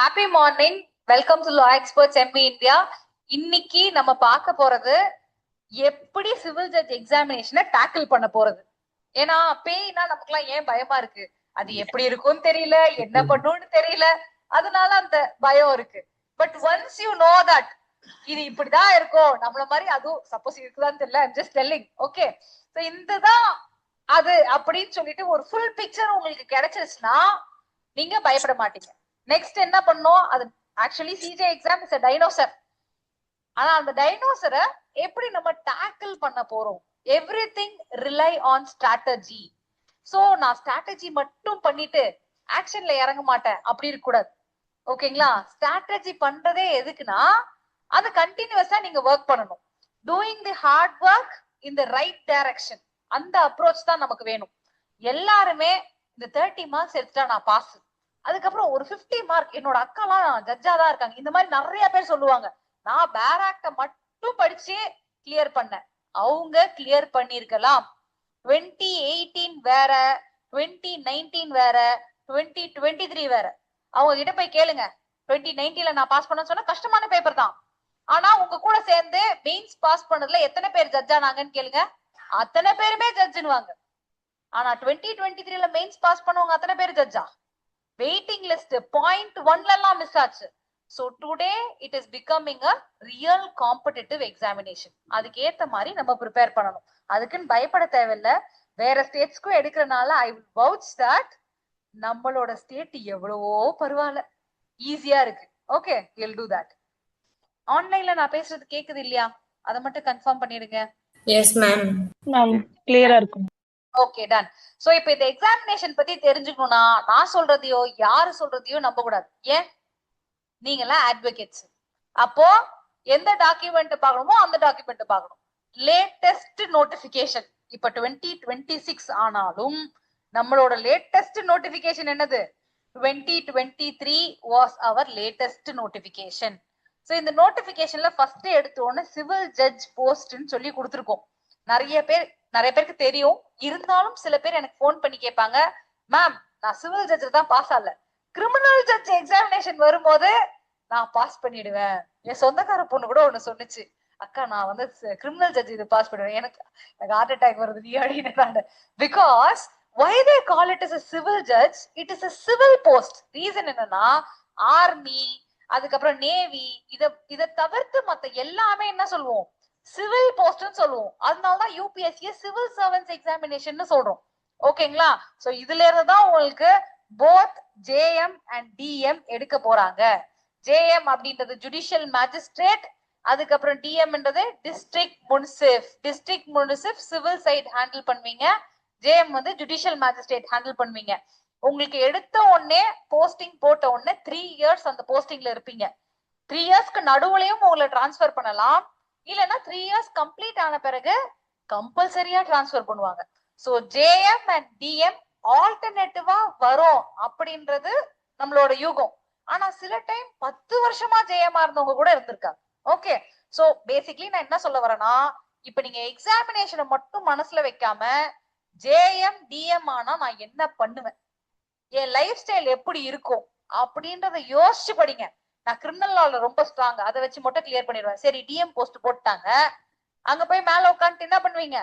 Happy morning. Welcome to law experts MP India. இன்னைக்கு நம்ம பார்க்க போறது எப்படி சிவில் ஜட்ஜ் எக்ஸாமினேஷனை டேக்கிள் பண்ண போறது. ஏன்னா பேய்னா நமக்குலாம் ஏன் பயமா இருக்கு, அது எப்படி இருக்கும்னு தெரியல, என்ன பண்ணும்னு தெரியல, அதனால அந்த பயம் இருக்கு. But once you know that இது இப்படிதான் இருக்கும், நம்மள மாதிரி அதுவும் சப்போஸ் இருக்குதான்னு தெரியல, I'm just telling. Okay, so இதுதான் அது அப்படின்னு சொல்லிட்டு ஒரு ஃபுல் பிக்சர் உங்களுக்கு கிடைச்சிருச்சுன்னா நீங்க பயப்பட மாட்டீங்க. நெக்ஸ்ட் என்ன பண்ணோம், அது actually CJ exam is dinosaur. ஆனா அந்த டைனோசரை எப்படி நம்ம டேக்கிள் பண்ண போறோம்? Everything rely on strategy. So நான் ஸ்ட்ராட்டஜி மட்டும் பண்ணிட்டு ஆக்ஷன்ல இறங்க மாட்டேன் அப்படி இருக்க கூடாது. ஓகேங்களா? ஸ்ட்ராட்டஜி பண்றதே எதுக்குன்னா அது கண்டினியூஸா நீங்க ஒர்க் பண்ணணும். Doing the hard work in the right direction. அந்த அப்ரோச் தான் நமக்கு வேணும். எல்லாருமே இந்த 30 மார்க்ஸ் எடுத்துட்டா நான் பாஸ், அதுக்கப்புறம் ஒரு 50 மார்க் என்னோட அக்காலாம் ஜட்ஜா தான் இருக்காங்க, இந்த மாதிரி நிறைய பேர் சொல்லுவாங்க. நான் பேராக்ட மட்டும் படிச்சு கிளியர் பண்ணேன். அவங்க கிளியர் பண்ணிருக்கலாம். 2018 வேற, 2019 வேற, 2023 வேற. அவங்க கிட்ட போய் கேளுங்க, 2019 நான் பாஸ் பண்ண சொன்னா கஷ்டமான பேப்பர் தான். ஆனா உங்க கூட சேர்ந்து மெயின்ஸ் பாஸ் பண்ணதுல எத்தனை பேர் ஜட்ஜ் ஆனாங்கன்னு கேளுங்க, அத்தனை பேருமே ஜட்ஜுன்னுவாங்க. ஆனா 2023 மெயின்ஸ் பாஸ் பண்ணவங்க அத்தனை பேர் ஜட்ஜா? வெயிட்டிங் லிஸ்ட் 0.1 எல்லாம் மிஸ் ஆச்சு. So today it is becoming a real competitive examination. அதுக்கு ஏத்த மாதிரி நம்ம ப்ரிப்பேர் பண்ணணும். அதுக்குன்னு பயப்பட தேவையில்லை. வேற ஸ்டேட்ஸ்க்கும் எடுக்கிறனால ஐ வில் வவுச் தட் நம்மளோட ஸ்டேட் எவ்வளவோ பரவாயில்ல, ஈஸியா இருக்கு. Okay, will do that. ஆன்லைன்ல நான் பேசுறது கேக்குது இல்லையா? அதை மட்டும் கன்ஃபார்ம் பண்ணிடுங்க. S ma'am. மேம் கிளியரா இருக்கும். Okay, ton. சோ இப்போ இந்த எக்ஸாமினேஷன் பத்தி தெரிஞ்சுக்கணும்னா நான் சொல்றதையோ யாரு சொல்றதையோ நம்ப கூடாது. ஏன்? நீங்க எல்லாம் அட்வொகேட்ஸ். அப்போ எந்த டாக்குமெண்ட் பார்க்கணுமோ அந்த டாக்குமெண்ட் பார்க்கணும். லேட்டஸ்ட் நோட்டிபிகேஷன் இப்ப 2026 ஆனாலும் நம்மளோட லேட்டஸ்ட் நோட்டிபிகேஷன் என்னது? 2023 was our latest notification. So இந்த நோட்டிபிகேஷன்ல ஃபர்ஸ்ட் எடுத்தோன்னு சிவில் ஜட்ஜ் போஸ்ட்னு சொல்லி கொடுத்துருக்கோம். நிறைய பேருக்கு தெரியும். இருந்தாலும் சில பேர் எனக்கு போன் பண்ணி கேட்பாங்க, மேம் நான் சிவில் ஜட்ஜ் தான் பாஸ் ஆகல, கிரிமினல் ஜட்ஜ் எக்ஸாமினேஷன் வரும்போது நான் பாஸ் பண்ணிடுவேன். என் சொந்தக்கார பொண்ணு கூட ஒண்ணு சொன்னிச்சு, அக்கா நான் வந்து கிரிமினல் ஜட்ஜ் இது பாஸ் பண்ணுவேன், எனக்கு ஹார்ட் அட்டாக் வருது நீ அப்படின்னு. Because why they call it as a civil judge? It is a civil post. Reason என்னன்னா ஆர்மி, அதுக்கப்புறம் நேவி, இத தவிர்த்து மத்த எல்லாமே என்ன சொல்லுவோம்? சிவில் போஸ்ட்னு சொல்லுவோம். அதனாலதான் யூபிஎஸ்சி சிவில் சர்வன்ஸ் எக்ஸாமினேஷன் சொல்றோம். ஓகேங்களா? சோ இதுல இருந்து தான் உங்களுக்கு போத் ஜேஎம் அண்ட் டிஎம் எடுக்க போறாங்க. ஜேஎம் அப்படின்றது ஜுடிஷியல் மேஜிஸ்ட்ரேட், அதுக்கப்புறம் டிஎம்ன்றது district munsif civil side handle பண்ணுவீங்க. ஜேஎம் வந்து ஜுடிஷியல் மேஜிஸ்ட்ரேட் ஹேண்டில் பண்ணுவீங்க. உங்களுக்கு எடுத்த உடனே போஸ்டிங் போட்ட உடனே 3 இயர்ஸ் அந்த போஸ்டிங்ல இருப்பீங்க. 3 இயர்ஸ்க்கு நடுவுலையும் உங்களை டிரான்ஸ்பர் பண்ணலாம், இல்லைன்னா 3 இயர்ஸ் கம்ப்ளீட் ஆன பிறகு கம்பல்சரியா டிரான்ஸ்பர் பண்ணுவாங்க. சோ ஜேஎம் அண்ட் டிஎம் ஆல்டர்னேட்டிவா வரும் அப்படின்றது நம்மளோட யூகம். ஆனா சில டைம் 10 வருஷமா ஜேஎம்மா இருந்தவங்க கூட இருந்திருக்காங்க. ஓகே, சோ பேசிக்லி நான் என்ன சொல்ல வரேன்னா, இப்ப நீங்க எக்ஸாமினேஷனை மட்டும் மனசுல வைக்காம ஜேஎம் டிஎம் ஆனா நான் என்ன பண்ணுவேன், என் லைஃப் ஸ்டைல் எப்படி இருக்கும் அப்படின்றத யோசிச்சு படிங்க. நான் கிரிமினல் லால ரொம்ப ஸ்ட்ராங், அதை வச்சு மட்டும் கிளியர் பண்ணிடுவேன். சரி டிஎம் போஸ்ட் போட்டாங்க, அங்க போய் மேல உட்காந்துட்டு என்ன பண்ணுவீங்க?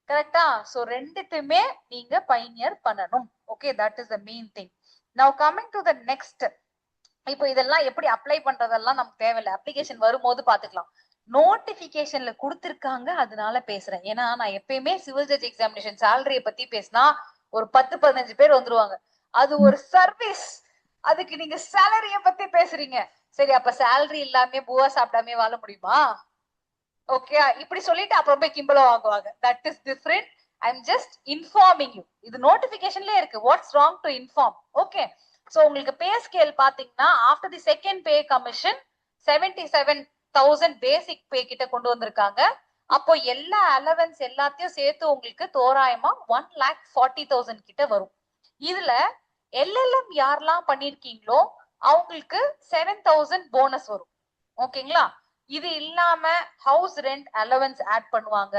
கரெக்டா? சோ ரெண்டுத்துமே நீங்க பைனியர் பண்ணணும். Okay, that is the main thing. நவ கமிங் டு த நெக்ஸ்ட். இப்போ இதெல்லாம் எப்படி அப்ளை பண்றதெல்லாம் நமக்கு தேவையில்லை, அப்ளிகேஷன் வரும்போது பாத்துக்கலாம். நோட்டிபிகேஷன்ல கொடுத்திருக்காங்க அதனால பேசுறேன். ஏன்னா நான் எப்பயுமே சிவில் ஜட்ஜ் எக்ஸாமினேஷன் சேலரிய பத்தி பேசினா ஒரு 10-15 பேர் வந்துருவாங்க. அது ஒரு சர்வீஸ், அதுக்கு நீங்க சேலரிய பத்தி பேசுறீங்க. சரி, அப்ப சேலரி இல்லாம பூவா சாப்பிடாம வாழ முடியுமா? ஓகே, இப்படி சொல்லிட்டு அப்புறம் போய் கிம்பளம் வாங்குவாங்க. That is different. I am just informing you. இது நோட்டிபிகேஷன்லயே இருக்கு, what's wrong to inform. Okay, so உங்களுக்கு பே ஸ்கேல் பாத்தீங்கன்னா after the second pay commission 77,000 பேசிக் பே கிட்ட கொண்டு வந்திருக்காங்க. அப்போ எல்லா அலவன்ஸ் எல்லாத்தையும் சேர்த்து உங்களுக்கு தோராயமா 1,40,000 கிட்ட வரும். இதுல எல்எல்எம் யாரெல்லாம் பண்ணிருக்கீங்களோ அவங்களுக்கு 7,000 போனஸ் வரும். ஓகேங்களா? இது இல்லாம ஹவுஸ் ரெண்ட் அலவன்ஸ் ஆட் பண்ணுவாங்க,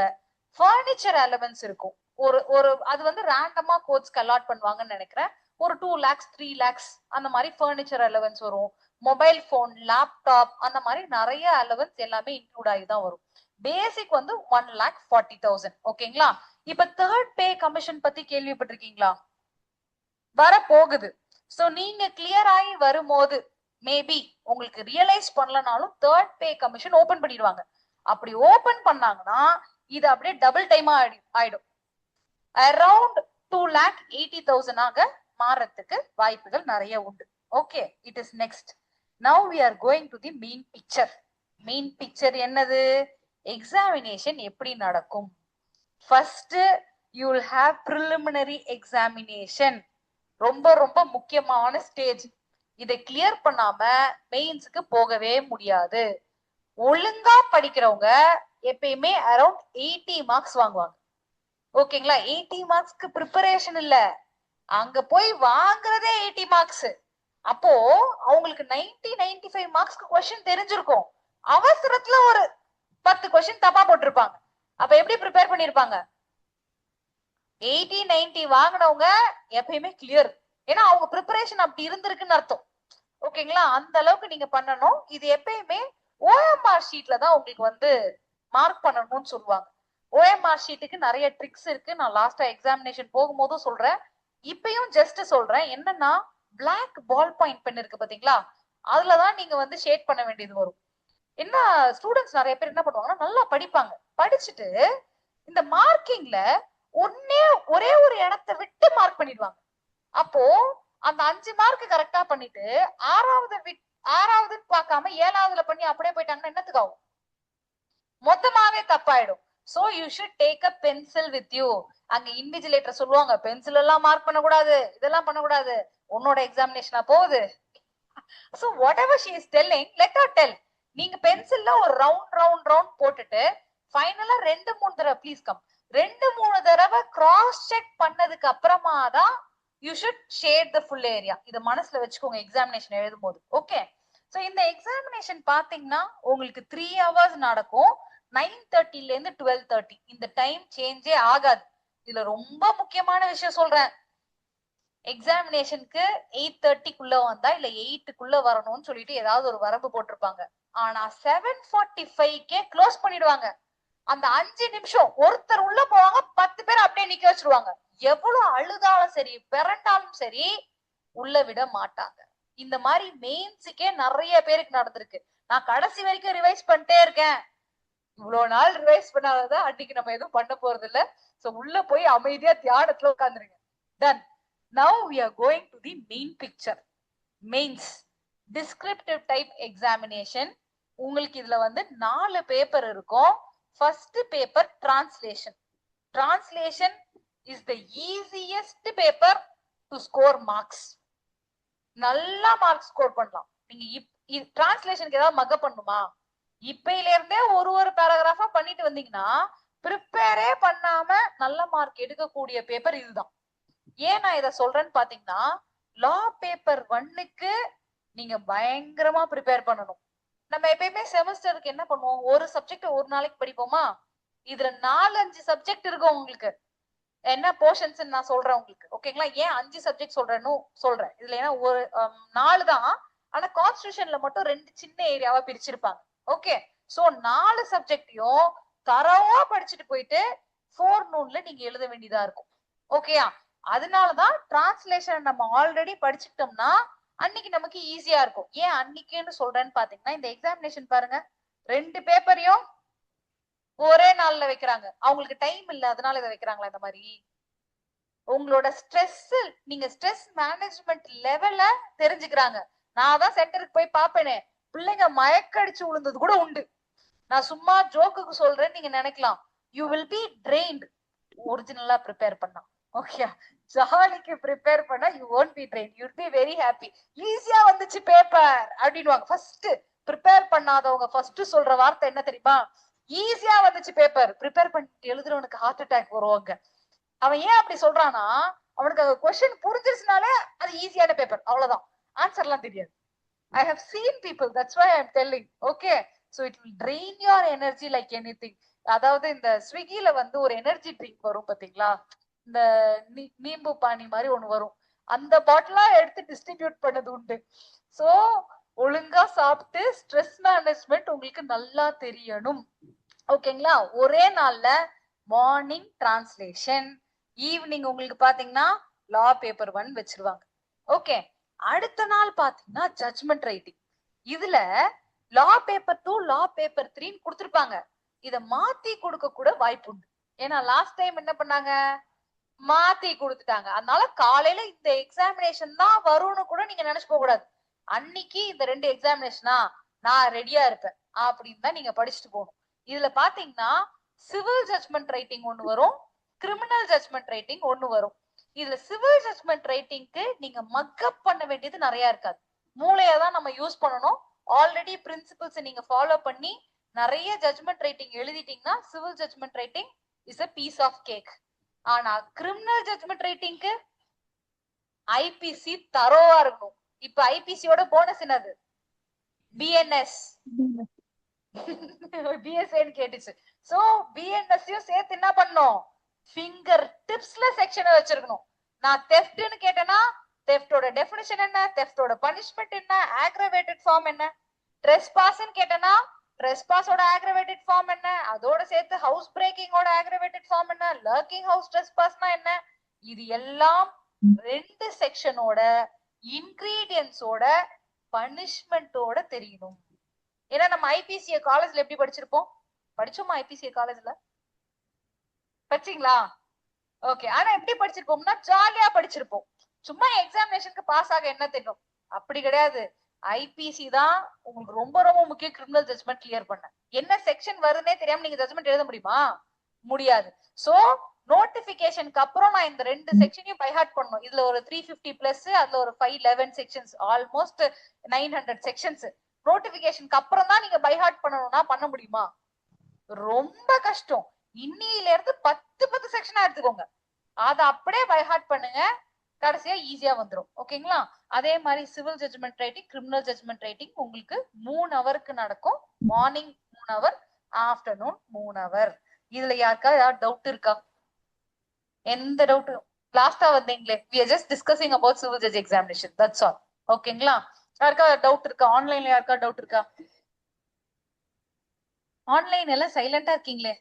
ஃபர்னிச்சர் அலவன்ஸ் இருக்கும். ஒரு அது வந்து ரேண்டமா கோர்ட்ஸ்க்கு அலாட் பண்ணுவாங்கன்னு நினைக்கிறேன். ஒரு 2 lakhs 3 lakhs அந்த மாதிரி ஃபர்னிச்சர் அலவன்ஸ் வரும், மொபைல் போன், லேப்டாப் அந்த மாதிரி நிறைய அலவன்ஸ் எல்லாமே இன்க்ளூட் ஆகி தான் வரும். பேசிக் வந்து 1,40,000. ஓகேங்களா? இப்ப தேர்ட் பே கமிஷன் பத்தி கேள்விப்பட்டிருக்கீங்களா? வர போகுது. சோ நீங்க கிளியர் ஆகி வரும்போது மேபி உங்களுக்கு ரியலைஸ் பண்ணலனாலும் தேர்ட் பே கமிஷன் ஓபன் பண்ணிடுவாங்க. அப்படி ஓபன் பண்ணாங்கன்னா இது அப்படியே டபுள் டைமா ஆயிடும். அரௌண்ட் 2,80,000 மாறத்துக்கு வாய்ப்புகள் நிறைய உண்டு. Okay, it is next. Now we are going to the main picture. Main picture என்னது? எக்ஸாமினேஷன் எப்படி நடக்கும்? First you will have preliminary examination. ரொம்ப ரொம்ப முக்கியமான ஸ்டேஜ். இதை கிளியர் பண்ணாம மெயின்ஸுக்கு போகவே முடியாது. ஒழுங்கா படிக்கிறவங்க எப்பயுமே அரௌண்ட் 80 மார்க்ஸ் வாங்குவாங்க. ஓகேங்களா? 80 மார்க்ஸ்க்கு ப்ரிப்பரேஷன் இல்ல, அங்க போய் வாங்குறதே 80 மார்க்ஸ். அப்போ அவங்களுக்கு 90-95 மார்க்ஸ்க்கு கொஸ்டின் தெரிஞ்சிருக்கும். அவசரத்துல ஒரு 10 கொஸ்டின் தப்பா போட்டிருப்பாங்க. அப்ப எப்படி ப்ரிப்பேர் பண்ணிருப்பாங்க? 80-90 வாங்கினவங்க எப்பயுமே கிளியர். ஏன்னா அவங்க ப்ரிப்பரேஷன் அப்படி இருந்திருக்குன்னு அர்த்தம். ஓகேங்களா? அந்த அளவுக்கு நீங்க பண்ணணும். இது எப்பயுமே ஓஎம்ஆர் ஷீட்ல தான் உங்களுக்கு வந்து மார்க் பண்ணணும்னு சொல்லுவாங்க. ஓஎம்ஆர் ஷீட்டுக்கு நிறைய ட்ரிக்ஸ் இருக்கு. நான் லாஸ்டா எக்ஸாமினேஷன் போகும்போதும் சொல்றேன், இப்பயும் ஜஸ்ட் சொல்றேன். என்னன்னா, பிளாக் பால் பாயிண்ட் பென் இருக்கு பாத்தீங்களா, அதுலதான் நீங்க வந்து ஷேட் பண்ண வேண்டியது வரும். என்ன ஸ்டூடெண்ட்ஸ் நிறைய பேர் என்ன பண்ணுவாங்கன்னா, நல்லா படிப்பாங்க, படிச்சுட்டு இந்த மார்க்கிங்ல ஒரே ஒரு இடத்தை விட்டு மார்க் பண்ணிடுவாங்க. அப்போ அந்த 5 மார்க் கரெக்டா பண்ணிட்டு ஆறாவது பார்க்காம 7வதுல பண்ணி அப்படியே போயிட்டாங்கன்னா என்னத்துக்கு ஆகும்? மொத்தமாவே தப்பாயிடும். So you should take a pencil with you. அங்க இன்விஜிலேட்டர் சொல்லுவாங்க, பென்சில் எல்லாம் மார்க் பண்ணக்கூடாது, இதெல்லாம் பண்ணக்கூடாது, உன்னோட எக்ஸாமினேஷனா போகுது. So whatever she is telling, let her tell. நீங்க பென்சில்ல ஒரு ரவுண்ட் போட்டுட்டு ஃபைனலா 2-3 தடவை ப்ளீஸ் கம் 2-3 தடவை கிராஸ் செக் பண்ணதுக்கு அப்புறமா தான் you should shade the full area. இதை மனசுல வச்சுக்கோங்க எக்ஸாமினேஷன் எழுதும் போது. ஓகே, சோ இந்த எக்ஸாமினேஷன் பாத்தீங்கன்னா உங்களுக்கு 3 hours நடக்கும். 9:30ல இருந்து 12:30. இந்த டைம் சேஞ்சே ஆகாது. இதுல ரொம்ப முக்கியமான விஷயம் சொல்றேன். எக்ஸாமினேஷனுக்கு 8:30க்குள்ள வந்தா இல்ல 8க்குள்ள வரணும்னு சொல்லிட்டு ஏதாவது ஒரு வரம்பு போட்டிருப்பாங்க. ஆனா 7:45 க்ளோஸ் பண்ணிடுவாங்க. அந்த 5 நிமிஷம் ஒருத்தர் உள்ள போவாங்க, 10 பேர் அப்படியே நிக்க வச்சிருவாங்க. எவ்வளவு அழுதாலும் சரி, பிறண்டாலும் சரி, உள்ள விட மாட்டாங்க. இந்த மாதிரி மெயின்ஸுக்கே நிறைய பேருக்கு நடந்திருக்கு. நான் கடைசி வரைக்கும் ரிவைஸ் பண்ணிட்டே இருக்கேன். இவ்வளவு நாள் ரிவைஸ் பண்ணாதான் அன்னைக்கு நம்ம எதுவும் பண்ண போறது இல்ல. சோ உள்ள போய் அமைதியா தியானத்துல உட்காந்துருங்க. Ton. Now we are going to the main picture. Mains descriptive type examination. உங்களுக்கு இதுல வந்து 4 பேப்பர் இருக்கும். First paper translation. Translation is the easiest paper to score marks. நல்லா மார்க் ஸ்கோர் பண்ணலாம். நீங்க டிரான்ஸ்லேஷனுக்கு ஏதாவது மக பண்ணுமா? இப்பையில இருந்தே ஒரு பேராகிராஃபா பண்ணிட்டு வந்தீங்கன்னா ப்ரிப்பேரே பண்ணாம நல்ல மார்க் எடுக்கக்கூடிய பேப்பர் இதுதான். ஏன் நான் இதை சொல்றேன்னு பாத்தீங்கன்னா, லா பேப்பர் 1க்கு நீங்க பயங்கரமா ப்ரிப்பேர் பண்ணணும். நம்ம எப்பயுமே செமஸ்டருக்கு என்ன பண்ணுவோம், ஒரு சப்ஜெக்ட் ஒரு நாளைக்கு படிப்போமா? இதுல 4-5 சப்ஜெக்ட் இருக்கும் உங்களுக்கு. என்ன போர்ஷன்ஸ் நான் சொல்றேன் உங்களுக்கு. ஓகேங்களா? ஏன் 5 சப்ஜெக்ட் சொல்றேன்னு சொல்றேன். இதுல ஏன்னா ஒரு 4 தான், ஆனா கான்ஸ்டிடியூஷன்ல மட்டும் 2 சின்ன ஏரியாவா பிரிச்சிருப்பாங்க. ஓகே, சோ 4 சப்ஜெக்டையும் தரவா படிச்சுட்டு போயிட்டு 4 நூன்ல நீங்க எழுத வேண்டியதா இருக்கும். ஓகேயா? அதனாலதான் டிரான்ஸ்லேஷன் நம்ம ஆல்ரெடி படிச்சுட்டோம்னா அன்னைக்கு நமக்கு ஈஸியா இருக்கும். ஏன் அன்னைக்குன்னு சொல்றேன்னு பாத்தீங்கன்னா, இந்த எக்ஸாமினேஷன் பாருங்க, 2 பேப்பரையும் ஒரே நாள்ல வைக்கிறாங்க. அவங்களுக்கு டைம் இல்ல, அதனால இதை வைக்கிறாங்களா இந்த மாதிரி? உங்களோட ஸ்ட்ரெஸ், நீங்க ஸ்ட்ரெஸ் மேனேஜ்மெண்ட் லெவல தெரிஞ்சுக்கிறாங்க. நான் தான் சென்டருக்கு போய் பாப்பேனே, பிள்ளைங்க மயக்கடிச்சு விழுந்தது கூட உண்டு. நான் சும்மா ஜோக்குக்கு சொல்றேன்னு நீங்க நினைக்கலாம். யூ வில் பி ட்ரெயின்ட் ஒரிஜினலா ப்ரிப்பேர் பண்ணா. ஓகே, ஜாலிக்கு ப்ரிப்பேர் பண்ணா you won't be trained, you'll be very happy. ஈஸியா வந்துச்சு பேப்பர் அப்படின்வாங்க. ஃபர்ஸ்ட் ப்ரிப்பேர் பண்ணாதவங்க ஃபர்ஸ்ட் சொல்ற வார்த்தை என்ன தெரியுமா? ஈஸியா வந்துச்சு பேப்பர். ப்ரிப்பேர் பண்ணிட்டு எழுதுறவனுக்கு ஹார்ட் அட்டாக் வருவாங்க. அவன் ஏன் அப்படி சொல்றானா, அவனுக்கு கொஸ்டின் புரிஞ்சிருச்சுனாலே அது ஈஸியான பேப்பர், அவ்வளவுதான், ஆன்சர்லாம் தெரியாது. I have seen people, that's why I'm telling. Okay, so it will drain your energy like anything. அதாவது இந்த ஸ்விக்கில வந்து ஒரு எனர்ஜி ட்ரிங்க் வரும் பாத்தீங்களா, இந்த நீம்பு பானி மாதிரி ஒண்ணு வரும். அந்த பாட்டிலா எடுத்து டிஸ்ட்ரிபியூட் பண்ணது உண்டு. சோ ஒழுங்கா சாப்பிட்டு ஸ்ட்ரெஸ் மேனேஜ்மெண்ட் உங்களுக்கு நல்லா தெரியணும். ஓகேங்களா? ஒரே நாள்ல மார்னிங் டிரான்ஸ்லேஷன், ஈவினிங் உங்களுக்கு பாத்தீங்கன்னா லா பேப்பர் 1 வச்சிருவாங்க. ஓகே, அடுத்த நாள் பாத்தீங்கன்னா ஜட்ஜ்மெண்ட் ரைட்டிங். இதுல லா பேப்பர் 2 லா பேப்பர் 3 கொடுத்திருப்பாங்க. இத மாத்தி கொடுக்க கூட வாய்ப்பு உண்டு. ஏன்னா லாஸ்ட் டைம் என்ன பண்ணாங்க, மாத்தி கொடுத்துட்டாங்க. அதனால காலையில இந்த எக்ஸாமினேஷன் தான் வரும்னு கூட நீங்க நினைச்சு போக கூடாது. அன்னைக்கு இந்த 2 எக்ஸாமினேஷனா நான் ரெடியா இருப்பேன் அப்படின்னு தான் நீங்க படிச்சுட்டு போகணும். இதுல பாத்தீங்கன்னா சிவில் ஜட்ஜ்மெண்ட் ரைட்டிங் ஒண்ணு வரும், கிரிமினல் ஜட்ஜ்மெண்ட் ரைட்டிங் ஒண்ணு வரும். இதுல சிவில் ஜட்ஜ்மெண்ட் ரைட்டிங்க்கு நீங்க மக்கப் பண்ண வேண்டியது நிறைய இருக்காது. மூளையை தான் நம்ம யூஸ் பண்ணணும். ஆல்ரெடி பிரின்சிபிள்ஸ் நீங்க ஃபாலோ பண்ணி நிறைய ஜட்ஜ்மெண்ட் ரைட்டிங் எழுதிட்டீங்கன்னா civil judgment writing is a piece of cake. ஆனா கிரிமினல் ஜட்ஜ்மெண்ட் ரைட்டிங்க்கு ஐபிசி தரோவா இருக்கணும். இப்ப ஐபிசியோட போனஸ் என்னது? பிஎன்எஸ். பிஎஸ்ஏன்னு கேட்டுச்சு. சோ பிஎன்எஸ்ஸையும் சேர்த்து என்ன பண்ணும், ஃபிங்கர் டிப்ஸ்ல செக்ஷனை வச்சிருக்கணும். நான் தெஃப்ட்னு கேட்டேன்னா தெஃப்டோட டெஃபினிஷன் என்ன, தெஃப்டோட பனிஷ்மெண்ட் என்ன, ஆக்ரவேட்டட் ஃபார்ம் என்ன, ட்ரெஸ்பாஸ்ன்னு கேட்டேன்னா ட்ரெஸ்பாஸோட ஆக்ரவேட்டட் ஃபார்ம் என்ன, அதோட சேர்த்து ஹவுஸ் பிரேக்கிங்கோட ஆக்ரவேட்டட் ஃபார்ம் என்ன, லர்க்கிங் ஹவுஸ் ட்ரெஸ்பாஸ்னா என்ன, இது எல்லாம் 2 செக்ஷனோட இன்கிரீடியன்ஸோட பனிஷ்மெண்டோட தெரியணும். ஏன்னா நம்ம ஐபிசிஏ காலேஜ்ல எப்படி படிச்சிருப்போம், படிச்சோமா? ஐபிசிஏ காலேஜ்ல படிச்சீங்களா? ஓகே. ஆனா எப்படி படிச்சிருப்போம்னா ஜாலியா படிச்சிருப்போம். சும்மா எக்ஸாமினேஷனுக்கு பாஸ் ஆக என்ன தெரியும், அப்படி கிடையாது. ஐபிசி தான் உங்களுக்கு ரொம்ப ரொம்ப முக்கியம். கிரிமினல் ஜட்ஜ்மெண்ட் கிளியர் பண்ண என்ன செக்ஷன் வருதுன்னே தெரியாம நீங்க ஜட்ஜ்மெண்ட் எழுத முடியுமா? முடியாது. சோ நோட்டிபிகேஷனுக்கு அப்புறம் நான் இந்த 2 செக்ஷனையும் பை ஹார்ட் பண்ணணும். இதுல ஒரு 350 பிளஸ், அதுல ஒரு 511 செக்ஷன்ஸ், ஆல்மோஸ்ட் 900 செக்ஷன்ஸ். நோட்டிபிகேஷனுக்கு அப்புறம் தான் நீங்க பை ஹார்ட் பண்ணணும்னா பண்ண முடியுமா? ரொம்ப கஷ்டம். இன்னில இருந்து 10 செக்ஷனா எடுத்துக்கோங்க, அதை அப்படியே பை ஹார்ட் பண்ணுங்க, கடைசியா ஈஸியா வந்துரும். ஓகேங்களா? அதே மாதிரி civil judgment writing, criminal judgment writing உங்களுக்கு 3 ஹவருக்கு நடக்கும். Morning 3 hour, afternoon 3 hour. இதுல யாருக்கா ஏதாவது டவுட் இருக்கா? எந்த டவுட்? லாஸ்டா வந்தீங்களே, we are just discussing about civil judge examination, that's all. ஓகேங்களா? யாருக்கா டவுட் இருக்கா? ஆன்லைன்ல யாருக்கா டவுட் இருக்கா? ஆன்லைன் எல்லாம் சைலண்டா இருக்கீங்களே.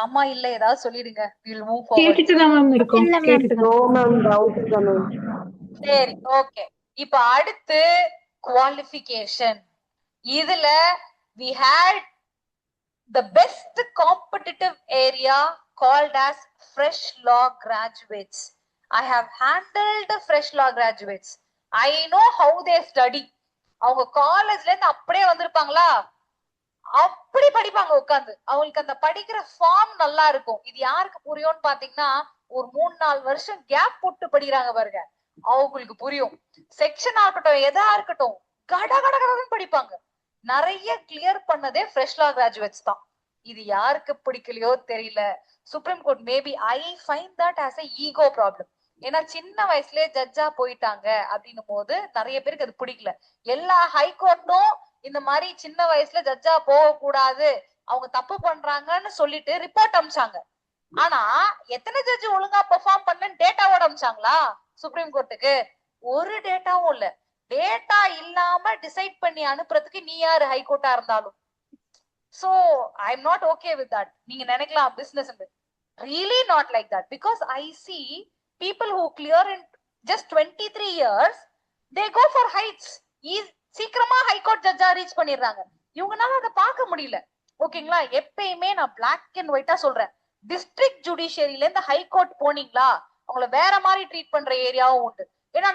ஆமா இல்ல ஏதாவது சொல்லிடுங்க. we'll move forward. கேட்டுட்டு தான் மேம் இருக்கோம். கேட்டுட்டு நோ மேம், டவுட் இல்ல மேம். சரி, ஓகே. இப்ப அடுத்து குவாலிஃபிகேஷன். இதுல we had the best competitive area called as fresh law graduates. I have handled fresh law graduates. I know how they study. அவங்க காலேஜ்ல இருந்து அப்படியே வந்திருப்பாங்களா, அப்படி படிப்பாங்க உட்காந்து. அவங்களுக்கு அந்த படிக்கிற ஃபார்ம் நல்லா இருக்கும். இது யாருக்கு புரியும்னு பாத்தீங்கன்னா, ஒரு 3-4 வருஷம் கேப் போட்டு படிக்கிறாங்க பாருங்க, அவங்களுக்கு புரியும். செக்ஷனா இருக்கட்டும், எதா இருக்கட்டும், கட கட கடன்னு படிப்பாங்க. நிறைய கிளியர் பண்ணதே ஃப்ரெஷ் லா கிராஜுவேட்ஸ் தான். இது யாருக்கு பிடிக்கலையோ தெரியல. Supreme court maybe I find that as a ego problem. ஏன்னா சின்ன வயசுலயே ஜட்ஜா போயிட்டாங்க அப்படின்னும் போது நிறைய பேருக்கு அது பிடிக்கல. எல்லா ஹைகோர்ட்டும் இந்த மாதிரி சின்ன வயசுல ஜட்ஜா போக கூடாது, அவங்க தப்பு பண்றாங்கன்னு சொல்லிட்டு ரிப்போர்ட் அமிச்சாங்க. ஆனா எத்தனை ஜட்ஜ் ஒழுங்கா பெர்ஃபார்ம் பண்ண டேட்டாவோட அமிச்சாங்களா சுப்ரீம் கோர்ட்டுக்கு? ஒரு டேட்டாவும் இல்ல. டேட்டா இல்லாம டிசைட் பண்ணி அனுப்புறதுக்கு நீ யாரு ஹைகோர்ட்டா இருந்தாலும்? So I am not okay with that. நீங்க நினைக்கலாம் business, really not like that, because I see people who clear in just 23 years, they go for heights. சீக்கிரமா ஹைகோர்ட் ஜட்ஜா ரீச் பண்ணிடுறாங்க. இவங்கனால அதை பார்க்க முடியல. ஓகேங்களா? எப்பயுமே நான் பிளாக் அண்ட் ஒயிட்டா சொல்றேன். டிஸ்ட்ரிக்ட் ஜுடிஷியரியில இருந்து ஹைகோர்ட் போனீங்களா, அவங்கள வேற மாதிரி ட்ரீட் பண்ற ஏரியாவும் உண்டு. ஏன்னா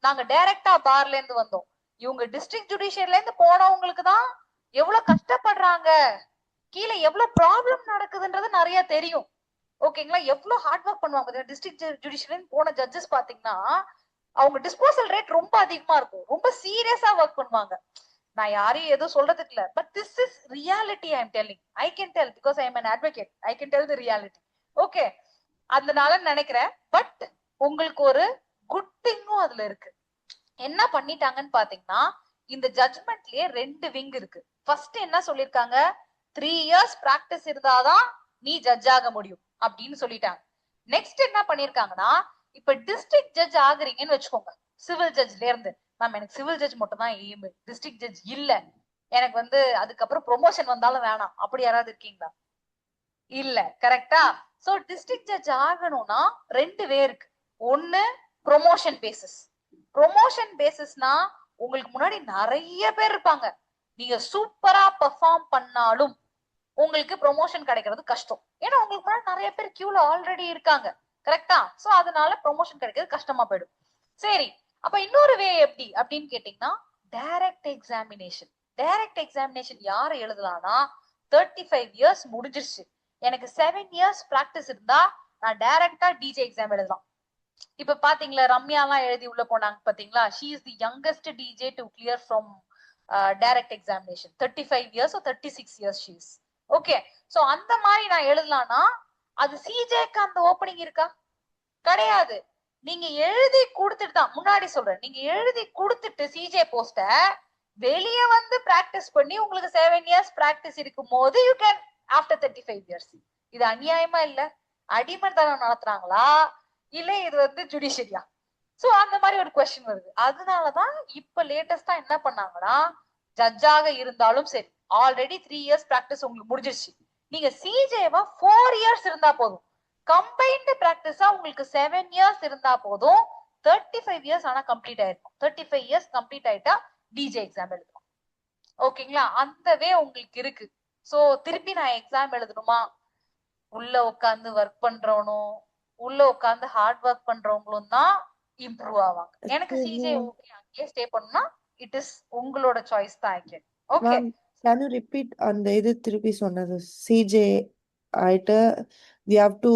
நாங்க டைரக்டா பார்ல இருந்து வந்தோம். இவங்க டிஸ்ட்ரிக்ட் ஜுடிஷியரில இருந்து போனவங்களுக்கு தான் எவ்வளவு கஷ்டப்படுறாங்க, கீழே எவ்வளவு ப்ராப்ளம் நடக்குதுன்றது நிறைய தெரியும். ஓகேங்களா? எவ்வளவு ஹார்ட் ஒர்க் பண்ணுவாங்க. டிஸ்ட்ரிக்ட் ஜுடிஷியரி போன ஜட்ஜஸ் பாத்தீங்கன்னா அவங்க டிஸ்போசல் ரேட் ரொம்ப அதிகமா இருக்கும். ரொம்ப சீரியஸா ஒர்க் பண்ணுவாங்க. நான் யாரையும் எதுவும் சொல்றதுக்கு இல்ல, but this is reality. I am telling, I can tell because I am an advocate. I can tell the reality. Okay, அதனால நினைக்கிறேன். பட் உங்களுக்கு ஒரு குட் திங்கும் அதுல இருக்கு. என்ன பண்ணிட்டாங்கன்னு பாத்தீங்கன்னா, இந்த ஜட்ஜ்மெண்ட்லயே 2 விங் இருக்கு. ஃபர்ஸ்ட் என்ன சொல்லிருக்காங்க, 3 years பிராக்டிஸ் இருந்தாதான் நீ ஜட்ஜ் ஆக முடியும் அப்படின்னு சொல்லிட்டாங்க. நெக்ஸ்ட் என்ன பண்ணிருக்காங்கன்னா, இப்ப டிஸ்ட்ரிக்ட் ஜட்ஜ் ஆகுறீங்கன்னு வச்சுக்கோங்க, சிவில் ஜட்ஜ்ல இருந்து. மேம் எனக்கு சிவில் ஜட்ஜ் மட்டும் தான் எய்ம், டிஸ்ட்ரிக்ட் ஜட்ஜ் இல்ல, எனக்கு வந்து அதுக்கப்புறம் ப்ரொமோஷன் வந்தாலும் வேணாம், அப்படி யாராவது இருக்கீங்களா? இல்ல. கரெக்டா? சோ டிஸ்ட்ரிக்ட் ஜட்ஜ் ஆகணும்னா 2 வே இருக்கு. ஒன்னு ப்ரொமோஷன் பேசிஸ். ப்ரொமோஷன் பேசிஸ்னா உங்களுக்கு முன்னாடி நிறைய பேர் இருப்பாங்க, நீங்க சூப்பரா பெர்ஃபார்ம் பண்ணாலும் உங்களுக்கு ப்ரொமோஷன் கிடைக்கிறது கஷ்டம். ஏன்னா உங்களுக்கு முன்னாடி நிறைய பேர் கியூல ஆல்ரெடி இருக்காங்க. கரெக்டா? சோ அதனால ப்ரொமோஷன் கிடைக்கிறது கஷ்டமா போயிடும். சரி, அப்ப இன்னொரு வே எப்படி அப்படின்னு கேட்டீங்கன்னா, டைரக்ட் எக்ஸாமினேஷன். டைரக்ட் எக்ஸாமினேஷன் யாரை எழுதலாம்னா, 35 இயர்ஸ் முடிஞ்சிருச்சு, எனக்கு 7 இயர்ஸ் பிராக்டிஸ் இருந்தா நான் டைரக்டா டிஜே எக்ஸாம் எழுதலாம். இப்ப பாத்தீங்களா, ரம்யா எல்லாம் எழுதி உள்ள போனாங்க பாத்தீங்களா, she is the youngest DJ to clear from direct examination, 35 years or 36 years she is. Okay, so அந்த மாதிரி நான் எழுதலாம்னா அது சிஜேக்கு அந்த ஓப்பனிங் இருக்கா? கிடையாது. நீங்க எழுதி கொடுத்துட்டு தான், முன்னாடி சொல்றேன், நீங்க எழுதி கொடுத்துட்டு சிஜே போஸ்ட வெளியே வந்து பிராக்டிஸ் பண்ணி உங்களுக்கு 7 இயர்ஸ் பிராக்டிஸ் இருக்கும் போது யூ கேன் ஆஃப்டர் 35 இயர்ஸ். இது அநியாயமா இல்ல? அடிமர்தனம் நடத்துறாங்களா இல்ல இது வந்து ஜுடிஷியரியா? சோ அந்த மாதிரி ஒரு கொஸ்டின் வருது. அதனாலதான் இப்ப லேட்டஸ்டா என்ன பண்ணாங்கன்னா, ஜட்ஜாக இருந்தாலும் சரி, ஆல்ரெடி 3 இயர்ஸ் பிராக்டிஸ் உங்களுக்கு முடிஞ்சிருச்சு, நீங்க சிஜேவா 4 இயர்ஸ் இருந்தா போதும், கம்பைன்டு பிராக்டிஸா உங்களுக்கு 7 இயர்ஸ் இருந்தா போதும், 35 இயர்ஸ் ஆனா கம்ப்ளீட் ஆயிருக்கும். 35 இயர்ஸ் கம்ப்ளீட் ஆயிட்டா டிஜே எக்ஸாம் எழுதணும். ஓகேங்களா? அந்த வே உங்களுக்கு இருக்கு. சோ திருப்பி நான் எக்ஸாம் எழுதணுமா, உள்ள உட்காந்து ஒர்க் பண்றவனும் உள்ள உட்காந்து ஹார்ட் ஒர்க் பண்றவங்களும் தான் இம்ப்ரூவ் ஆவாங்க. எனக்கு சிஜே ஓகே அங்கேயே ஸ்டே பண்ணா இட் இஸ் உங்களோட சாய்ஸ் தான். Actually okay, ma'am can you repeat அந்த இது திருப்பி சொன்னது? சிஜே ஆயிட்டு we have to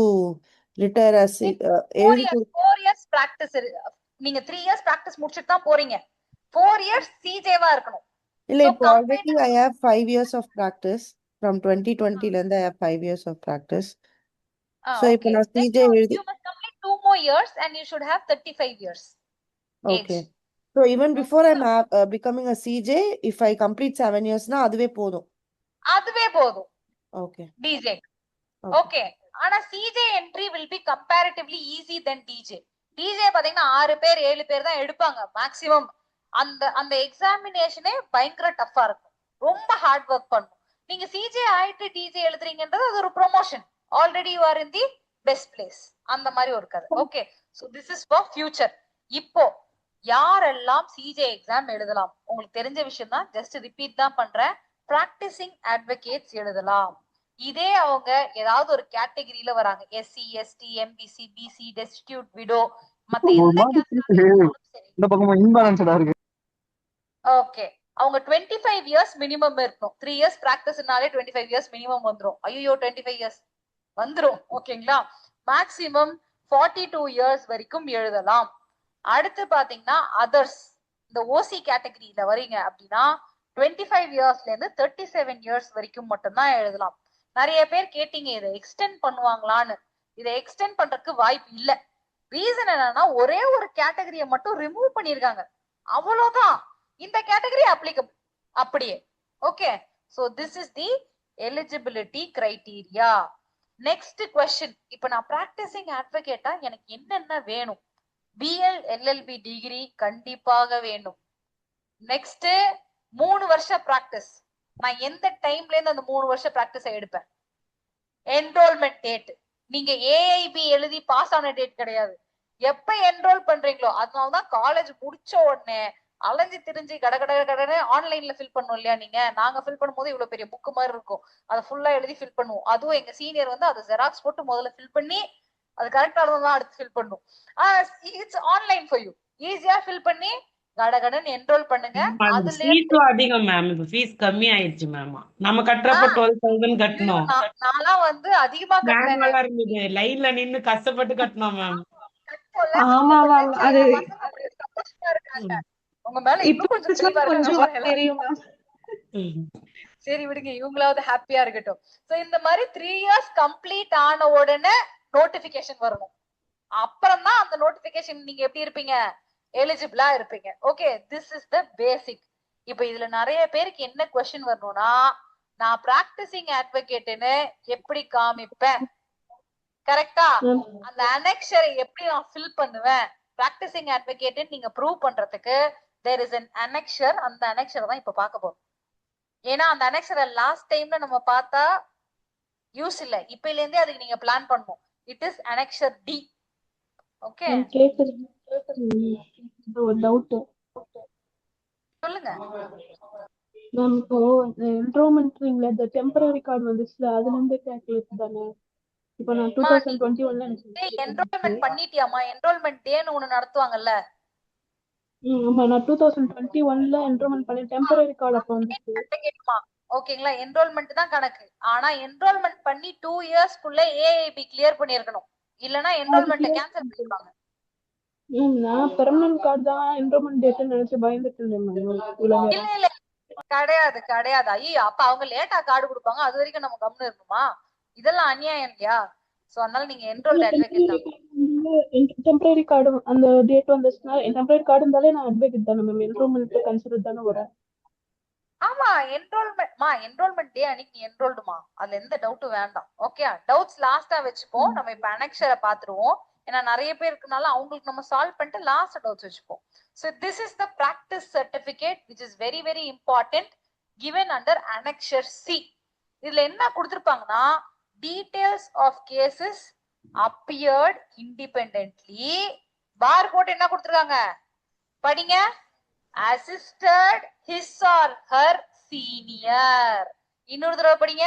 retire as எழுதி 4 இயர்ஸ் பிராக்டிஸ். நீங்க 3 இயர்ஸ் பிராக்டிஸ் முடிச்சிட்டு தான் போறீங்க, 4 இயர்ஸ் சிஜேவா இருக்கணும். இல்ல So இப்போ already combined- I have 5 years of practice from 2020 ல இருந்து I have 5 years of practice. So இப்போ okay, நான் then சிஜே எழுதி you must complete 2 more years and you should have 35 years okay. age. So even before I'm becoming a CJ, if I complete 7 years னா அதுவே போதும். அதுவே போதும் Okay. DJ. Okay. Okay, ஆனா CJ entry will be comparatively easy than DJ. DJ பாத்தீங்கன்னா 6 பேர் 7 பேர் தான் எடுப்பாங்க மேக்ஸிமம். அந்த அந்த எக்ஸாமினேஷனே பயங்கர டஃபா இருக்கும், ரொம்ப ஹார்ட் ஒர்க் பண்ணும். நீங்க சிஜே ஆயிட்டு டிஜே எழுதுறீங்கன்றது அது ஒரு promotion, already you are in the best place, அந்த மாதிரி ஒரு கதை. Okay, so this is for future. இப்போ யாரெல்லாம் சிஜே எக்ஸாம் எழுதலாம், உங்களுக்கு தெரிஞ்ச விஷயம் தான், ஜஸ்ட் ரிப்பீட் தான் பண்றேன். பிராக்டிசிங் அட்வொகேட்ஸ் எழுதலாம். இதே அவங்க ஏதாவது ஒரு கேட்டகரியில வராங்க, SC ST MBC BC destitute widow, மத்த எந்த கேட்டகரியிலும் சரி, இந்த பக்கம் இன்பேலன்ஸ்டா இருக்கு. ஓகே, அவங்க 25 இயர்ஸ் மினிமம் இருக்கணும். 3 இயர்ஸ் பிராக்டிஸ்னாலே 25 இயர்ஸ் மினிமம் வந்துரும். ஐயோ 25 இயர்ஸ் வந்துரும். ஓகேங்களா? மேக்சிமம் 42 இயர்ஸ் வரைக்கும் எழுதலாம். அடுத்து பாத்தீங்கன்னா அதர்ஸ், இந்த ஓசி கேட்டகரியில வரீங்க அப்படின்னா 25 இயர்ஸ்ல இருந்து 37 இயர்ஸ் வரைக்கும் மட்டும்தான் எழுதலாம். நிறைய பேர் கேட்டீங்க இதை எக்ஸ்டெண்ட் பண்ணுவாங்களான்னு. இதை எக்ஸ்டெண்ட் பண்றதுக்கு வாய்ப்பு இல்ல. ரீசன் என்னன்னா, ஒரே ஒரு கேட்டகரியை மட்டும் ரிமூவ் பண்ணிருக்காங்க, அவ்வளவுதான். இந்த கேட்டகரி அப்ளிகபிள் அப்படியே. Okay, so this is the eligibility criteria. Next question, இப்ப நான் பிராக்டிசிங் அட்வொகேட்டா எனக்கு என்னென்ன வேணும்? பிஎல் எல்எல்பி டிகிரி கண்டிப்பாக வேணும். நெக்ஸ்ட் 3 வருஷம் பிராக்டிஸ். நான் எந்த டைம்ல இருந்து அந்த 3 வருஷம் பிராக்டிஸ் எடுப்பேன்? என்ரோல்மெண்ட் டேட், நீங்க ஏஐபி எழுதி பாஸ் ஆன டேட் கிடையாது, எப்ப என்ரோல் பண்றீங்களோ. அதனாலதான் காலேஜ் முடிச்ச உடனே அலைஞ்சு திரிஞ்சு கடை ஆன்லைன்ல ஃபில் பண்ணும் இல்லையா, நீங்க நாங்க ஃபில் பண்ணும்போது இவ்வளவு பெரிய புக்கு மாதிரி இருக்கும், அதை ஃபுல்லா எழுதி ஃபில் பண்ணுவோம். அதுவும் எங்க சீனியர் வந்து அதை ஜெராக்ஸ் போட்டு முதல்ல ஃபில் பண்ணி அது கரெக்டா தான் அடுத்து ஃபில் பண்ணும். இட்ஸ் ஆன்லைன் ஃபார் யூ, ஈஸியா ஃபில் பண்ணி கடகடன் என்ரோல் பண்ணுங்க. அதுல ஃபீஸும் அதிகம் மேம், இப்ப ஃபீஸ் கம்மி ஆயிடுச்சு மேம். நம்ம கட்டுறப்ப 12,000 கட்டணும். நான்லாம் வந்து அதிகமா கட்டினேன். நல்லா இருந்தது, லைன்ல நின்னு கஷ்டப்பட்டு கட்டணும் மேம். ஆமா மேம், அது உங்க மேல இன்னும் கொஞ்சம் தெளிவா இருக்காங்க. தெரியும் மேம். சரி விடுங்க, இவங்களாவது ஹாப்பியா இருக்கட்டும். சோ இந்த மாதிரி 3 இயர்ஸ் கம்ப்ளீட் ஆன உடனே நோட்டிபிகேஷன் வரணும். அப்புறம் தான் அந்த நோட்டிபிகேஷன் நீங்க எப்படி இருப்பீங்க, எலிஜிபிளா இருப்பீங்க. ஓகே, திஸ் இஸ் த பேசிக். இப்ப இதுல நிறைய பேருக்கு என்ன கொஸ்டின் வரணும்னா, நான் பிராக்டிசிங் அட்வொகேட்னு எப்படி காமிப்பேன்? கரெக்டா? மேம் அந்த அனெக்ஷரை எப்படி நான் ஃபில் பண்ணுவேன் பிராக்டிசிங் அட்வொகேட் நீங்க ப்ரூவ் பண்றதுக்கு there is an annexure. அந்த அனெக்ஷரை தான் இப்ப பார்க்க போறோம். ஏன்னா அந்த அனெக்ஷரை லாஸ்ட் டைம்ல நம்ம பார்த்தா யூஸ் இல்ல, இப்பல இருந்தே அதுக்கு நீங்க பிளான் பண்ணணும். It is annexure D. Okay, ma'am கேக்குது ஒரு டவுட் சொல்லுங்க. மேம். இப்போ என்ரோல்மெண்ட்ல இந்த டெம்பரரி கார்டு வந்துச்சுல, அதுல இருந்து கேல்குலேட் தானே? இப்போ நான் அம்மா, 2021ல எனக்கு என்ரோல்மெண்ட் பண்ணிட்டியாமா? என்ரோல்மெண்ட் டேன்னு ஒண்ணு நடத்துவாங்கல்ல, ஆமா, நான் 2021ல என்ரோல்மெண்ட் பண்ணி டெம்பரரி கார்டு அப்போ வந்துச்சு. கேட்குமா? ஓகேங்களா, என்ரோல்மெண்ட் தான் கணக்கு. ஆனா என்ரோல்மெண்ட் பண்ணி 2 இயர்ஸ்க்குள்ள ஏஐபி கிளியர் பண்ணிருக்கணும், இல்லனா என்ரோல்மெண்ட்டை கேன்சல் பண்ணிடுவாங்க. நான் பெர்மனன்ட் கார்டு தான் என்ரோல்மெண்ட் டேட்னு நினைச்சு பயந்துட்டு இருந்தேன் மேம் இவ்வளவு இல்ல நேரம். இல்ல, கிடையாது கிடையாது. ஐயோ, அப்ப அவங்க லேட்டா கார்டு கொடுப்பாங்க, அது வரைக்கும் நம்ம கம்னு இருக்கணுமா? இதெல்லாம் அநியாயம் இல்லையா? சோ அதனால நீங்க என்ரோல்ட் அட்வொகேட் தான். டெம்பரரி கார்டு அந்த டேட் வந்துச்சுன்னா, டெம்பரரி கார்டு இருந்தாலே நான் அட்வொகேட் தானே மேம், என்ரோல்மெண்ட் கன்சிடர் தானே வரும். ஆமா, என்ரோல்மெண்ட் டே அன்னைக்கு நீ என்ரோல்டுமா, அதுல எந்த டவுட்டும் வேண்டாம். ஓகே, டவுட்ஸ் லாஸ்டா வச்சுப்போம். நம்ம இப்ப அனெக்ஷரை பாத்துருவோம், ஏன்னா நிறைய பேர் இருக்கனால அவங்களுக்கு நம்ம சால்வ் பண்ணிட்டு லாஸ்ட் டவுட்ஸ் வச்சுப்போம். So this is the practice certificate which is very very important given under annexure C. இதுல என்ன கொடுத்திருப்பாங்கன்னா, details of cases appeared independently. பார் போட்டு என்ன கொடுத்திருக்காங்க படிங்க. assisted his or her senior. இன்னொரு தடவை படிங்க.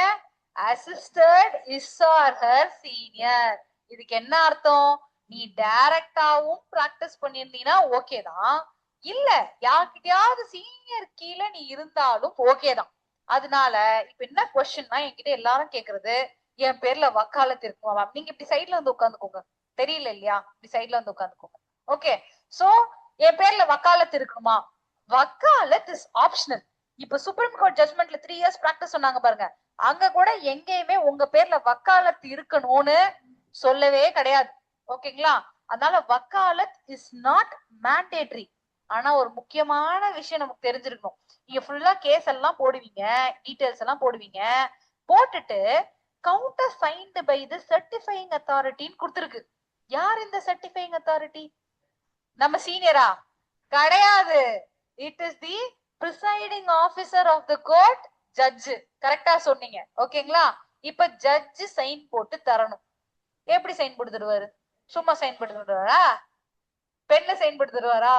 assisted his or her senior. இதுக்கு என்ன அர்த்தம்? நீ டைரக்டாவும் பிராக்டிஸ் பண்ணியிருந்தீங்கன்னா ஓகே தான், இல்ல யார்கிட்டயாவது சீனியர் கீழே நீ இருந்தாலும் ஓகே தான். அதனால இப்ப என்ன கொஸ்டின்னா, என்கிட்ட எல்லாரும் கேக்குறது, என் பேர்ல வக்காலத்து இருக்குமா மேம்? நீங்க இப்படி சைட்ல வந்து உட்காந்துக்கோங்க, தெரியல இல்லையா? இப்படி சைட்ல வந்து உட்காந்துக்கோங்க. ஓகே, சோ என் பேர்ல வக்காலத்து இருக்கணுமா? Vakalat is optional. இப்ப சுப்ரீம் கோர்ட் ஜட்மெண்ட்ல 3 இயர்ஸ் பிராக்டிஸ் சொன்னாங்க பாருங்க, அங்க கூட எங்கேயுமே உங்க பேர்ல வக்காலத்து இருக்கணும்னு சொல்லவே கிடையாது. ஓகேங்களா? அதனால வக்காலத் இஸ் நாட் மேண்டேட்டரி. ஆனா ஒரு முக்கியமான விஷயம் நமக்கு தெரிஞ்சிருக்கணும். நீங்க ஃபுல்லா கேஸ் எல்லாம் போடுவீங்க, டீடைல்ஸ் எல்லாம் போடுவீங்க, போட்டுட்டு counter signed by the certifying அத்தாரிட்டின்னு கொடுத்திருக்கு. யார் இந்த சர்டிஃபையிங் அத்தாரிட்டி? நம்ம சீனியரா? கிடையாது. It is the presiding officer of the court, judge. கரெக்டா சொன்னீங்க. ஓகேங்களா? இப்ப ஜட்ஜ் சைன் போட்டு தரணும். எப்படி சைன் போட்டு தருவாரு? சும்மா சைன் போட்டு தருவாரா? பென்ல சைன் போட்டு தருவாரா?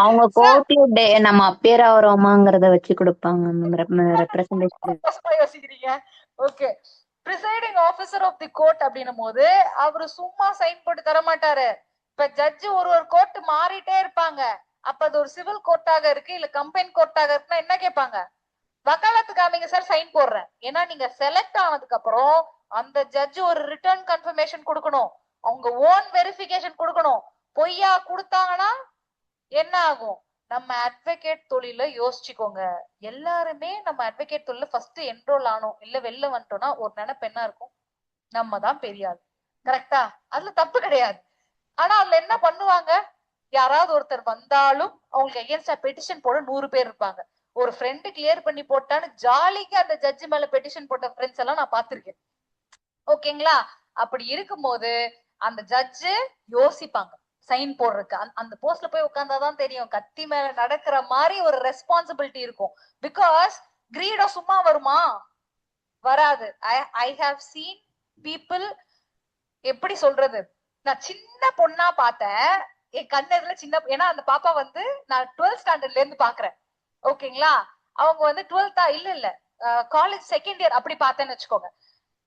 அவங்க கோர்ட்ல நம்ம அப்பியர் ஆகிறோமாங்கிறத வச்சு கொடுப்பாங்க ரெப்ரசன்டேஷன். யோசிக்கிறீங்க. Okay, presiding officer of the court அப்படின்னும் போது அவரு சும்மா சைன் போட்டு தர மாட்டாரு. இப்ப ஜட்ஜ் ஒரு கோர்ட் மாறிட்டே இருப்பாங்க. அப்ப அது ஒரு சிவில் கோர்ட்டாக இருக்கு, இல்ல கம்பெனி கோர்ட்டாக இருக்குன்னா என்ன கேட்பாங்க? வக்காலத்து காமிங்க சார், சைன் போடுறேன். ஏன்னா நீங்க செலக்ட் ஆனதுக்கு அப்புறம் அந்த ஜட்ஜ் ஒரு ரிட்டர்ன் கன்ஃபர்மேஷன் கொடுக்கணும், அவங்க ஓன் வெரிஃபிகேஷன் கொடுக்கணும். பொய்யா கொடுத்தாங்கன்னா என்ன ஆகும்? நம்ம அட்வொகேட் தொழில யோசிச்சுக்கோங்க. எல்லாருமே நம்ம அட்வொகேட் தொழில ஃபர்ஸ்ட் என்ரோல் ஆனோம் இல்ல வெளில வந்துட்டோம்னா ஒரு நினைப்பு என்ன இருக்கும்? நம்ம தான் பெரிய ஆள். கரெக்டா? அதுல தப்பு கிடையாது. ஆனா அதுல என்ன பண்ணுவாங்க? யாராவது ஒருத்தர் வந்தாலும் அவங்களுக்கு அகேன்ஸ்டா பெட்டிஷன் போட 100 பேர் இருப்பாங்க. ஒரு ஃப்ரெண்டு கிளியர் பண்ணி போட்டான்னு ஜாலிக்கு அந்த ஜட்ஜ் மேல பெட்டிஷன் போட்ட ஃப்ரெண்ட்ஸ் எல்லாம் நான் பாத்திருக்கேன். ஓகேங்களா? அப்படி இருக்கும்போது அந்த ஜட்ஜு யோசிப்பாங்க சைன் போடுறதுக்கு. அந்த போஸ்ட்ல போய் உட்கார்ந்தாதான் தெரியும், கத்தி மேல நடக்கிற மாதிரி ஒரு ரெஸ்பான்சிபிலிட்டி இருக்கும். பிகாஸ் கிரீடோ சும்மா வருமா? வராது. ஐ ஹாவ் சீன் பீப்புள், எப்படி சொல்றது, நான் சின்ன பொண்ணா பார்த்தேன் என் கண்ணெதுல சின்ன, ஏன்னா அந்த பாப்பா வந்து நான் 12th ஸ்டாண்டர்ட்ல இருந்து பாக்குறேன். ஓகேங்களா? அவங்க வந்து 12th இல்ல காலேஜ் செகண்ட் இயர் அப்படி பார்த்தேன்னு வச்சுக்கோங்க.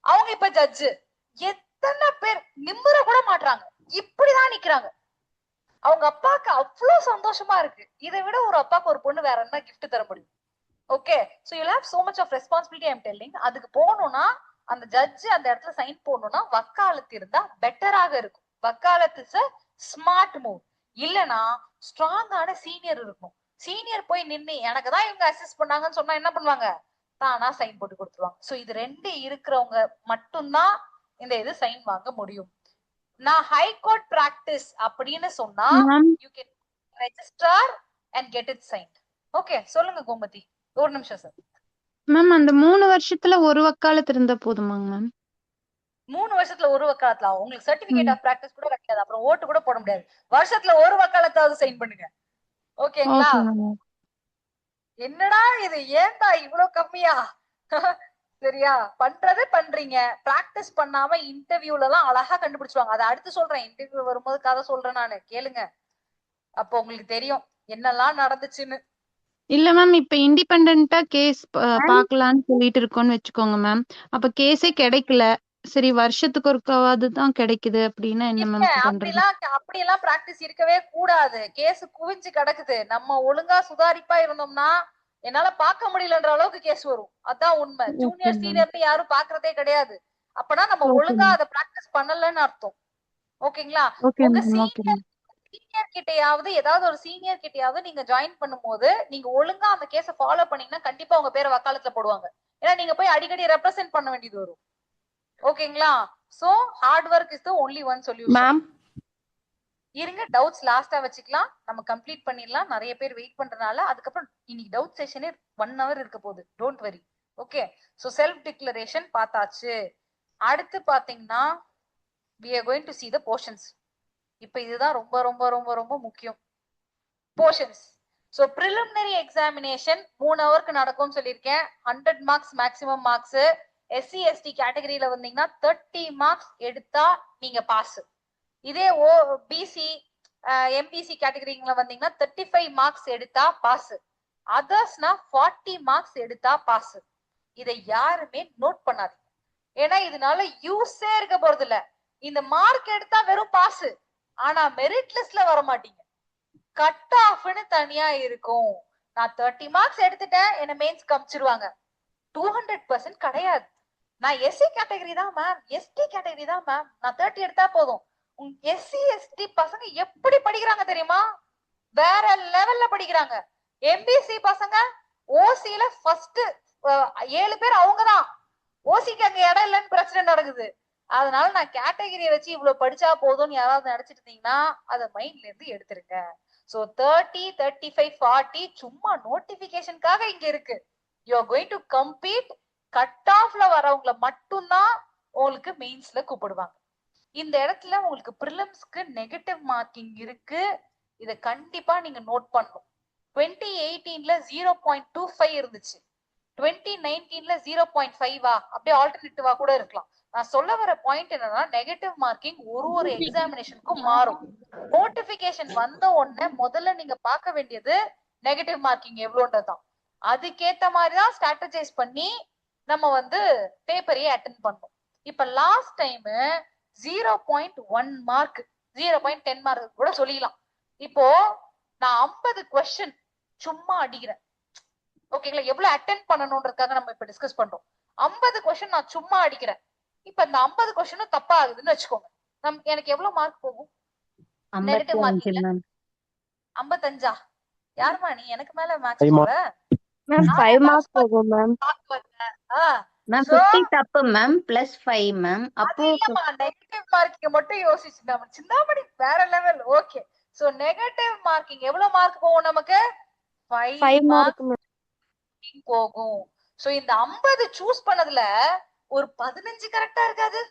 அவங்க இப்ப ஜட்ஜு. எத்தனை பேர் நிம்மற கூட மாட்டாங்க, இப்படிதான் நிக்கிறாங்க. அவங்க அப்பாக்கு அவ்வளவு சந்தோஷமா இருக்கு. இதை விட ஒரு அப்பாக்கு ஒரு பொண்ணு வேற என்ன கிஃப்ட் தர முடியும்? Okay, so you have so much of responsibility. I am telling. அதுக்கு போகணும்னா அந்த ஜட்ஜ் அந்த இடத்துல சைன் போடணும்னா வக்காலத்து இருந்தா பெட்டராக இருக்கும். வக்காலத்து இஸ் a ஸ்மார்ட் மூவ். இல்லனா ஸ்ட்ராங்கான சீனியர் இருக்கும். சீனியர் போய் நின்னு எனக்கு தான் இவங்க அசிஸ்ட் பண்ணாங்கன்னு சொன்னா என்ன பண்ணுவாங்க? தானா சைன் போட்டு கொடுத்துருவாங்க. சோ இது ரெண்டு இருக்கிறவங்க மட்டும்தான் இந்த இது சைன் வாங்க முடியும். நான் ஹை கோர்ட் பிராக்டிஸ் அப்படின்னு சொன்னா you can register and get it signed. Okay, சொல்லுங்க கோமதி. ஒரு நிமிஷம் சார். மேம் அந்த 3 வருஷத்துல ஒரு வக்காலத்து இருந்தா போதுமாங்க மேம்? 3 வருஷத்துல ஒரு வக்காலத்துல உங்களுக்கு சர்டிபிகேட் ஆஃப் பிராக்டிஸ் கூட கிடையாது, அப்புறம் ஓட்டு கூட போட முடியாது. வருஷத்துல ஒரு வக்காலத்தாவது சைன் பண்ணுங்க. ஓகேங்களா? Okay ma'am. என்னடா இது, ஏன்டா இவ்வளவு கம்மியா? சரியா? பண்றது பண்றீங்க, பிராக்டிஸ் பண்ணாம இன்டர்வியூல எல்லாம் அழகா கண்டுபிடிச்சுவாங்க. அதை அடுத்து சொல்றேன், இன்டர்வியூ வரும்போது கதை சொல்றேன் நானு, கேளுங்க. அப்போ உங்களுக்கு தெரியும் என்னெல்லாம் நடந்துச்சுன்னு. இல்ல மேம், இப்ப இண்டிபெண்டன்ட்டா கேஸ் பாக்கலாம்னு சொல்லிட்டு இருக்கோம்னு வச்சுக்கோங்க மேம். அப்ப கேஸே கிடைக்கல, சரி வருஷத்துக்கு ஒருக்காவது தான் கிடைக்குது அப்படின்னா என்ன இல்ல, மேம் பண்றது? அப்படியெல்லாம் பிராக்டிஸ் இருக்கவே கூடாது. கேஸ் குவிஞ்சு கிடக்குது, நம்ம ஒழுங்கா சுதாரிப்பா இருந்தோம்னா என்னால பார்க்க முடியலன்ற அளவுக்கு கேஸ் வரும். அதான் உண்மை. Okay junior ma'am. சீனியர்னு யாரும் பாக்குறதே கிடையாது. அப்பனா நம்ம ஓகே ஒழுங்கா மேம். அதை பிராக்டிஸ் பண்ணலன்னு அர்த்தம். ஓகேங்களா? ஓகே உங்க மேம். Okay ma'am. சீனியர் கிட்டயாவது, ஏதாவது ஒரு சீனியர் கிட்டயாவது நீங்க ஜாயின் பண்ணும்போது நீங்க ஒழுங்கா அந்த கேஸ ஃபாலோ பண்ணீங்கன்னா கண்டிப்பா உங்க பேரை வக்காலத்துல போடுவாங்க. ஏன்னா நீங்க போய் அடிக்கடி ரெப்ரசென்ட் பண்ண வேண்டியது வரும். ஓகேங்களா? So hard work is the only one solution. Ma'am இருங்க, டவுட்ஸ் லாஸ்டா வச்சுக்கலாம், நம்ம கம்ப்ளீட் பண்ணிடலாம். நிறைய பேர் வெயிட் பண்றதுனால. அதுக்கப்புறம் இன்னைக்கு டவுட் செஷனே 1 hour இருக்க போகுது, don't worry. Okay, so self declaration பார்த்தாச்சு. அடுத்து பாத்தீங்கன்னா we are going to see the portions. இப்ப இதுதான் ரொம்ப ரொம்ப ரொம்ப ரொம்ப முக்கியம், portions. சோ preliminary examination 3 hourக்கு நடக்கும்னு சொல்லியிருக்கேன். 100 marks maximum marks. SC ST கேட்டகரியில வந்தீங்கன்னா 30 மார்க்ஸ் எடுத்தா நீங்க பாஸ். இதே பிசி எம்பிசி கேட்டகரில வந்தீங்கன்னா 35 மார்க்ஸ் எடுத்தா பாஸ். அதர்ஸ்னா 40 மார்க்ஸ் எடுத்தா பாஸ். இதை யாருமே நோட் பண்ணாதீங்க, ஏன்னா இதனால யூஸே இருக்க போறது இல்ல. இந்த மார்க் எடுத்தா வெறும் பாஸ், ஆனா மெரிட் லிஸ்ட்ல வர மாட்டீங்க. கட் ஆஃப்னு தனியா இருக்கும். நான் 30 மார்க்ஸ் எடுத்துட்டேன், என்ன மெயின்ஸ் காமிச்சிருவாங்க. 200% கிடையாது. நான் எஸ்சி கேட்டகரி தான் மேம், எஸ்டி கேட்டகரி தான் மேம், நான் 30 எடுத்தா போதும். எஸ்சி எஸ்டி பசங்க எப்படி படிக்கிறாங்க தெரியுமா? வேற லெவல்ல படிக்கிறாங்க. எம்பிசி பசங்க ஓசில ஃபர்ஸ்ட் 7 பேர் அவங்கதான். ஓசிக்கு அங்க இடம் இல்லைன்னு பிரச்சனை நடக்குது. அதனால நான் கேட்டகரியை வச்சு இவ்வளவு படிச்சா போதும்னு யாராவது நினைச்சிட்டு இருந்தீங்கன்னா அதை மைண்ட்ல இருந்து எடுத்துருங்க. சோ 30, 35, 40 சும்மா நோட்டிபிகேஷனுக்காக இங்க இருக்கு. You are going to compete. Cut ஆஃப்ல வரவங்களை மட்டும்தான் உங்களுக்கு மெயின்ஸ்ல கூப்பிடுவாங்க. இந்த இடத்துல உங்களுக்கு ப்ரிலிம்ஸ்க்கு நெகட்டிவ் மார்க்கிங் இருக்கு, இதை கண்டிப்பா நீங்க நோட் பண்ணணும். 2018ல 0.25 இருந்துச்சு, 2019ல 0.5 அப்படியே ஆல்டர்னேட்டிவா கூட இருக்கலாம். நான் சொல்ல வர பாயிண்ட் என்னன்னா, நெகட்டிவ் மார்க்கிங் ஒரு எக்ஸாமினேஷனுக்கும் மாறும். நோட்டிபிகேஷன் வந்த உடனே முதல்ல நீங்க பார்க்க வேண்டியது நெகட்டிவ் மார்க்கிங் எவ்வளோன்றதுதான். அதுக்கேத்த மாதிரிதான் ஸ்ட்ராட்டஜைஸ் பண்ணி நம்ம வந்து பேப்பரையே அட்டென்ட் பண்ணோம். இப்ப லாஸ்ட் டைம் 0.1 மார்க், 0.10 மார்க் கூட சொல்லிடலாம். இப்போ நான் 50 கொஸ்டின் சும்மா அடிக்கிறேன். ஓகேங்களா? எவ்வளவு அட்டென்ட் பண்ணணும்ன்றதுக்காக நம்ம இப்ப டிஸ்கஸ் பண்றோம். 50 கொஸ்டின் நான் சும்மா அடிக்கிறேன். இப்ப இந்த 50 கொஸ்டினும் தப்பா ஆகுதுன்னு வச்சுக்கோங்க, எனக்கு எவ்வளவு மார்க் போகும்? நெகட்டிவ் 55 மார்க்கிங்ல மேம். 55. யாருமா நீ எனக்கு மேல மேக்ஸ் போற? மேம் 5 மார்க்ஸ் போகும் மேம். மேம் So, 50 தப்பு மேம், +5 மேம். அது அப்போ இல்லம்மா, நெகட்டிவ் மார்க்கிங் மட்டும் யோசிச்சு நம்ம சிந்தாமணி வேற level. Okay, so negative marking எவ்வளவு மார்க் போகும் நமக்கு? 5 5 மார்க் மார்க் போகும். சோ இந்த 50 சூஸ் பண்ணதுல ஒரு 15 கரெக்டா இருக்காது,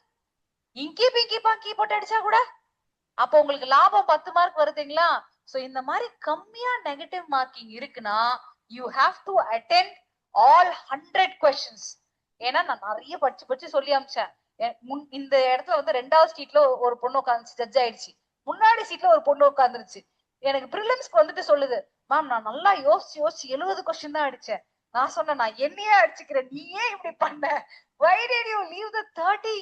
இங்கி பிங்கி பாங்கி போட்டு அடிச்சா கூட. அப்போ உங்களுக்கு லாபம் 10 மார்க் வருதுங்களா? சோ இந்த மாதிரி கம்மியா நெகட்டிவ் மார்க்கிங் இருக்குன்னா you have to attend all 100 questions. ஏன்னா நான் நிறைய படிச்சு சொல்லி அமிச்சேன். இந்த இடத்துல வந்து 2வது சீட்ல ஒரு பொண்ணு உட்காந்துச்சு, ஜட்ஜ் ஆயிடுச்சு. முன்னாடி சீட்ல ஒரு பொண்ணு உட்காந்துருச்சு. எனக்கு ப்ரிலிம்ஸ்க்கு வந்துட்டு சொல்லுது, மேம் நான் நல்லா யோசிச்சு 70 கொஸ்டின் தான் அடிச்சேன். நான் சொன்னேன், நான் என்னையே அடிச்சுக்கிறேன், நீ ஏன் இப்படி பண்ண? why did you leave the 30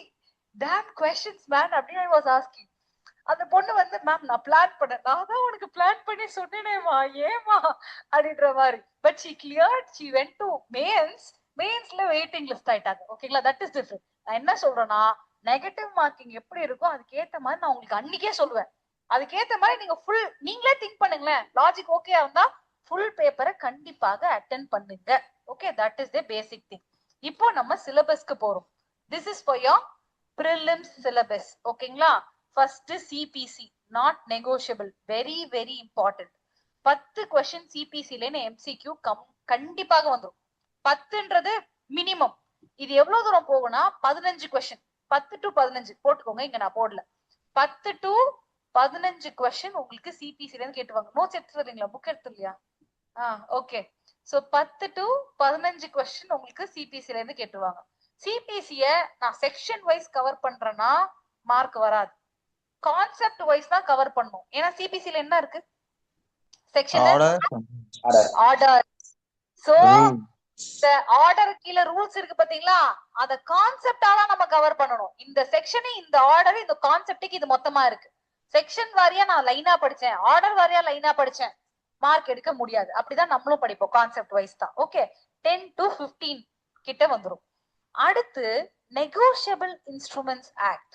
damn questions man அப்படின்னு I was asking. அந்த பொண்ணு வந்து, மேம் நான் பிளான் பண்ணேன், நான் தான் உனக்கு பிளான் பண்ணி சொன்னேனேமா, ஏமா அப்படின்ற மாதிரி. But she cleared, she went to மெயின்ஸ்ல வெயிட்டிங் லிஸ்ட் ஆயிட்டாங்க. ஓகேங்களா? That is different. நான் என்ன சொல்றேன்னா, நெகட்டிவ் மார்க்கிங் எப்படி இருக்கும் அதுக்கேத்த மாதிரி நான் உங்களுக்கு அன்னைக்கே சொல்லுவேன். அதுக்கேத்த மாதிரி நீங்க நீங்களே திங்க் பண்ணுங்களேன். லாஜிக் ஓகே இருந்தா ஃபுல் பேப்பரை கண்டிப்பாக அட்டென்ட் பண்ணுங்க. Okay, that is the basic thing. இப்போ நம்ம சிலபஸ்க்கு போறோம். This is for your prelims syllabus. ஓகேங்களா? First CPC not negotiable, very very important. 10 question சிபிசில எம்சிக்யூ கண்டிப்பாக வந்துடும். 10ன்றது மினிமம். இது எவ்வளவு தூரம் போகும்னா 15 கொஸ்டின், 10 to 15 போட்டுக்கோங்க, இங்க நான் போடல. 10 to 15 கொஸ்டின் உங்களுக்கு சிபிசில இருந்து கேட்டுவாங்க. நோட்ஸ் எடுத்துறீங்களா? புக் எடுத்து இல்லையா? ஓகே. சோ 10 to 15 கொஸ்டின் உங்களுக்கு சிபிசில இருந்து கேட்டுவாங்க. சிபிசிய நான் செக்ஷன் வைஸ் கவர் பண்றேன்னா மார்க் வராது, கான்செப்ட் வைஸ் தான் கவர் பண்ணும். ஏன்னா சிபிசில என்ன இருக்கு? Section order. சோ இந்த ஆர்டர் கீழ ரூல்ஸ் இருக்கு பாத்தீங்களா, அத கான்செப்டா தான் நம்ம கவர் பண்ணணும். இந்த செக்ஷன், இந்த ஆர்டர், இந்த கான்செப்டுக்கு இது மொத்தமா இருக்கு. செக்ஷன் வாரியா நான் லைனா படிச்சேன், ஆர்டர் வாரியா லைனா படிச்சேன், மார்க் எடுக்க முடியாது. அப்படிதான் நம்மளும் படிப்போம், கான்செப்ட் வைஸ் தான். ஓகே, 10 to 15 கிட்ட வந்துரும். அடுத்து நெகோஷியபிள் இன்ஸ்ட்ருமெண்ட்ஸ் ஆக்ட்.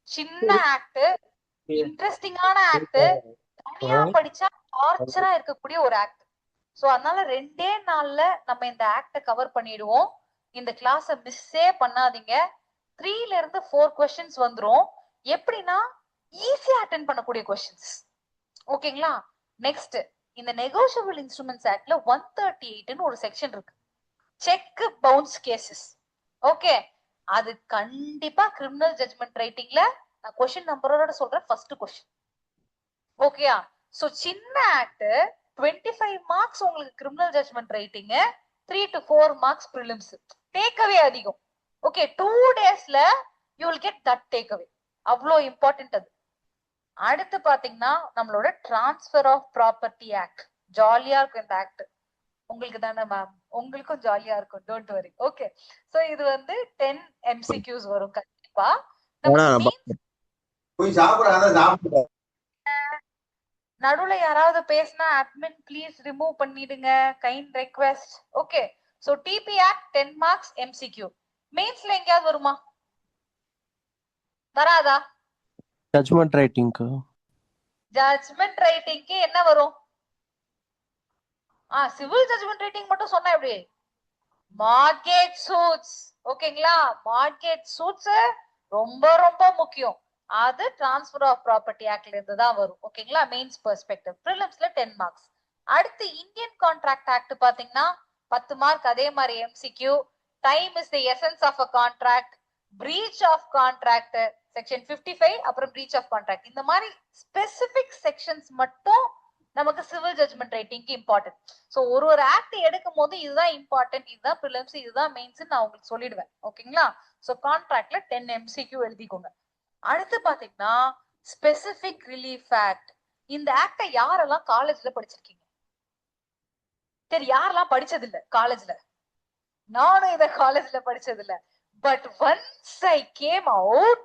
சின்ன ஆக்ட், இன்ட்ரெஸ்டிங்கான ஆக்ட், தனியா படிச்சா டார்ச்சரா இருக்கக்கூடிய ஒரு ஆக்ட். சோ அதனால 2 நாள்ல நம்ம இந்த ஆக்ட கவர் பண்ணிடுவோம். இந்த கிளாஸ மிஸ்ஸே பண்ணாதீங்க. 3ல இருந்து 4 கொஸ்டின்ஸ் வந்துரும். எப்படின்னா ஈஸியா அட்டென்ட் பண்ணக்கூடிய கொஸ்டின்ஸ். ஓகேங்களா? நெக்ஸ்ட், இந்த நெகோஷியபிள் இன்ஸ்ட்ருமெண்ட்ஸ் ஆக்ட்ல 138ன்னு ஒரு செக்ஷன் இருக்கு, செக் பவுன்ஸ் கேசஸ். ஓகே, அது கண்டிப்பா கிரிமினல் ஜட்ஜ்மெண்ட் ரைட்டிங்ல நான் கொஸ்டின் நம்பரோட சொல்றேன், ஃபர்ஸ்ட் கொஸ்டின். ஓகேயா? சோ சின்ன ஆக்ட் 25 மார்க்ஸ் உங்களுக்கு criminal judgment writing, 3 to 4 marks prelims. Takeaway அதிகம். ஓகே, 2 டேஸ்ல you will get that takeaway. அவ்வளோ இம்பார்ட்டன்ட் அது. அடுத்து பாத்தீங்கன்னா நம்மளோட டிரான்ஸ்ஃபர் ஆஃப் ப்ராப்பர்ட்டி ஆக்ட். ஜாலியா இருக்கும் இந்த ஆக்ட். உங்களுக்கு தானே மேம்? உங்களுக்கும் ஜாலியா இருக்கும், டோன்ட் வரி. ஓகே, சோ இது வந்து 10 MCQs வரும் கண்டிப்பா. நடுவுல யாராவது பேசினா அட்மின் ப்ளீஸ் ரிமூவ் பண்ணிடுங்க, kind request. Okay, so TP act 10 marks MCQ. மெயின்ஸ்ல எங்கயாவது வருமா? வராதா? ஜட்ஜ்மெண்ட் ரைட்டிங்க்கு. ஜட்ஜ்மெண்ட் ரைட்டிங்க்கு என்ன வரும்? சிவில் ஜட்ஜ்மெண்ட் ரைட்டிங் மட்டும் சொன்னா எப்படி? Mortgage suits. ஓகேங்களா? மார்ட்கேஜ் சூட்ஸ் ரொம்ப ரொம்ப முக்கியம். அது டிரான்ஸ்ஃபர் ஆஃப் ப்ராப்பர்ட்டி ஆக்ட்ல இருந்து தான் வரும். ஓகேங்களா? Mains perspective. பிரிலிம்ஸ்ல 10 மார்க்ஸ். அடுத்து இந்தியன் கான்ட்ராக்ட் ஆக்ட் பாத்தீங்கன்னா 10 மார்க். அதே மாதிரி MCQ. Time is the essence of a contract, breach of contract section 55, அப்புறம் பிரீச் ஆஃப் கான்ட்ராக்ட். இந்த மாதிரி ஸ்பெசிபிக் செக்ஷன்ஸ் மட்டும் நமக்கு சிவில் ஜட்ஜ்மெண்ட் ரைட்டிங்க்கு இம்பார்ட்டன்ட். சோ ஒரு ஆக்ட் எடுக்கும் போது இதுதான் இம்பார்ட்டன்ட், இதுதான் பிரிலிம்ஸ், இதுதான் மெயின்ஸ் நான் உங்களுக்கு சொல்லிடுவேன். ஓகேங்களா? சோ கான்ட்ராக்ட்ல 10 MCQ எழுதிக்கோங்க. அடுத்து பாத்தீங்கன்னா ஸ்பெசிபிக் ரிலீஃப் ஆக்ட். இந்த ஆக்ட யாரெல்லாம் காலேஜ்ல படிச்சிருக்கீங்க? சரி, யாரெல்லாம் படிச்சது இல்ல காலேஜ்ல? நானும் இத காலேஜ்ல படிச்சது இல்ல. But once I came out,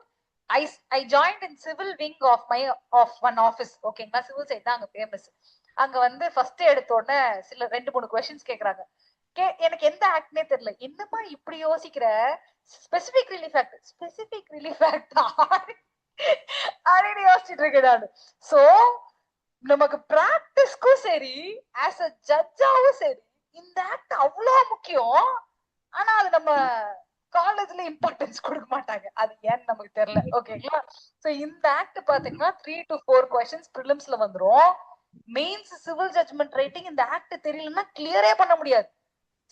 I joined in civil wing of one office. ஓகேங்களா? சிவில் சைட் தான் அங்க ஃபேமஸ். அங்க வந்து ஃபர்ஸ்ட் எடுத்த உடனே சில 2-3 கொஸ்டின்ஸ் கேக்குறாங்க. எனக்கு எந்த ஆக்ட்னே தெரியல. என்னமா இப்படி யோசிக்கிற? Specific relief act, specific relief act அப்படின்னு யோசிச்சுட்டு இருக்கேன் நான். சோ நமக்கு பிராக்டிஸ்க்கும் சரி, ஆஸ் அ ஜட்ஜாவும் சரி, இந்த ஆக்ட் அவ்வளவு முக்கியம். ஆனா அது நம்ம காலேஜ்ல இம்பார்ட்டன்ஸ் கொடுக்க மாட்டாங்க. அது ஏன்னு நமக்கு தெரியல. ஓகேங்களா? சோ இந்த ஆக்ட் பாத்தீங்கன்னா 3 to 4 கொஸ்டின்ஸ் பிரிலிம்ஸ்ல வந்துரும். மெயின்ஸ் சிவில் ஜட்ஜ்மெண்ட் ரைட்டிங் இந்த ஆக்ட் தெரியலன்னா கிளியரே பண்ண முடியாது.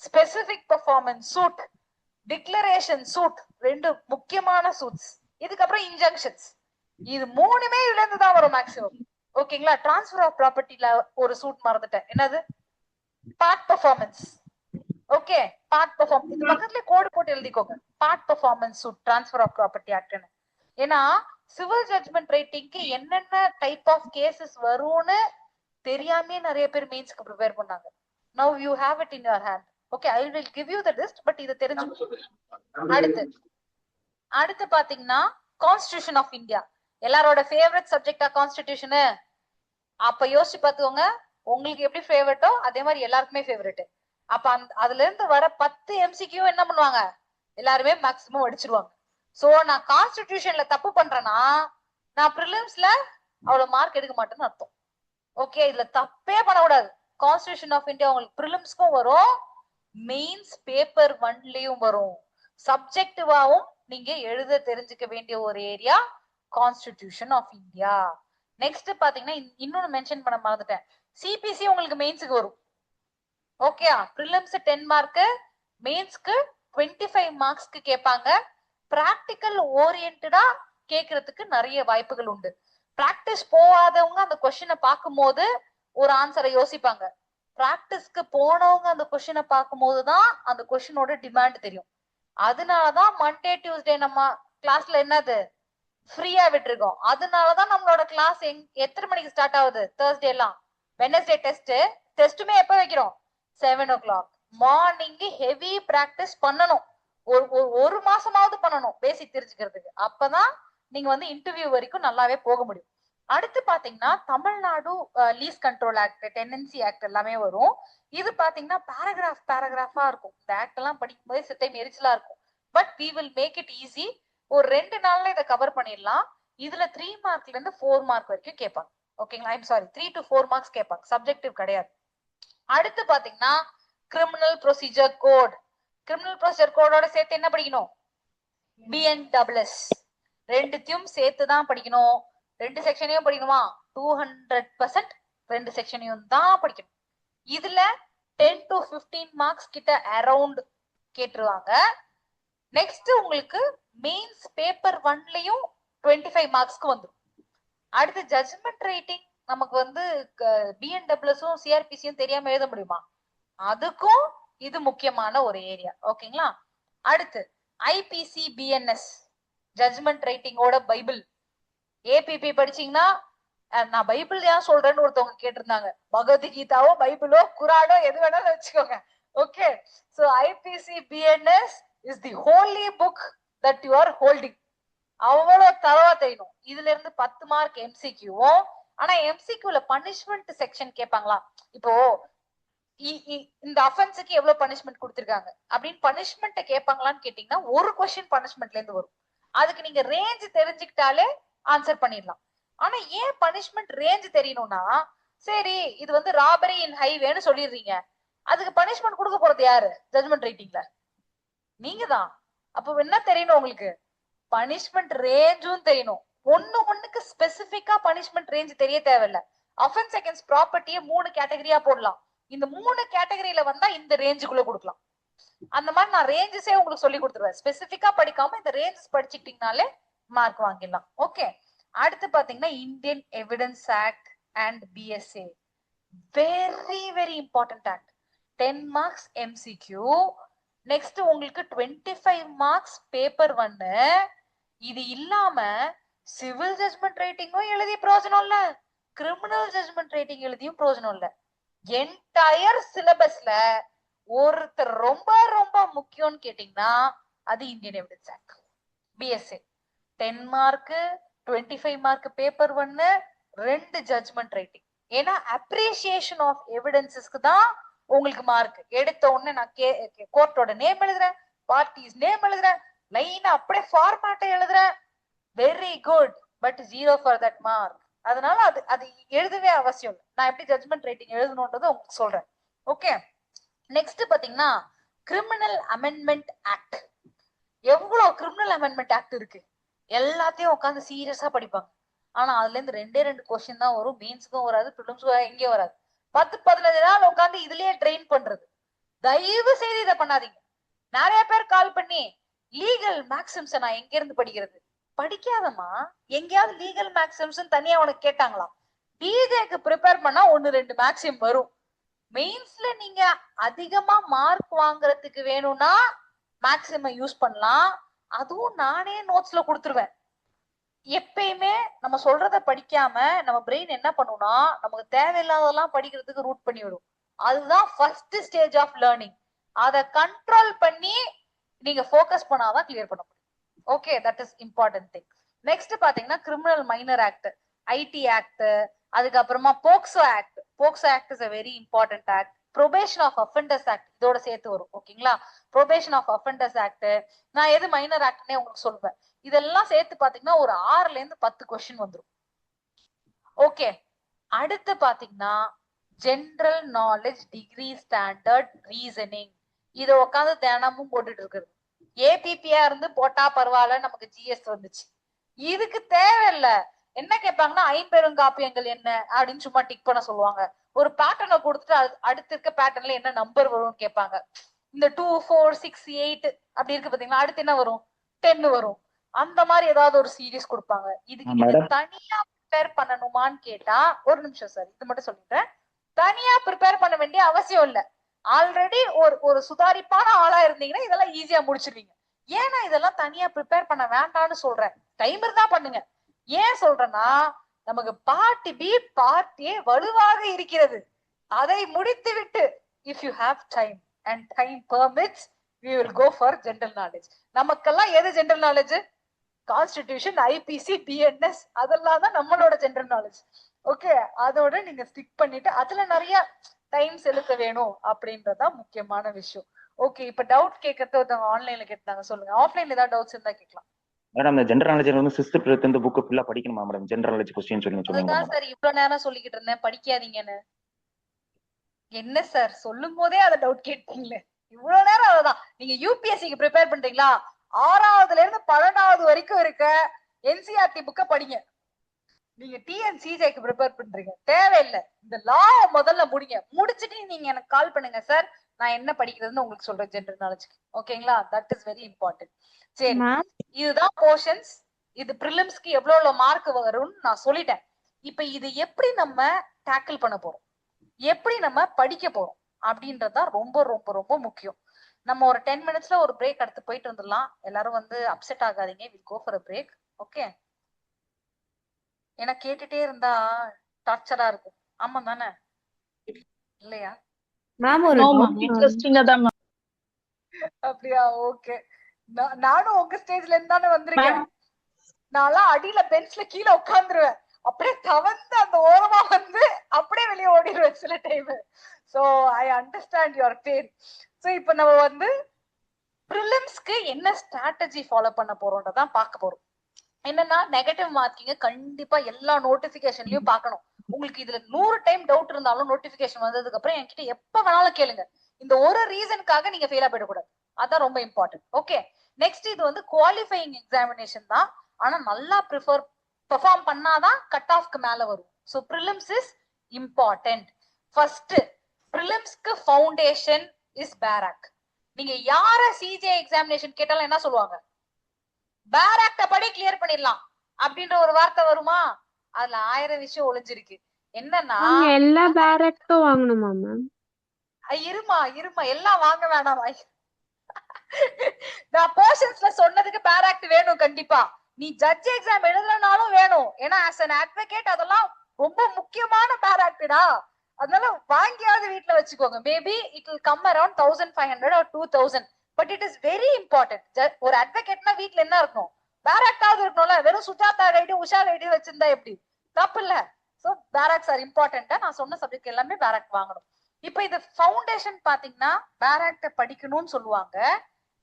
Specific performance suit, declaration suit, 2 முக்கியமான சூட்ஸ். இதுக்கப்புறம் இன்ஜங்ஷன்ஸ். இது 3மே இதுல இருந்து தான் வரும் மேக்ஸிமம். ஓகேங்களா? டிரான்ஸ்ஃபர் ஆஃப் ப்ராப்பர்ட்டில ஒரு சூட் மறந்துட்டேன், என்னது? Part performance. Okay, part perform. இது பக்கத்துல கோட் போட்டு எழுதிக்கோங்க, part performance suit, transfer of property ஆக்ட்னு. ஏன்னா சிவில் ஜட்ஜ்மெண்ட் ரைட்டிங்க்கு என்னென்ன டைப் ஆஃப் கேசஸ் வரும்னு தெரியாமே நிறைய பேர் மெயின்ஸ்க்கு ப்ரிப்பேர் பண்ணாங்க. Now you have it in your hand. Okay, I will give you the list, but இத தெரிஞ்சுக்கோங்க. அடுத்து பாத்தீங்கன்னா கான்ஸ்டிடியூஷன் ஆஃப் இந்தியா. எல்லாரோட ஃபேவரட் சப்ஜெக்டா கான்ஸ்டிடியூஷன்? அப்ப யோசிச்சு பாத்துக்கோங்க, உங்களுக்கு எப்படி ஃபேவரட்டோ அதே மாதிரி எல்லாருக்குமே ஃபேவரட். அப்ப அதுல இருந்து வர 10 MCQ என்ன பண்ணுவாங்க? எல்லாருமே மேக்ஸிமம் அடிச்சிருவாங்க. சோ நான் கான்ஸ்டிடியூஷன்ல தப்பு பண்றேன்னா நான் பிரிலிம்ஸ்ல அவ்வளவு மார்க் எடுக்க மாட்டேன்னு அர்த்தம். ஓகே, இதுல தப்பே பண்ணக்கூடாது. கான்ஸ்டிடியூஷன் ஆஃப் இந்தியா உங்களுக்கு பிரிலிம்ஸ்க்கும் வரும், மெயின்ஸ் பேப்பர் 1லயும் வரும். சப்ஜெக்டிவாவும் நீங்க எழுத தெரிஞ்சுக்க வேண்டிய ஒரு area constitution of India. Next பாத்தீங்கன்னா இன்னொன்னு மென்ஷன் பண்ண மறந்துட்டேன், சிபிசி உங்களுக்கு மெயின்ஸுக்கு வரும். ஓகே, பிரிலிம்ஸ் 10 மார்க், மெயின்ஸ்க்கு 25 மார்க்ஸ்க்கு கேட்பாங்க. பிராக்டிக்கல் ஓரியன்டா கேட்கறதுக்கு நிறைய வாய்ப்புகள் உண்டு. பிராக்டிஸ் போகாதவங்க அந்த கொஸ்டினை பார்க்கும்போது ஒரு ஆன்சரை யோசிப்பாங்க. பிராக்டிஸ்க்கு போனவங்க அந்த கொஸ்டினை பார்க்கும்போதுதான் அந்த கொஸ்டினோட டிமாண்ட் தெரியும். அதனாலதான் மண்டே டியூஸ்டே நம்ம கிளாஸ்ல என்னது ஃப்ரீயா விட்டுருக்கோம். அதனாலதான் நம்மளோட கிளாஸ் எத்தனை மணிக்கு ஸ்டார்ட் ஆகுது? தேர்ஸ்டே எல்லாம். வெனஸ்டே டெஸ்ட்டுமே எப்ப வைக்கிறோம்? 7 o'clock மார்னிங். ஹெவி பிராக்டிஸ் பண்ணணும். ஒரு மாசமாவது பண்ணணும் பேசிக் தெரிஞ்சுக்கிறதுக்கு. அப்பதான் நீங்க வந்து இன்டர்வியூ வரைக்கும் நல்லாவே போக முடியும். அடுத்து பாத்தீங்கன்னா Tamil Nadu lease control act, tenancy act எல்லாமே வரும். இது பாத்தீங்கன்னா பேராகிராஃபா இருக்கும். இந்த ஆக்ட் எல்லாம் படிக்கும் போது சில டைம் எரிச்சலா இருக்கும். But we will make it easy. ஒரு 2 நாள்ல இதை கவர் பண்ணிடலாம். இதுல 3 மார்க்ல இருந்து 4 மார்க் வரைக்கும் கேட்பாங்க. ஓகேங்களா? ஐம் சாரி, 3 to 4 மார்க்ஸ் கேட்பாங்க. சப்ஜெக்டிவ் கிடையாது. அடுத்து பாத்தீங்கன்னா criminal procedure code. Criminal procedure கோடோட சேர்த்து என்ன படிக்கணும்? BNSS. ரெண்டுத்தையும் சேர்த்து தான் படிக்கணும். 2 செக்ஷனையும் படிக்கணுமா? 200% 2 செக்ஷனையும் தான் படிக்கணும். இதுல 10 to 15 மார்க்ஸ் கிட்ட அரௌண்ட் கேட்டுருவாங்க. நெக்ஸ்ட் உங்களுக்கு மெயின்ஸ் பேப்பர் 1லயும் 25 மார்க்ஸ்க்கு வந்துடும். அடுத்து ஜட்ஜ்மெண்ட் ரைட்டிங். நமக்கு வந்து BNSSம் CRPCயும் தெரியாம எழுத முடியுமா? அதுக்கும் இது முக்கியமான ஒரு ஏரியா. ஓகேங்களா? அடுத்து IPC BNS ஜட்ஜ்மெண்ட் ரைட்டிங்கோட பைபிள். APP படிச்சீங்கன்னா, நான் பைபிள் ஏன் சொல்றேன்னு ஒருத்தவங்க கேட்டிருந்தாங்க. பகவத்கீதாவோ பைபிளோ குரானோ எது வேணாலும் வச்சுக்கோங்க. Okay, so IPC BNS is the holy book that you are holding. அவ்வளவு தரவா தெரியணும். இதுல இருந்து 10 மார்க் MCQவும். ஆனா MCQல பனிஷ்மெண்ட் செக்ஷன் கேட்பாங்களா? இப்போ இந்த அஃபென்ஸுக்கு எவ்வளவு பனிஷ்மெண்ட் கொடுத்திருக்காங்க அப்படின்னு பனிஷ்மெண்ட் கேட்பாங்களான்னு கேட்டீங்கன்னா ஒரு கொஸ்டின் பனிஷ்மெண்ட்ல இருந்து வரும். அதுக்கு நீங்க ரேஞ்ச் தெரிஞ்சுக்கிட்டாலே ஆன்சர் பண்ணிடலாம். ஆனா ஏன் பனிஷ்மெண்ட் ரேஞ்ச் தெரியணும்னா, சரி இது வந்து ராபரி இன் ஹைவேன்னு சொல்லிடுறீங்க, அதுக்கு பனிஷ்மெண்ட் கொடுக்க போறது யாரு? ஜட்ஜ்மெண்ட் ரைட்டிங்ல நீங்க தான். அப்ப என்ன தெரியணும் உங்களுக்கு? பனிஷ்மெண்ட் ரேஞ்சும் தெரியணும். ஒண்ணுக்கு ஸ்பெசிபிக்கா பனிஷ்மெண்ட் ரேஞ்ச் தெரிய தேவையில்ல. அஃபென்ஸ் அகைன்ஸ்ட் ப்ராப்பர்ட்டியை 3 கேட்டகரியா போடலாம். இந்த 3 கேட்டகரியில வந்தா இந்த ரேஞ்சுக்குள்ள கொடுக்கலாம். அந்த மாதிரி நான் ரேஞ்சஸே உங்களுக்கு சொல்லி கொடுத்துருவேன். ஸ்பெசிபிக்கா படிக்காம இந்த ரேஞ்சஸ் படிச்சுக்கிட்டீங்கனாலே மார்க் வாங்கிடலாம். ஓகே, அடுத்து பாத்தீங்கன்னா Indian evidence act and BSA. Very very important act. 10 marks MCQ. Next உங்களுக்கு 25 மார்க்ஸ் பேப்பர் 1. இது இல்லாம சிவில் ஜட்ஜ்மெண்ட் ரைட்டிங்கும் எழுதி பிரயோஜனம் இல்ல, கிரிமினல் ஜட்ஜ்மெண்ட் ரைட்டிங் எழுதியும் பிரயோஜனம் இல்ல. என்டையர் சிலபஸ்ல ஒருத்தர் ரொம்ப ரொம்ப முக்கியம்னு கேட்டீங்கன்னா அது Indian evidence act, BSA. 10 mark 25 mark paper 1, 2 judgement writing. ஏன்னா அப்ரிசியேஷன் ஆஃப் எவிடன்சஸ்க்கு தான் உங்களுக்கு மார்க். எடுத்த உடனே நான் கோர்ட்டோட நேம் எழுதுறேன், பார்ட்டிஸ் நேம் எழுதுறேன், லைனா அப்படியே ஃபார்மேட்டை எழுதுறேன், very good, but 0 for that mark. அதனால அது எழுதவே அவசியம் இல்லை. நான் எப்படி ஜட்ஜ்மெண்ட் ரைட்டிங் எழுதணும்ன்றது உங்களுக்கு சொல்றேன். ஓகே, நெக்ஸ்ட் பாத்தீங்கன்னா கிரிமினல் அமெண்ட்மெண்ட் ஆக்ட். எவ்வளவு கிரிமினல் அமெண்ட்மெண்ட் ஆக்ட் இருக்கு, எல்லாத்தையும் உட்காந்து சீரியஸா படிப்பாங்க. ஆனா அதுல இருந்து 2 கொஸ்டின் தான் வரும். மெயின்ஸ்க்கும் வராது, பிலிம்ஸ்க்கும் எங்கேயும் வராது. 10-15 நாள் உட்காந்து இதுலயே ட்ரெயின் பண்றது. தயவு செய்து இதை பண்ணாதீங்க. நிறைய பேர் கால் பண்ணி லீகல் மேக்ஸிம்ஸ் நான் எங்க இருந்து படிக்கிறது? படிக்காதமா, எங்கேயாவது லீகல் மேக்ஸிம்ஸ் தனியா உனக்கு கேட்டாங்களா? டிஜேக்கு ப்ரிப்பேர் பண்ணா 1-2 மேக்ஸிம் வரும். மெயின்ஸ்ல நீங்க அதிகமா மார்க் வாங்குறதுக்கு வேணும்னா மேக்ஸிமம் யூஸ் பண்ணலாம். அதுவும் நானே நோட்ஸ்ல கொடுத்துருவேன். எப்பயுமே நம்ம சொல்றத படிக்காம நம்ம பிரெயின் என்ன பண்ணும்னா நமக்கு தேவையில்லாதெல்லாம் படிக்கிறதுக்கு ரூட் பண்ணி விடும். அதுதான் ஃபர்ஸ்ட் ஸ்டேஜ் ஆஃப் லேர்னிங். அதை கண்ட்ரோல் பண்ணி நீங்க ஃபோக்கஸ் பண்ணாதான் கிளியர் பண்ண முடியும். Okay, that is important thing. Next பாத்தீங்கன்னா criminal minor act, IT act, அதுக்கப்புறமா POCSO act. POCSO act is a very important act. Probation of offenders act இதோட சேர்த்து வரும். ஓகேங்களா? Probation of offenders act. நான் எது மைனர் ஆக்ட்னே உங்களுக்கு சொல்லுவேன். இதெல்லாம் சேர்த்து பாத்தீங்கன்னா ஒரு 6ல இருந்து 10 கொஸ்டின் வந்துடும். ஓகே, அடுத்து பாத்தீங்கன்னா general knowledge degree standard reasoning. இதை உட்காந்து தினமும் போட்டுட்டு இருக்கிறது. APPயா இருந்து போட்டா பரவாயில்ல, நமக்கு GS வந்துச்சு. இதுக்கு தேவையில்ல. என்ன கேட்பாங்கன்னா 50 காப்பியங்கள் என்ன அப்படின்னு சும்மா டிக் பண்ண சொல்லுவாங்க. ஒரு பேட்டர்னை கொடுத்துட்டு அடுத்து இருக்க பேட்டர்ன்ல என்ன நம்பர் வரும்னு கேட்பாங்க. இந்த 2 4 6 8 அப்படி இருக்கு பாத்தீங்களா, அடுத்து என்ன வரும், 10 வரும். அந்த மாதிரி ஏதாவது ஒரு சீரிஸ் கொடுப்பாங்க. இதுக்கு நீங்க தனியா ப்ரிப்பேர் பண்ணணுமான்னு கேட்டா, ஒரு நிமிஷம் சார், இது மட்டும் சொல்லிட்டேன். தனியா ப்ரிப்பேர் பண்ண வேண்டிய அவசியம் இல்ல. ஆல்ரெடி ஒரு சுதாரிப்பான ஆளா இருந்தீங்கன்னா இதெல்லாம் ஈஸியா முடிச்சிருவீங்க. ஏன்னா இதெல்லாம் தனியா ப்ரிப்பேர் பண்ண வேண்டாம்னு சொல்றேன். டைம் இருந்தா பண்ணுங்க. ஏன் சொல்றேன்னா, நமக்கு பார்ட் பி பார்ட் ஏ வலுவாக இருக்கிறது. அதை முடித்து விட்டு if you have time and time permits we will go for general knowledge. நமக்கெல்லாம் எது general knowledge? Constitution, IPC, BNS, அதெல்லாம் தான் நம்மளோட ஜெனரல் நாலேஜ். ஓகே, அதோட நீங்க ஸ்டிக் பண்ணிட்டு அதுல நிறைய டைம் செலுத்த வேணும் அப்படின்றதான் முக்கியமான விஷயம். ஓகே, இப்ப டவுட் கேட்கறது ஒருத்தவங்க ஆன்லைன்ல கேட்டாங்க, சொல்லுங்க. ஆஃப்லைன்ல ஏதாவது டவுட்ஸ் இருந்தா கேட்கலாம். மேடம் இந்த ஜெனரல் நாலேஜ் வந்து 6th ப்ரிலிம்ஸ் இந்த புக் ஃபுல்லா படிக்கணுமா மேடம்? ஜெனரல் நாலேஜ் क्वेश्चन சொல்லுங்க. அதுதான் சார் இவ்வளவு நேரம் சொல்லிக்கிட்டு இருந்தேன் படிக்காதீங்கன்னு. என்ன சார் சொல்லும் போதே அதை டவுட் கேட்டீங்களே, இவ்வளவு நேரம். அதுதான் நீங்க யூபிஎஸ்சிக்கு ப்ரிப்பேர் பண்றீங்களா, 6வதுல இருந்து 12வது வரைக்கும் இருக்க என்சிஆர்டி புக்க படிங்க. நீங்க டிஎன்சிஜேக்கு ப்ரிப்பேர் பண்றீங்க, தேவையில்லை. இந்த லா முதல்ல முடிங்க. முடிச்சுட்டு நீங்க எனக்கு கால் பண்ணுங்க சார், நான் என்ன படிக்கிறதுன்னு உங்களுக்கு சொல்றேன் ஜெனரல் நாலேஜ்க்கு. ஓகேங்களா? That is very important. சரி, இதுதான் போர்ஷன்ஸ். இது ப்ரிலிம்ஸ்க்கு எவ்வளவு மார்க் வரும்னு நான் சொல்லிட்டேன். இப்ப இது எப்படி நம்ம டேக்கிள் பண்ண போறோம், எப்படி நம்ம படிக்க போறோம் அப்படின்றதுதான் ரொம்ப ரொம்ப ரொம்ப முக்கியம். நம்ம ஒரு 10 minutesல ஒரு பிரேக் எடுத்து போயிட்டு வந்துடலாம். எல்லாரும் வந்து அப்செட் ஆகாதீங்க. Will go for a break. Okay, ஏன்னா கேட்டுட்டே இருந்தா டார்ச்சரா இருக்கும். ஆமா தானே, இல்லையா மேம்? ஒரு இன்ட்ரெஸ்டிங்கா தான் மேம். அப்படியா? ஓகே, நானும் உங்க ஸ்டேஜ்ல இருந்து தானே வந்திருக்கேன். நான்லாம் அடியில பெஞ்ச்ல கீழே உட்காந்துருவேன், அப்படியே தவந்து அந்த ஓரமா வந்து அப்படியே வெளியே ஓடிடுவேன் சில time. So I understand your pain. So இப்ப நம்ம வந்து ப்ரிலிம்ஸ்க்கு என்ன ஸ்ட்ராட்டஜி ஃபாலோ பண்ண போறோம்ன்றதான் பார்க்க போறோம். என்னன்னா, நெகட்டிவ் மார்க்கிங்க கண்டிப்பா எல்லா நோட்டிபிகேஷன்லயும் பார்க்கணும். உங்களுக்கு இதுல 100 டைம் டவுட் இருந்தாலும் நோட்டிபிகேஷன் வந்ததுக்கு அப்புறம் என்கிட்ட எப்ப வேணாலும் கேளுங்க. இந்த ஒரு ரீசனுக்காக நீங்க ஃபெயிலா போயிடக்கூடாது. அதான் ரொம்ப இம்பார்ட்டன்ட். ஓகே, நெக்ஸ்ட் இது வந்து குவாலிஃபையிங் எக்ஸாமினேஷன் தான். ஆனா நல்லா பெர்ஃபார்ம் பண்ணாதான் கட் ஆஃப்க்கு மேல வரும். So prelims is important. First ப்ரிலிம்ஸ்க்கு ஃபவுண்டேஷன் இஸ் பேராக். நீங்க யார சிஜே எக்ஸாமினேஷன் கேட்டாலும் என்ன சொல்லுவாங்க? பேராக்ட படி கிளியர் பண்ணிடலாம் அப்படின்ற ஒரு வார்த்தை வருமா? அதுல 1000 விஷயம் ஒளிஞ்சிருக்கு. என்னன்னா, எல்லா பேரக்டும் வாங்கணுமா மேம்? இருமா எல்லாம் வாங்க வேணாமா? நான் போர்ஷன்ஸ்ல சொன்னதுக்கு பேராக்ட் வேணும் கண்டிப்பா. நீ ஜட்ஜ் எக்ஸாம் எழுதலனாலும் வேணும். ஏன்னா as an advocate அதெல்லாம் ரொம்ப முக்கியமான பேராக்டா. அதனால வாங்கியாவது வீட்டுல வச்சுக்கோங்க. Maybe it will come around 1500 or 2000. But it is very important. ஒரு அட்வொகேட்னா வீட்டுல என்ன இருக்கணும்? பேராக்டாவது இருக்கணும்ல. வெறும் சுஜாதா கைடு உஷா கைடு வச்சிருந்தா எப்படி? தப்பு இல்ல. சோ பேராக்ஸ் ஆர் இம்பார்ட்டன்டா. நான் சொன்ன சப்ஜெக்ட் எல்லாமே பேராக்ட் வாங்கணும். இப்ப இது ஃபவுண்டேஷன் பாத்தீங்கன்னா பேராக்ட படிக்கணும்னு சொல்லுவாங்க.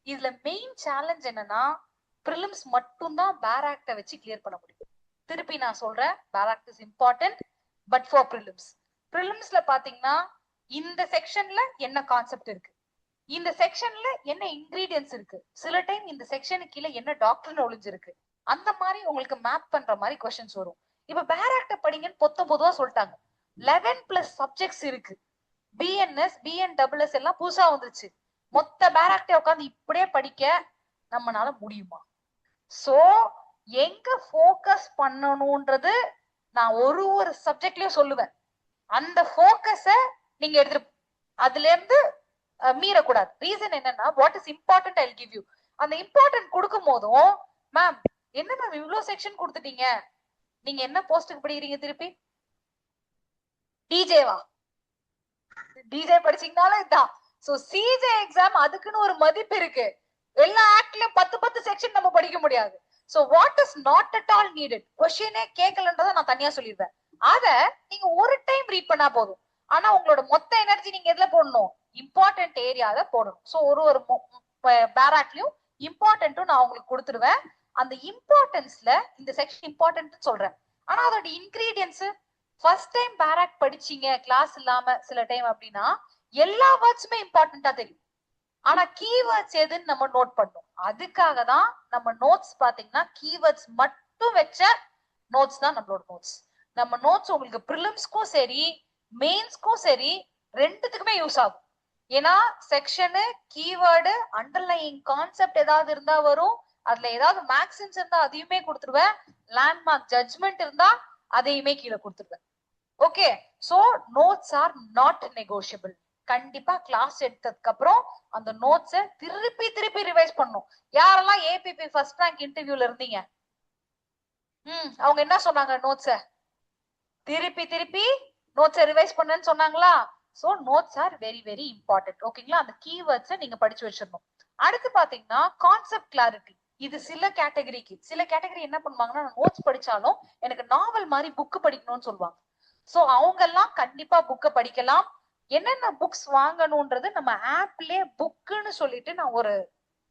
இதுல மெயின் சேலஞ்ச் என்னன்னா, ப்ரிலிம்ஸ் மட்டும் தான் பேராக்ட வச்சு கிளியர் பண்ண முடியும். திருப்பி நான் சொல்றேன், bare act is important but for prelims. ப்ரிலிம்ஸ்ல பாத்தீங்கன்னா இந்த செக்ஷன்ல என்ன கான்செப்ட் இருக்கு, இந்த செக்ஷன்ல என்ன இன்கிரீடியன்ஸ் இருக்கு, சில டைம் இந்த செக்ஷனுக்கு கீழே என்ன டாக்டர் ஒளிஞ்சிருக்கு, அந்த மாதிரி உங்களுக்கு மேப் பண்ற மாதிரி கொஸ்டின்ஸ் வரும். இப்ப பேராக்ட படிங்கன்னு பொதுவா சொல்லிட்டாங்க. 11+ சப்ஜெக்ட்ஸ் இருக்கு. பிஎன்எஸ், பிஎன்டபிள்எஸ் எல்லாம் புதுசா வந்துச்சு. மொத்த பேராக்டே உட்காந்து இப்படியே படிக்க நம்மனால முடியுமா? சோ எங்க போக்கஸ் பண்ணணும்ன்றது நான் ஒரு சப்ஜெக்ட்லயும் சொல்லுவேன். அந்த போக்கஸ நீங்க எடுத்துட்டு அதுல இருந்து மீறக்கூடாது. ரீசன் என்னன்னா, what is important I will give you. அந்த இம்பார்ட்டன்ட் கொடுக்கும் போதும், மேம் என்ன மேம் இவ்வளவு செக்ஷன் கொடுத்துட்டீங்க, நீங்க என்ன போஸ்டுக்கு படிக்கிறீங்க? திருப்பி டிஜேவா? டிஜே படிச்சீங்கனாலும் இதான். சோ சிஜே எக்ஸாம் அதுக்குன்னு ஒரு மதிப்பு இருக்கு. எல்லா ஆக்ட்லயும் 10 செக்ஷன் நம்ம படிக்க முடியாது. So what is not at all needed, கொஸ்டினே கேட்கலன்றதை நான் தனியா சொல்லிடுவேன். அத நீங்க ஒரு டைம் ரீட் பண்ணா போதும். ஆனா உங்களோட மொத்த எனர்ஜி நீங்க எதுல போடணும்? இம்பார்ட்டன்ட் ஏரியால போடணும். சோ ஒரு பேராக்லயும் இம்பார்ட்டன்ட்டும் நான் உங்களுக்கு கொடுத்துருவேன். அந்த இம்பார்ட்டன்ஸ்ல இந்த செக்ஷன் இம்பார்ட்டன்ட் சொல்றேன். ஆனா அதோட இன்கிரீடியன்ஸ் ஃபர்ஸ்ட் டைம் பேராக் படிச்சீங்க கிளாஸ் இல்லாம சில டைம் அப்படின்னா எல்லா வேர்ட்ஸுமே இம்பார்ட்டன்டா தெரியும். ஆனா கீவேர்ட்ஸ் எதுன்னு நம்ம நோட் பண்ணணும். அதுக்காக தான் நம்ம நோட்ஸ் பாத்தீங்கன்னா கீவேர்ட்ஸ் மட்டும் வச்ச நோட்ஸ் தான் நம்மளோட நோட்ஸ். நம்ம நோட்ஸ் உங்களுக்கு ப்ரிலிம்ஸ்க்கும் சரி மெயின்ஸ்க்கும் சரி ரெண்டுத்துக்குமே யூஸ் ஆகும். ஏன்னா செக்ஷனு, கீவேர்டு, அண்டர்லைங் கான்செப்ட் ஏதாவது இருந்தா வரும். அதுல ஏதாவது மேக்ஸிம்ஸ் இருந்தா அதையுமே கொடுத்துருவேன். லேண்ட்மார்க் ஜட்ஜ்மெண்ட் இருந்தா அதையுமே கீழே கொடுத்துருவேன். Okay, so notes are not negotiable. கண்டிப்பா கிளாஸ் எடுத்ததுக்கு அப்புறம் அந்த நோட்ஸை திருப்பி திருப்பி ரிவைஸ் பண்ணும். யாரெல்லாம் ஏபிபி ஃபர்ஸ்ட் ரேங்க் இன்டர்வியூல இருந்தீங்க? அவங்க என்ன சொன்னாங்க? நோட்ஸை திருப்பி திருப்பி நோட்ஸை ரிவைஸ் பண்ணுன்னு சொன்னாங்களா? So notes are very very important. ஓகேங்களா? அந்த கீவேர்ட்ஸை நீங்க படிச்சு வச்சிடணும். அடுத்து பாத்தீங்கன்னா கான்செப்ட் கிளாரிட்டி. இது சில கேட்டகரிக்கு. சில கேட்டகரி என்ன பண்ணுவாங்கன்னா, நோட்ஸ் படிச்சாலும் எனக்கு நாவல் மாதிரி புக் படிக்கணும்னு சொல்லுவாங்க. சோ அவங்க எல்லாம் கண்டிப்பா புக்கை படிக்கலாம். என்னென்ன புக்ஸ் வாங்கணும்ன்றது நம்ம ஆப்லயே புக்குன்னு சொல்லிட்டு நான் ஒரு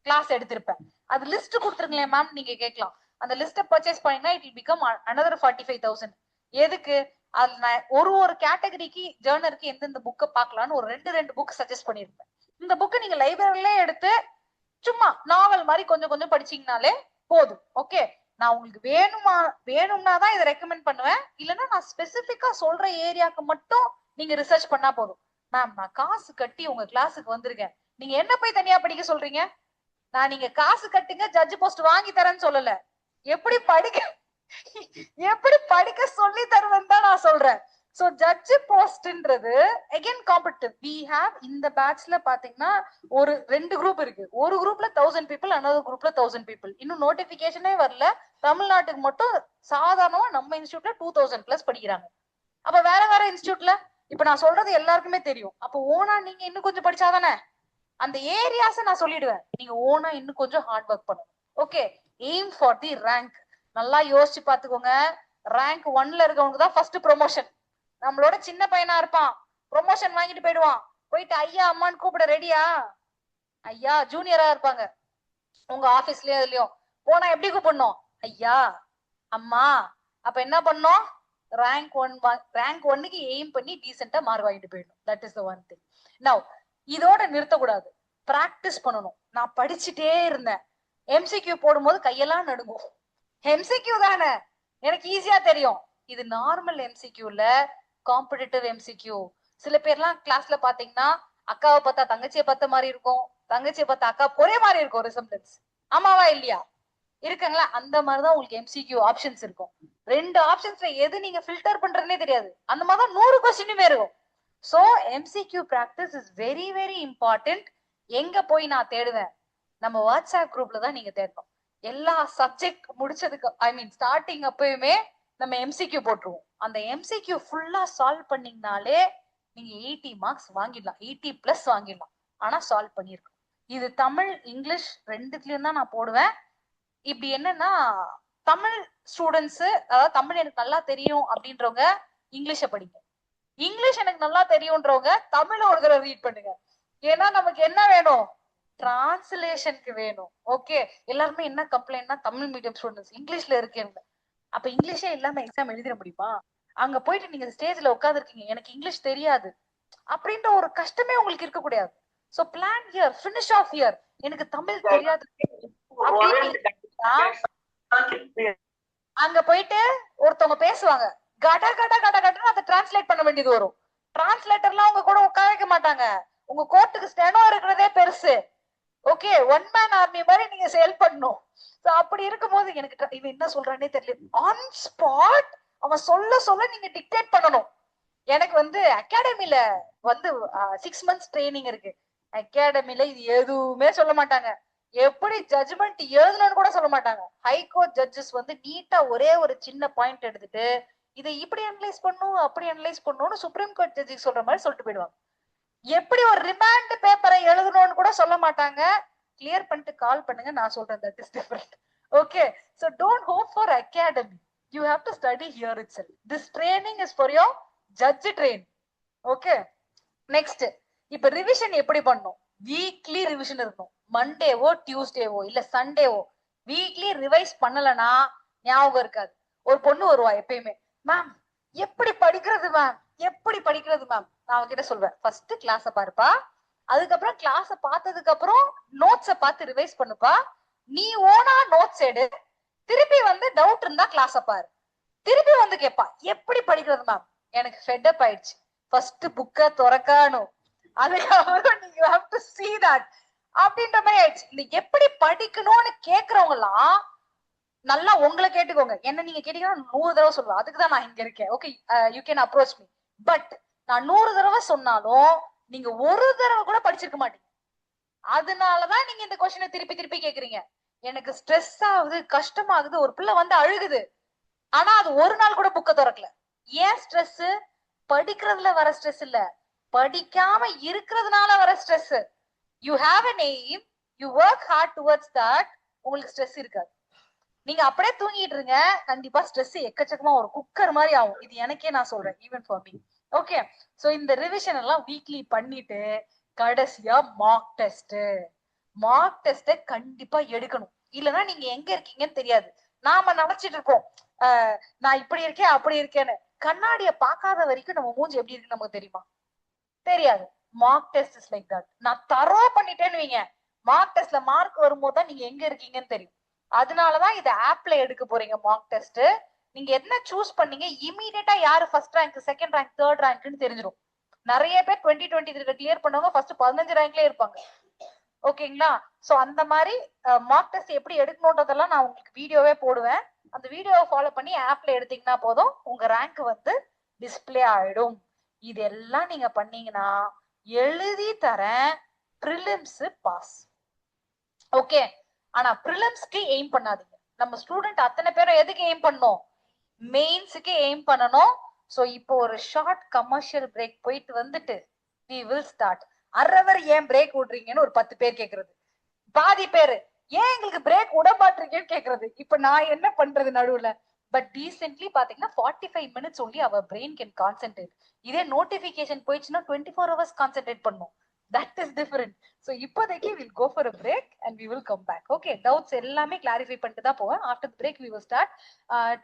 கிளாஸ் எடுத்திருப்பேன். அது லிஸ்ட் கொடுத்துருங்களேன் மேம் நீங்க கேட்கலாம். அந்த லிஸ்ட்டை பர்ச்சேஸ் பண்ணீங்கன்னா இட் வில் பிகம் another 45,000. எதுக்கு? அது நான் ஒரு கேட்டகரிக்கு ஜேர்னருக்கு எந்தெந்த புக்கை பார்க்கலான்னு ஒரு ரெண்டு புக் சஜஸ்ட் பண்ணிருப்பேன். இந்த புக்கை நீங்க லைப்ரரியிலே எடுத்து சும்மா நாவல் மாதிரி கொஞ்சம் கொஞ்சம் படிச்சீங்கனாலே போதும். ஓகே, நான் உங்களுக்கு வேணும்னா தான் இதை ரெக்கமெண்ட் பண்ணுவேன். இல்லைன்னா நான் ஸ்பெசிபிக்கா சொல்ற ஏரியாவுக்கு மட்டும் நீங்க ரிசர்ச் பண்ணா போதும். மேம் நான் காசு கட்டி உங்க கிளாஸுக்கு வந்திருக்கேன், நீங்க என்ன போய் தனியா படிக்க சொல்றீங்க? நான் நீங்க காசு கட்டுங்க ஜட்ஜ் போஸ்ட் வாங்கி தரேன்னு சொல்லல, எப்படி படிக்க சொல்லி தருவேன்னு தான் நான் சொல்றேன். சோ ஜட்ஜ் போஸ்ட்ன்றது அகைன் காம்படிட்டிவ். வி ஹேவ் இந்த பேட்ச்ல பாத்தீங்கன்னா ஒரு 2 குரூப் இருக்கு. ஒரு குரூப்ல 1000 people, another குரூப்ல 1000 people. இன்னும் நோட்டிபிகேஷனே வரல. தமிழ்நாட்டுக்கு மட்டும் சாதாரணமா நம்ம இன்ஸ்டியூட்ல 2000+ படிக்கிறாங்க. அப்ப வேற வேற இன்ஸ்டியூட்ல இப்ப நான் சொல்றது எல்லாருக்குமே தெரியும். அப்ப ஓனா நீங்க இன்னும் கொஞ்சம் படிச்சாதானே அந்த ஏரியாஸை நான் சொல்லிடுவேன். நீங்க ஓனா இன்னும் கொஞ்சம் ஹார்ட் ஒர்க் பண்ணணும். Okay, aim for the rank. நல்லா யோசிச்சு பாத்துக்கோங்க. ரேங்க் 1ல இருக்கவங்க தான் ஃபர்ஸ்ட் ப்ரொமோஷன். நம்மளோட சின்ன பையனா இருப்பான், ப்ரொமோஷன் வாங்கிட்டு போயிடுவான். போயிட்டு ஐயா அம்மான்னு கூப்பிட ரெடியா? ஐயா ஜூனியரா இருப்பாங்க உங்க ஆபீஸ்லயும் அதுலயும். போனா எப்படி கூப்பிடணும்? ஐயா அம்மா. அப்ப என்ன பண்ணோம்? ரேங்க் 1க்கு எய்ம் பண்ணி டீசெண்டா மார்க் வாங்கிட்டு போயிடணும். That is the one thing. Now இதோட நிறுத்தக்கூடாது, பிராக்டிஸ் பண்ணணும். நான் படிச்சுட்டே இருந்தேன். எம்சிக்யூ போடும்போது கையெல்லாம் நடுங்கும். எம்சிக்யூ தானே, எனக்கு ஈஸியா தெரியும். இது நார்மல் எம்சிக்யூல காம்படிட்டிவ் எம்சிக்யூ. சில பேர்லாம் கிளாஸ்ல பாத்தீங்கன்னா அக்காவை பார்த்தா தங்கச்சியை பார்த்த மாதிரி இருக்கும், தங்கச்சியை பார்த்தா அக்கா ஒரே மாதிரி இருக்கும் ரிசம்பிளன்ஸ். ஆமாவா இல்லையா? இருக்குங்களா? அந்த மாதிரிதான் உங்களுக்கு எம்சிக்யூ ஆப்ஷன்ஸ் இருக்கும். 2 ஆப்ஷன்ஸ்ல எது நீங்க ஃபில்டர் பண்றதுனே தெரியாது. அந்த மாதிரிதான் 100 கொஸ்டினுமே இருக்கும். So MCQ practice is very very important. எங்க போய் நான் தேடுவேன்? நம்ம வாட்ஸ்அப் குரூப்ல தான் நீங்க தேடணும். எல்லா சப்ஜெக்ட் முடிச்சதுக்கு ஸ்டார்டிங் அப்பயுமே நம்ம எம்சிக்யூ போட்டுருவோம். அந்த எம்சிக்யூ ஃபுல்லா சால்வ் பண்ணீங்கனாலே நீங்க 80 மார்க்ஸ் வாங்கிடலாம், 80+ வாங்கிடலாம். ஆனா சால்வ் பண்ணிருக்கோம். இது தமிழ் இங்கிலீஷ் ரெண்டுத்துலயும் தான் நான் போடுவேன். இப்படி என்னன்னா தமிழ் ஸ்டூடெண்ட்ஸ், அதாவது தமிழ் எனக்கு நல்லா தெரியும் அப்படின்றவங்க இங்கிலீஷ படிங்க, இங்கிலீஷ் எனக்கு நல்லா தெரியும்ன்றவங்க தமிழ் ஒரு தடவை ரீட் பண்ணுங்க. ஏன்னா நமக்கு என்ன வேணும்? டிரான்ஸ்லேஷனுக்கு வேணும். ஓகே, எல்லாருமே என்ன கம்ப்ளைண்ட்னா தமிழ் மீடியம் ஸ்டூடெண்ட்ஸ் இங்கிலீஷ்ல இருக்கேன்னு. அப்ப இங்கிலீஷே இல்லாம எக்ஸாம் எழுதிட முடியுமா? அங்க போயிட்டு நீங்க ஸ்டேஜ்ல உட்காந்துருக்கீங்க, எனக்கு இங்கிலீஷ் தெரியாது அப்படின்ற ஒரு கஷ்டமே உங்களுக்கு இருக்க கூடாது. So plan here, finish off here. எனக்கு தமிழ் தெரியாது அங்க போயிட்டு ஒருத்தவங்க பேசுவாங்க, கட கட கட கடன்னு அதை டிரான்ஸ்லேட் பண்ண வேண்டியது வரும். டிரான்ஸ்லேட்டர்லாம் உங்க கூட உட்கார வைக்க மாட்டாங்க. உங்க கோர்ட்டுக்கு ஸ்டெனோ இருக்கிறதே பெருசு. ஓகே, 1 man army மாதிரி நீங்க செயல்படணும். அப்படி இருக்கும்போது எனக்கு இவன் என்ன சொல்றானே தெரியல, ஆன் ஸ்பாட் அவன் சொல்ல நீங்க டிக்டேட் பண்ணணும். எனக்கு அகாடமில 6 months ட்ரைனிங் இருக்கு. அகாடமில இது எதுவுமே சொல்ல மாட்டாங்க. எப்படி ஜட்ஜ்மெண்ட் எழுதணும்னு கூட சொல்ல மாட்டாங்க. ஹைகோர்ட் ஜட்ஜஸ் நீட்டா ஒரே ஒரு சின்ன பாயிண்ட் எடுத்துட்டு இதை இப்படி அனலைஸ் பண்ணும் அப்படி அனலைஸ் பண்ணணும்னு சுப்ரீம் கோர்ட் ஜட்ஜுக்கு சொல்ற மாதிரி சொல்லிட்டு போயிடுவாங்க. எப்படி ஒரு ரிமாண்ட் பேப்பரை எழுதணும்னு கூட சொல்ல மாட்டாங்க. கிளியர் பண்ணிட்டு கால் பண்ணுங்க, நான் சொல்றேன். That is different. Okay, so don't hope for academy. You have to study here itself. This training is for your judge train. Okay, next இப்ப ரிவிஷன் எப்படி பண்ணும்? வீக்லி ரிவிஷன் இருக்கணும். மண்டேவோ டியூஸ்டேவோ இல்ல சண்டேவோ வீக்லி ரிவைஸ் பண்ணலனா ஞாபகம் இருக்காது. ஒரு பொண்ணு வருவா எப்பயுமே, மேம் எப்படி படிக்கிறது மேம், எப்படி படிக்கிறது மேம். நான் அவகிட்ட சொல்வேன், ஃபர்ஸ்ட் கிளாஸ பாருப்பா, அதுக்கப்புறம் கிளாஸ பார்த்ததுக்கு அப்புறம் நோட்ஸ பார்த்து ரிவைஸ் பண்ணுப்பா. நீ ஓனா நோட்ஸ் எடு, திருப்பி டவுட் இருந்தா கிளாஸ பாரு, திருப்பி கேட்பா எப்படி படிக்கிறது மேம். எனக்கு ஃபெட் அப் ஆயிடுச்சு. ஃபர்ஸ்ட் புக்க திறக்கணும், அதுக்கப்புறம் நீங்க you have to see that அப்படின்ற மாதிரி ஆயிடுச்சு. இந்த எப்படி படிக்கணும்னு கேக்குறவங்க எல்லாம் நல்லா உங்களை கேட்டுக்கோங்க. என்ன நீங்க கேட்டீங்கன்னா 100 தடவை சொல்லுவேன். அதுக்குதான் நான் இங்க இருக்கேன். Okay, you can approach me. But நான் 100 தடவை சொன்னாலும் நீங்க ஒரு தடவை கூட படிச்சிருக்க மாட்டீங்க. அதனாலதான் நீங்க இந்த கொஸ்டினை திருப்பி திருப்பி கேக்குறீங்க. எனக்கு ஸ்ட்ரெஸ் ஆகுது, கஷ்டமாகுது, ஒரு பிள்ளை வந்து அழுகுது, ஆனா அது ஒரு நாள் கூட புக்க திறக்கல. ஏன் ஸ்ட்ரெஸ்? படிக்கிறதுல வர ஸ்ட்ரெஸ் இல்ல, படிக்காம இருக்கிறதுனால வர stress. You have an aim, you work hard towards that, உங்களுக்கு ஸ்ட்ரெஸ் இருக்காது. நீங்க அப்படியே தூங்கிட்டு இருங்க, கண்டிப்பா ஸ்ட்ரெஸ் எக்கச்சக்கமா ஒரு குக்கர் மாதிரி ஆகும். இது எனக்கே நான் சொல்றேன், even for me. Okay, so இந்த ரிவிஷன் எல்லாம் வீக்லி பண்ணிட்டு கடைசியா மார்க் டெஸ்ட் கண்டிப்பா எடுக்கணும். இல்லைன்னா நீங்க எங்க இருக்கீங்கன்னு தெரியாது. நாம நினைச்சிட்டு இருக்கோம் நான் இப்படி இருக்கேன் அப்படி இருக்கேன்னு. கண்ணாடிய பார்க்காத வரைக்கும் நம்ம மூஞ்சி எப்படி இருக்குன்னு நமக்கு தெரியுமா? தெரியாது. Mark test is like that. நான் தரோ பண்ணிட்டேன்னு வைங்க, மார்க் டெஸ்ட்ல மார்க் வரும்போது தான் நீங்க எங்க இருக்கீங்கன்னு தெரியும். அதனாலதான் இதை ஆப்ல எடுக்க போறீங்க மார்க் டெஸ்ட். நீங்க என்ன சூஸ் பண்ணீங்க, இமீடியட்டா யாரு first rank, second rank, third ரேங்க்னு தெரிஞ்சிடும். நிறைய பேர் 2023 கிளியர் பண்ணவங்க ஃபர்ஸ்ட் 15 ரேங்க்லயே இருப்பாங்க. ஓகேங்களா? சோ அந்த மாதிரி மார்க் டெஸ்ட் எப்படி எடுக்கணும்ன்றதெல்லாம் நான் உங்களுக்கு வீடியோவே போடுவேன். அந்த வீடியோவை ஃபாலோ பண்ணி ஆப்ல எடுத்தீங்கன்னா போதும், உங்க ரேங்க் வந்து டிஸ்பிளே ஆயிடும். இதெல்லாம் நீங்க பண்ணீங்கன்னா எழுதி தரேன், ப்ரிலிம்ஸ் பாஸ். ஓகே, ஆனா ப்ரிலிம்ஸ்க்கு எய்ம் பண்ணாதீங்க. நம்ம ஸ்டூடெண்ட் அத்தனை பேரும் எதுக்கு எய்ம் பண்ணணும்? மெயின்ஸுக்கு எய்ம் பண்ணணும். சோ இப்போ ஒரு ஷார்ட் கமர்ஷியல் பிரேக் போயிட்டு வந்துட்டு we will start. அரவர் ஏன் பிரேக் விடுறீங்கன்னு ஒரு 10 பேர் கேக்குறது, பாதி பேரு ஏன் எங்களுக்கு பிரேக் விட மாட்டீங்கன்னு கேக்குறது. இப்ப நான் என்ன பண்றது நடுவுல? பட் டீசென்ட்லி பாத்தீங்கன்னா 45 minutes only our brain can concentrate. இதே நோட்டிபிகேஷன் போயிடுச்சுன்னா 24 hours கான்சென்ட்ரேட் பண்ணும். That is different. So இப்போதைக்கு we'll go for a break and we will come back. Okay, doubts எல்லாமே clarify பண்ணிட்டு தான் போவேன். After the break we will start.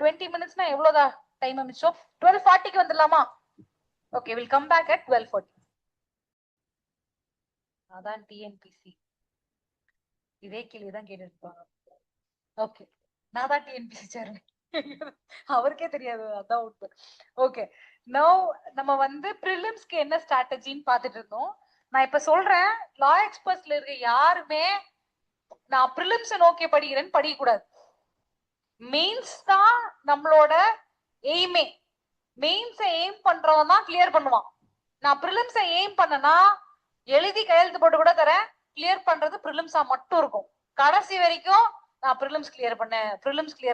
20 minutesனா எவ்வளவுதான் time மிச்சம்? 12:40க்கு வந்துடலாமா? Okay, we'll come back at 12:40. அதான் டிஎன்பிசி இதே கேள்விதான் கேட்டு இருப்பாங்க. ஓகே, நான் தான் டிஎன்பிசி சேர்மேன், அவருக்கே தெரியாது, அதான் உண்மை. ஓகே, நவ் நம்ம வந்து ப்ரிலிம்ஸ்க்கு என்ன ஸ்ட்ராட்டஜின்னு பார்த்துட்டு இருந்தோம். நான் இப்ப சொல்றேன், லா எக்ஸ்பர்ட்ஸ்ல இருக்க யாருமே நான் ப்ரிலிம்ஸ் நோக்கி படிக்கிறேன்னு படிக்க கூடாது. மெயின்ஸ் தான் நம்மளோட எய்மே. மெயின்ஸை எய்ம் பண்றவன் தான் கிளியர் பண்ணுவான். நான் ப்ரிலிம்ஸை எய்ம் பண்ணனா எழுதி கையெழுத்து போட்டு கூட தரேன், கிளியர் பண்றது ப்ரிலிம்ஸா மட்டும் இருக்கும். கடைசி வரைக்கும் நான் ப்ரிலிம்ஸ் கிளியர்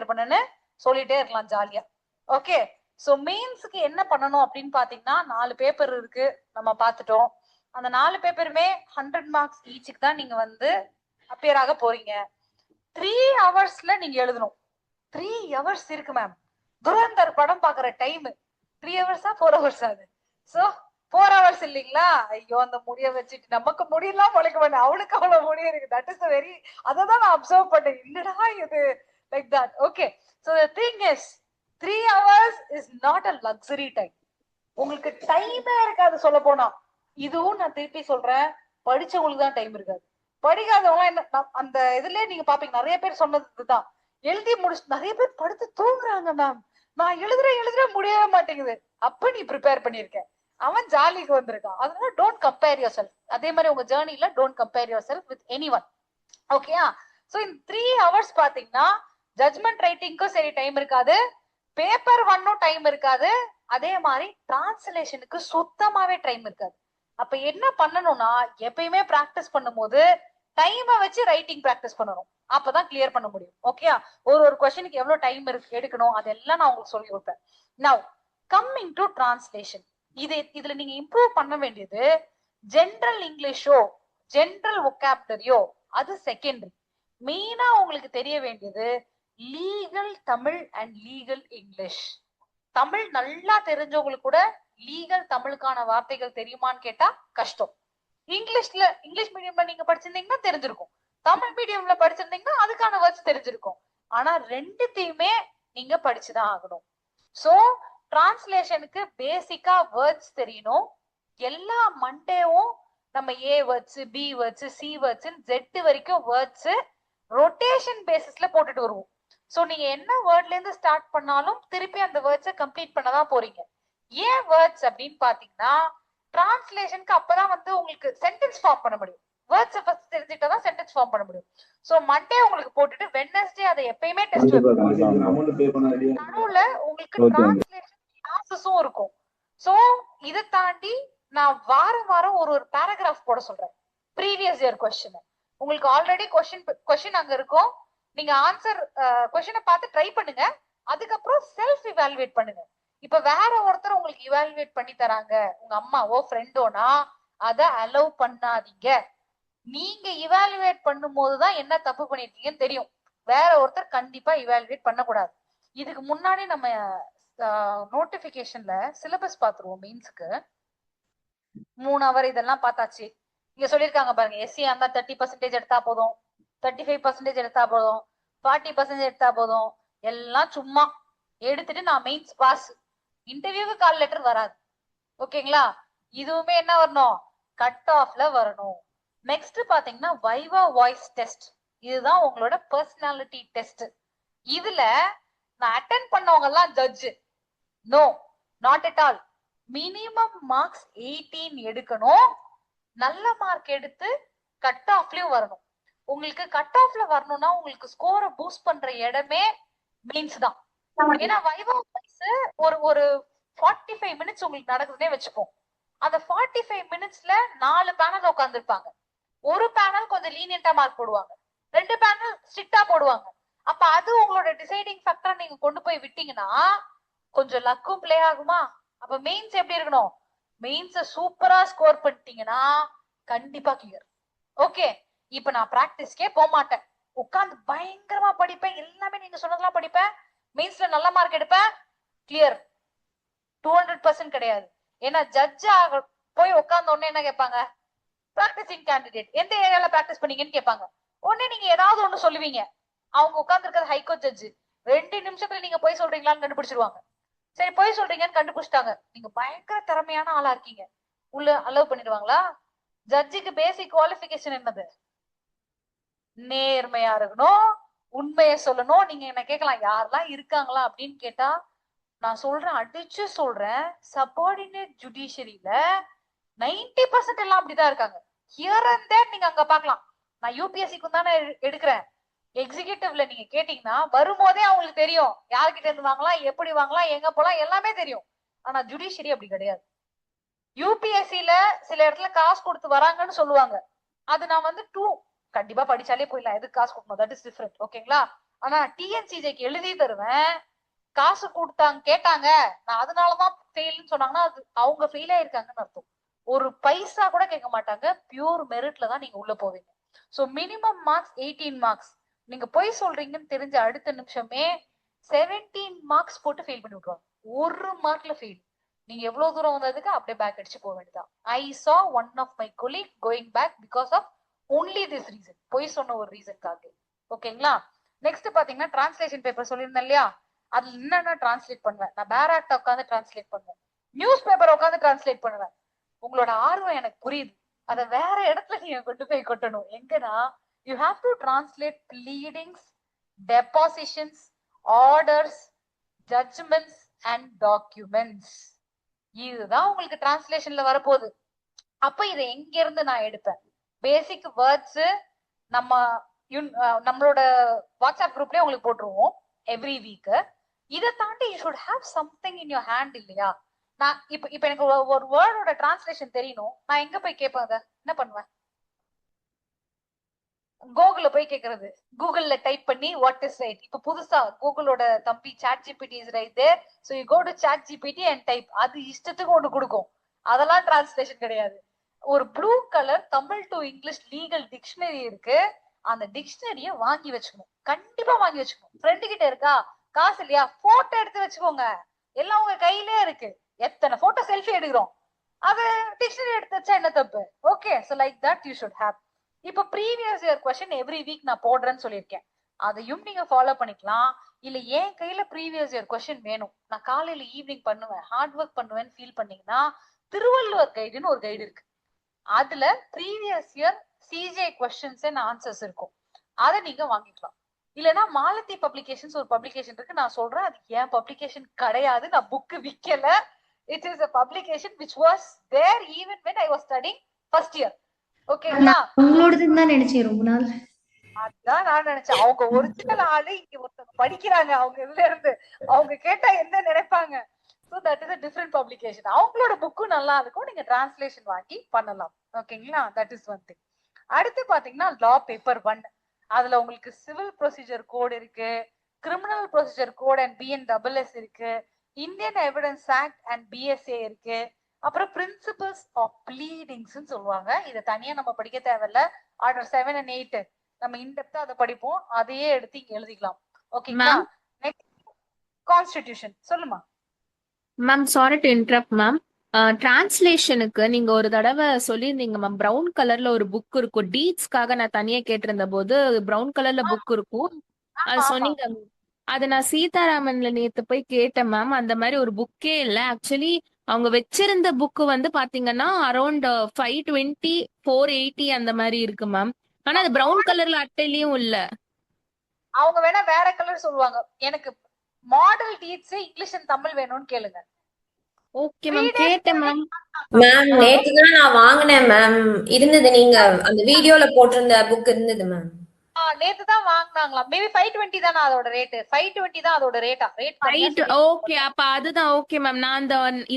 பண்ணேன்னு சொல்லிட்டே இருக்கலாம் ஜாலியா. ஓகே, சோ மெயின்ஸுக்கு என்ன பண்ணணும் அப்படின்னு பாத்தீங்கன்னா 4 பேப்பர் இருக்கு, நம்ம பார்த்துட்டோம். அந்த 4 பேப்பருமே 100 மார்க்ஸ் ஈச்சுக்கு தான் நீங்க வந்து அப்பியர் ஆக போறீங்க. 3 ஹவர்ஸ்ல நீங்க எழுதணும். 3 ஹவர்ஸ் இருக்கு மேம். துரந்தர் படம் பாக்குற டைம் 3 ஹவர்ஸா 4 ஹவர்ஸ் ஆகுது. சோ 4 ஹவர்ஸ் இல்லைங்களா? ஐயோ, அந்த முடிய வச்சுட்டு நமக்கு முடியெல்லாம் முளைக்க வேண்டாம், அவளுக்கு அவ்வளவு முடிய இருக்கு. தட் இஸ் வெரி, அததான் நான் அப்சர்வ் பண்ணேன், இல்லடா இது like that. Okay, so the thing is 3 hours is not a luxury time. உங்களுக்கு டைமே இருக்காது சொல்ல போனா. இதுவும் நான் திருப்பி சொல்றேன், படிச்சவங்களுக்கு தான் டைம் இருக்காது. படிக்காதவங்க என்ன அந்த இதுல நீங்க பாப்பீங்க, நிறைய பேர் சொன்னதுதான் எழுதி முடிச்சு நிறைய பேர் படுத்து தூங்குறாங்க மேம். நான் எழுதுறேன் முடியவே மாட்டேங்குது. அப்ப நீ ப்ரிப்பேர் பண்ணிருக்க, அவன் ஜாலிக்கு வந்திருக்கான். அதனால டோன்ட் கம்பேர் யுவர் செல்ஃப். அதே மாதிரி உங்க ஜேர்னில don't compare yourself with anyone. ஓகேயா? சோ இந்த 3 ஹவர்ஸ் பாத்தீங்கன்னா ஜட்மெண்ட் ரைட்டிங்க்கும் சரி டைம் இருக்காது, பேப்பர் 1ம் டைம் இருக்காது, அதே மாதிரி டிரான்ஸ்லேஷனுக்கு சுத்தமாவே டைம் இருக்காது. அப்ப என்ன பண்ணணும்னா, எப்பயுமே பிராக்டிஸ் பண்ணும்போது டைமை வச்சு ரைட்டிங் பிராக்டிஸ் பண்ணணும். அப்பதான் கிளியர் பண்ண முடியும். ஓகேயா? ஒரு கொஸ்டினுக்கு எவ்வளவு டைம் எடுக்கணும் அதெல்லாம் நான் உங்களுக்கு சொல்லி கொடுப்பேன். நவ் கம்மிங் டு டிரான்ஸ்லேஷன், இதுல நீங்க இம்ப்ரூவ் பண்ண வேண்டியது ஜெனரல் இங்கிலீஷோ ஜெனரல் வொக்காபுலரியோ அது செகண்டரி. மெயினா உங்களுக்கு தெரிய வேண்டியது legal Tamil and legal English. Tamil நல்லா தெரிஞ்சவங்களுக்கு கூட லீகல் தமிழுக்கான வார்த்தைகள் தெரியுமான்னு கேட்டா கஷ்டம். இங்கிலீஷ் மீடியம்ல நீங்க படிச்சிருந்தீங்கன்னா தெரிஞ்சிருக்கும், தமிழ் மீடியம்ல படிச்சிருந்தீங்கன்னா அதுக்கான வேர்ட்ஸ் தெரிஞ்சிருக்கும். ஆனா ரெண்டுத்தையுமே நீங்க படிச்சுதான் ஆகணும். சோ டிரான்ஸ்லேஷனுக்கு பேசிக்கா வேர்ட்ஸ் தெரியணும். எல்லா மண்டேவும் நம்ம A words, B words, C words, Z வரைக்கும் வேர்ட்ஸ் ரொட்டேஷன் பேசிஸ்ல போட்டுட்டு வருவோம். சோ நீங்க என்ன வேர்ட்ல இருந்து ஸ்டார்ட் பண்ணாலும் திருப்பி அந்த வேர்ட்ஸை கம்ப்ளீட் பண்ணதான் போறீங்க. ஏன் வேர்ட்ஸ் அப்படின்னு பாத்தீங்கன்னா டிரான்ஸ்லேஷனுக்கு அப்பதான் வந்து உங்களுக்கு சென்டென்ஸ் ஃபார்ம் பண்ண முடியும். வேர்ட்ஸ் ஃபர்ஸ்ட் தெரிஞ்சுக்கிட்டா தான் சென்டென்ஸ் ஃபார்ம் பண்ண முடியும். சோ மண்டே உங்களுக்கு போட்டுட்டு வெட்னஸ்டே அதை எப்பயுமே டெஸ்ட் நடுவுல உங்களுக்கு டிரான்ஸ்லேஷன் கிளாஸஸும் இருக்கும். சோ இதை தாண்டி நான் வாரம் வாரம் ஒரு பேராகிராஃப் போட சொல்றேன். ப்ரீவியஸ் இயர் கொஸ்டின் உங்களுக்கு ஆல்ரெடி கொஸ்டின் அங்க இருக்கும். நீங்க ஆன்சர் கொஸ்டினை பார்த்து ட்ரை பண்ணுங்க. அதுக்கப்புறம் செல்ஃப் இவாலுவேட் பண்ணுங்க. இப்ப வேற ஒருத்தர் உங்களுக்கு இவாலுவேட் பண்ணி தராங்க, உங்க அம்மாவோ ஃப்ரெண்டோனா, அதை அலோவ் பண்ணாதீங்க. நீங்க இவாலுவேட் பண்ணும் போதுதான் என்ன தப்பு பண்ணிருக்கீங்கன்னு தெரியும். வேற ஒருத்தர் கண்டிப்பா இவாலுவேட் பண்ணக்கூடாது. இதுக்கு முன்னாடி நம்ம நோட்டிபிகேஷன்ல சிலபஸ் பாத்துருவோம். மெயின்ஸ்க்கு 3 hour இதெல்லாம் பார்த்தாச்சு. இங்க சொல்லியிருக்காங்க பாருங்க, எஸ்சி இருந்தா 30% எடுத்தா போதும், 35% எடுத்தா போதும், 40% எடுத்தா போதும். எல்லாம் சும்மா எடுத்துட்டு நான் மெயின்ஸ் பாஸ். இன்டர்வியூக்கு கால் லெட்டர் வராது. ஓகேங்களா? இதுவுமே என்ன வரணும்? கட் ஆஃப்ல வரணும். நெக்ஸ்ட் பாத்தீங்கன்னா வைவா வாய்ஸ் டெஸ்ட். இதுதான் உங்களோட பர்சனாலிட்டி டெஸ்ட். இதுல நான் அட்டென்ட் பண்ணவங்க எல்லாம் judge? No, not at all. Minimum marks 18 எடுக்கணும். நல்ல மார்க் எடுத்து கட் ஆஃப்லயும் வரணும். உங்களுக்கு கட் ஆஃப்ல வரணும்னா உங்களுக்கு ஸ்கோரை பூஸ்ட் பண்ற இடமே மெயின்ஸ் தான். ஏன்னா வைவா வாய்ஸ் ஒரு 45 minutes உங்களுக்கு நடக்குதுன்னே வச்சுப்போம். அந்த 45 minutesல 4 பேனல் உட்காந்துருப்பாங்க. ஒரு பேனல் கொஞ்சம் லீனியண்டா மார்க் போடுவாங்க, 2 பேனல் ஸ்ட்ரிக்டா போடுவாங்க. அப்ப அது உங்களோட டிசைடிங் ஃபேக்டரா நீங்க கொண்டு போய் விட்டீங்கன்னா கொஞ்சம் லக்கும் பிளே ஆகுமா? அப்ப மெயின்ஸ் எப்படி இருக்கணும்? மெயின்ஸ சூப்பரா ஸ்கோர் பண்ணிட்டீங்கன்னா கண்டிப்பா கிளியர். ஓகே, இப்ப நான் பிராக்டிஸ்க்கே போக மாட்டேன். உட்கார்ந்து பயங்கரமா படிப்பேன், எல்லாமே நீங்க சொன்னதெல்லாம் படிப்பேன், மெயின்ஸ்ல நல்ல மார்க் எடுப்பேன், கிளியர் 200% கிடையாது. ஏன்னா ஜட்ஜ் போய் உட்கார்ந்த உடனே என்ன கேட்பாங்க? பிராக்டிசிங் கேண்டிடேட் எந்த ஏரியால பிராக்டிஸ் பண்ணீங்கன்னு கேட்பாங்க. உடனே நீங்க ஏதாவது ஒண்ணு சொல்லுவீங்க. அவங்க உட்கார்ந்து இருக்கிறது ஹைகோர்ட் ஜட்ஜ். 2 நிமிஷத்துல நீங்க போய் சொல்றீங்களான்னு கண்டுபிடிச்சிருவாங்க. சரி, போய் சொல்றீங்கன்னு கண்டுபிடிச்சிட்டாங்க, நீங்க பயங்கர திறமையான ஆளா இருக்கீங்க, உள்ள அலோவ் பண்ணிடுவாங்களா? ஜட்ஜுக்கு பேசிக் குவாலிஃபிகேஷன் என்னது? நேர்மையா இருக்கணும், உண்மையை சொல்லணும். நீங்க என்ன கேட்கலாம், யாரெல்லாம் இருக்காங்களா அப்படின்னு கேட்டா நான் சொல்றேன், அடிச்சு சொல்றேன், சப்பார்டினேட் ஜுடிஷியரியில 90% எல்லாம் அப்படிதான் இருக்காங்க. ஹியர் அண்ட் தேர் நீங்க அங்க பாக்கலாம். நான் யூபிஎஸ்சிக்கும் தானே எடுக்கிறேன். எக்ஸிகியூட்டிவ்ல நீங்க கேட்டீங்கன்னா வரும்போதே அவங்களுக்கு தெரியும் யார்கிட்ட இருந்து வாங்கலாம், எப்படி வாங்கலாம், எங்க போலாம், எல்லாமே தெரியும். ஆனா ஜுடிஷியரி அப்படி கிடையாது. யூபிஎஸ்சில சில இடத்துல காசு கொடுத்து வராங்கன்னு சொல்லுவாங்க. அது நான் வந்து கண்டிப்பா படிச்சாலே போயிடலாம், எதுக்கு காசு கொடுக்கணும், தட் இஸ் டிஃபரெண்ட். ஓகேங்களா? ஆனா டிஎன்சிஜேக்கு எழுதி தருவேன், காசு கொடுத்தாங்க கேட்டாங்க, நான் அதனாலதான் ஃபெயில்னு சொன்னாங்கன்னா அது அவங்க ஃபெயில் ஆயிருக்காங்கன்னு அர்த்தம். ஒரு பைசா கூட கேட்க மாட்டாங்க, பியூர் மெரிட்ல தான் நீங்க உள்ள போவீங்க. So minimum marks 18 marks. நீங்க போய் சொல்றீங்கன்னு தெரிஞ்ச அடுத்த நிமிஷமே 17 மார்க்ஸ் போட்டு ஃபெயில் பண்ணி விட்டுருவாங்க. 1 மார்க்ல ஃபெயில். நீங்க எவ்வளவு தூரம் வந்ததுக்கு அப்படியே பேக் அடிச்சு போக வேண்டியதான். ஐ saw one of my colleague going back because of only this reason. போய் சொன்ன ஒரு ரீசன்காக. ஓகேங்களா? நெக்ஸ்ட் பாத்தீங்கன்னா டிரான்ஸ்லேஷன் பேப்பர் சொல்லியிருந்தேன் இல்லையா? அதுல என்னென்ன டிரான்ஸ்லேட் பண்ணுவேன்? நான் பேராக்ட உட்காந்து டிரான்ஸ்லேட் பண்ணுவேன், நியூஸ் பேப்பர் உட்காந்து டிரான்ஸ்லேட் பண்ணுவேன். உங்களோட ஆர்வம் எனக்கு புரியுது. அதை வேற இடத்துல நீங்க கொண்டு போய் கொட்டணும். எங்கன்னா you have to translate pleadings, depositions, orders, judgments and documents. இதுதான் உங்களுக்கு டிரான்ஸ்லேஷன்ல வரப்போகுது. அப்ப இதை எங்க இருந்து நான் எடுப்பேன்? பேசிக் வேர்ட்ஸ் நம்மளோட வாட்ஸ்அப் குரூப்லயே உங்களுக்கு போட்டுருவோம் எவ்ரி வீக். இதை தாண்டி you should have something in your hand இல்லையா? நான் இப்ப எனக்கு ஒரு வேர்டோட டிரான்ஸ்லேஷன் தெரியணும், நான் எங்க போய் கேட்பேன்? அதை என்ன பண்ணுவேன்? கூகுள்ல போய் கேக்குறது, கூகுள்ல டைப் பண்ணி வாட் இஸ் ரைட். இப்ப புதுசா கூகுளோட தம்பி ChatGPT is right there, so you go to ChatGPT and type. அது இஷ்டத்துக்கு ஒண்ணு கொடுக்கும், அதெல்லாம் டிரான்ஸ்லேஷன் கிடையாது. ஒரு blue colour Tamil to English legal dictionary இருக்கு, அந்த டிக்ஷனரிய வாங்கி வச்சுக்கணும், கண்டிப்பா வாங்கி வச்சுக்கணும். ஃப்ரெண்டு கிட்ட இருக்கா, காசு இல்லையா, போட்டோ எடுத்து வச்சுக்கோங்க, எல்லாம் உங்க கையிலே இருக்கு. எத்தனை போட்டோ செல்ஃபி எடுக்கிறோம், அது டிக்ஷனரி எடுத்து வச்சா என்ன தப்பு? Okay, so like that you should have. இப்ப previous year question every week நான் போடுறேன்னு சொல்லியிருக்கேன், அதையும் நீங்க ஃபாலோ பண்ணிக்கலாம். இல்ல என் கையில ப்ரீவியஸ் இயர் கொஸ்டின் வேணும், நான் காலையில ஈவினிங் பண்ணுவேன், ஹார்ட் ஒர்க் பண்ணுவேன்னு ஃபீல் பண்ணீங்கன்னா திருவள்ளுவர் கைடுன்னு ஒரு கைடு இருக்கு. அதுல previous year CJ questions and answers இருக்கும், அதை நீங்க வாங்கிக்கலாம். இல்லைன்னா மாலதி பப்ளிகேஷன்ஸ் ஒரு பப்ளிகேஷன் இருக்கு, நான் சொல்றேன் அது ஏன் பப்ளிகேஷன் கிடையாது, நான் book விக்கல, It is a publication which was there even when I was studying first year. ஓகேங்களா? உங்களோடதுன்னு தான் நினைச்சேன் ரொம்ப நாள். அதான் நான் நினைச்சேன். அவங்க ஒரிஜினல் ஆளு இங்க ஒருத்தவங்க படிக்கிறாங்க அவங்க இதுல இருந்து. அவங்க கேட்டா என்ன நினைப்பாங்க? So that is a different publication. அவங்களோட புக்கும் நல்லா இருக்கும். நீங்க டிரான்ஸ்லேஷன் வாங்கி பண்ணலாம். ஓகேங்களா? That is one thing. அடுத்து பாத்தீங்கன்னா லா பேப்பர் 1. அதுல உங்களுக்கு சிவில் ப்ரொசீஜர் கோட் இருக்கு, criminal procedure code and BNSS இருக்கு, Indian evidence act and BSA இருக்கு, அப்புறம் பிரின்சிபல்ஸ் ஆஃப் ப்ளீடிங்ஸ் சொல்லுவாங்க. இதை தனியா நம்ம படிக்க தேவையில்ல. ஆர்டர் 7 and 8 நம்ம இன்டெப்தா அதை படிப்போம். அதையே எடுத்து இங்க எழுதிக்கலாம். ஓகேங்களா? நெக்ஸ்ட் கான்ஸ்டிடியூஷன் சொல்லுமா. Ma'am sorry to interrupt ma'am. டிரான்ஸ்லேஷனுக்கு நீங்க ஒரு தடவை சொல்லியிருந்தீங்க மேம், ப்ரௌன் கலர்ல ஒரு புக் இருக்கும். டீட்ஸ்க்காக நான் தனியா கேட்டிருந்த போது ப்ரௌன் கலர்ல புக் இருக்கும் அது சொன்னீங்க. அது நான் சீதாராமன்ல நேத்து போய் கேட்டேன் மேம். அந்த மாதிரி ஒரு புக்கே இல்ல. ஆக்சுவலி அவங்க வச்சிருந்த புக் வந்து பாத்தீங்கன்னா அரௌண்ட் 520 480 அந்த மாதிரி இருக்கு மேம். ஆனா அது ப்ரௌன் கலர்ல அட்டையிலயும் இல்ல. அவங்க வேணா வேற கலர் சொல்லுவாங்க. எனக்கு model deeds English and Tamil வேணும்னு கேளுங்க. ஓகே மேம், கேட்டேன் மேம். மேம் நேத்து தான் நான் வாங்கினேன் மேம். இருந்தது, நீங்க அந்த வீடியோல போட்டிருந்த புக் இருந்தது மேம். நேத்து தான் வாங்குனாங்களா? மேபி 520 தானே அதோட ரேட். 520 தான் அதோட ரேட்டா? ரேட் ஓகே, அப்ப அதுதான் ஓகே மேம். நான் அந்த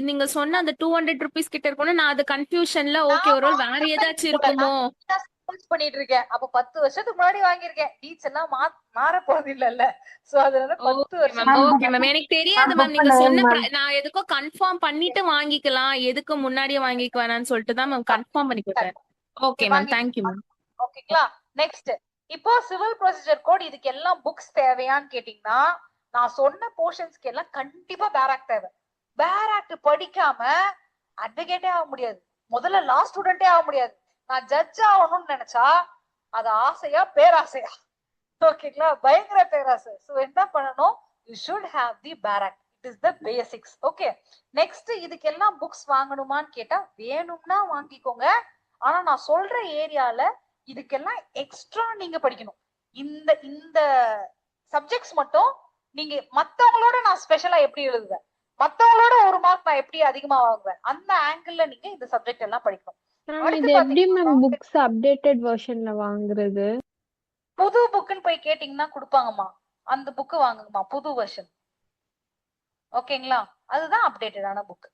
நீங்க சொன்ன அந்த 200 rupees கிட்ட இருக்கணும். நான் அது கன்ஃபியூஷன்ல ஓகே ஒரு வேற ஏதாச்சும் இருக்குமோ பண்ணிட்டு இருக்கேன். அப்ப 10 வருஷத்துக்கு முன்னாடி வாங்கியிருக்கேன். டீட்ஸ் எல்லாம் மாற போறது இல்லல்ல. சோ அதனால 10 வருஷம். ஓகே மேம், எனக்கு தெரியாது மேம். நீங்க சொன்ன நான் எதுக்கோ கன்ஃபார்ம் பண்ணிட்டு வாங்கிக்கலாம், எதுக்கு முன்னாடியே வாங்கிக்க வேணாம்னு சொல்லிட்டு தான் மேம் கன்ஃபார்ம் பண்ணிக்கிட்டேன். Okay ma'am, thank you ma'am. ஓகேங்களா? நெக்ஸ்ட் இப்போ சிவில் ப்ரொசீஜர் கோட். இதுக்கு எல்லாம் புக்ஸ் தேவையான்னு கேட்டீங்கன்னா, நான் சொன்ன போர்ஷன்ஸ்க்கு எல்லாம் கண்டிப்பா பேராக்ட் தேவை. பேராக்ட் படிக்காம அட்வொகேட்டே ஆக முடியாது. முதல்ல லா ஸ்டூடெண்டே ஆக முடியாது. நான் ஜட்ஜ் ஆகணும்னு நினைச்சா அது ஆசையா பேராசையா? ஓகேங்களா? பயங்கர பேராசை. சோ என்ன பண்ணணும்? You should have the பேராக்ட். It is the basics. Okay. Next இதுக்கு எல்லாம் புக்ஸ் வாங்கணுமான்னு கேட்டா வேணும்னா வாங்கிக்கோங்க. ஆனா நான் சொல்ற ஏரியால இதுக்கெல்லாம் எக்ஸ்ட்ரா நீங்க படிக்கணும். இந்த இந்த சப்ஜெக்ட்ஸ் மட்டும் நீங்க மத்தவங்களோட நான் ஸ்பெஷலா எப்படி எழுதுவேன், மத்தவங்களோட ஒரு மார்க் நான் எப்படி அதிகமா வாங்குவேன், அந்த ஆங்கிள் நீங்க இந்த சப்ஜெக்ட் எல்லாம் படிக்கணும். இது எப்படி மேம் புக்ஸ் அப்டேட்டட் வெர்ஷன்ல வாங்குறது? புது புக்குன்னு போய் கேட்டீங்கன்னா கொடுப்பாங்கம்மா. அந்த புக்கு வாங்குங்கம்மா, புது வெர்ஷன். ஓகேங்களா? அதுதான் அப்டேட்டடான புக்.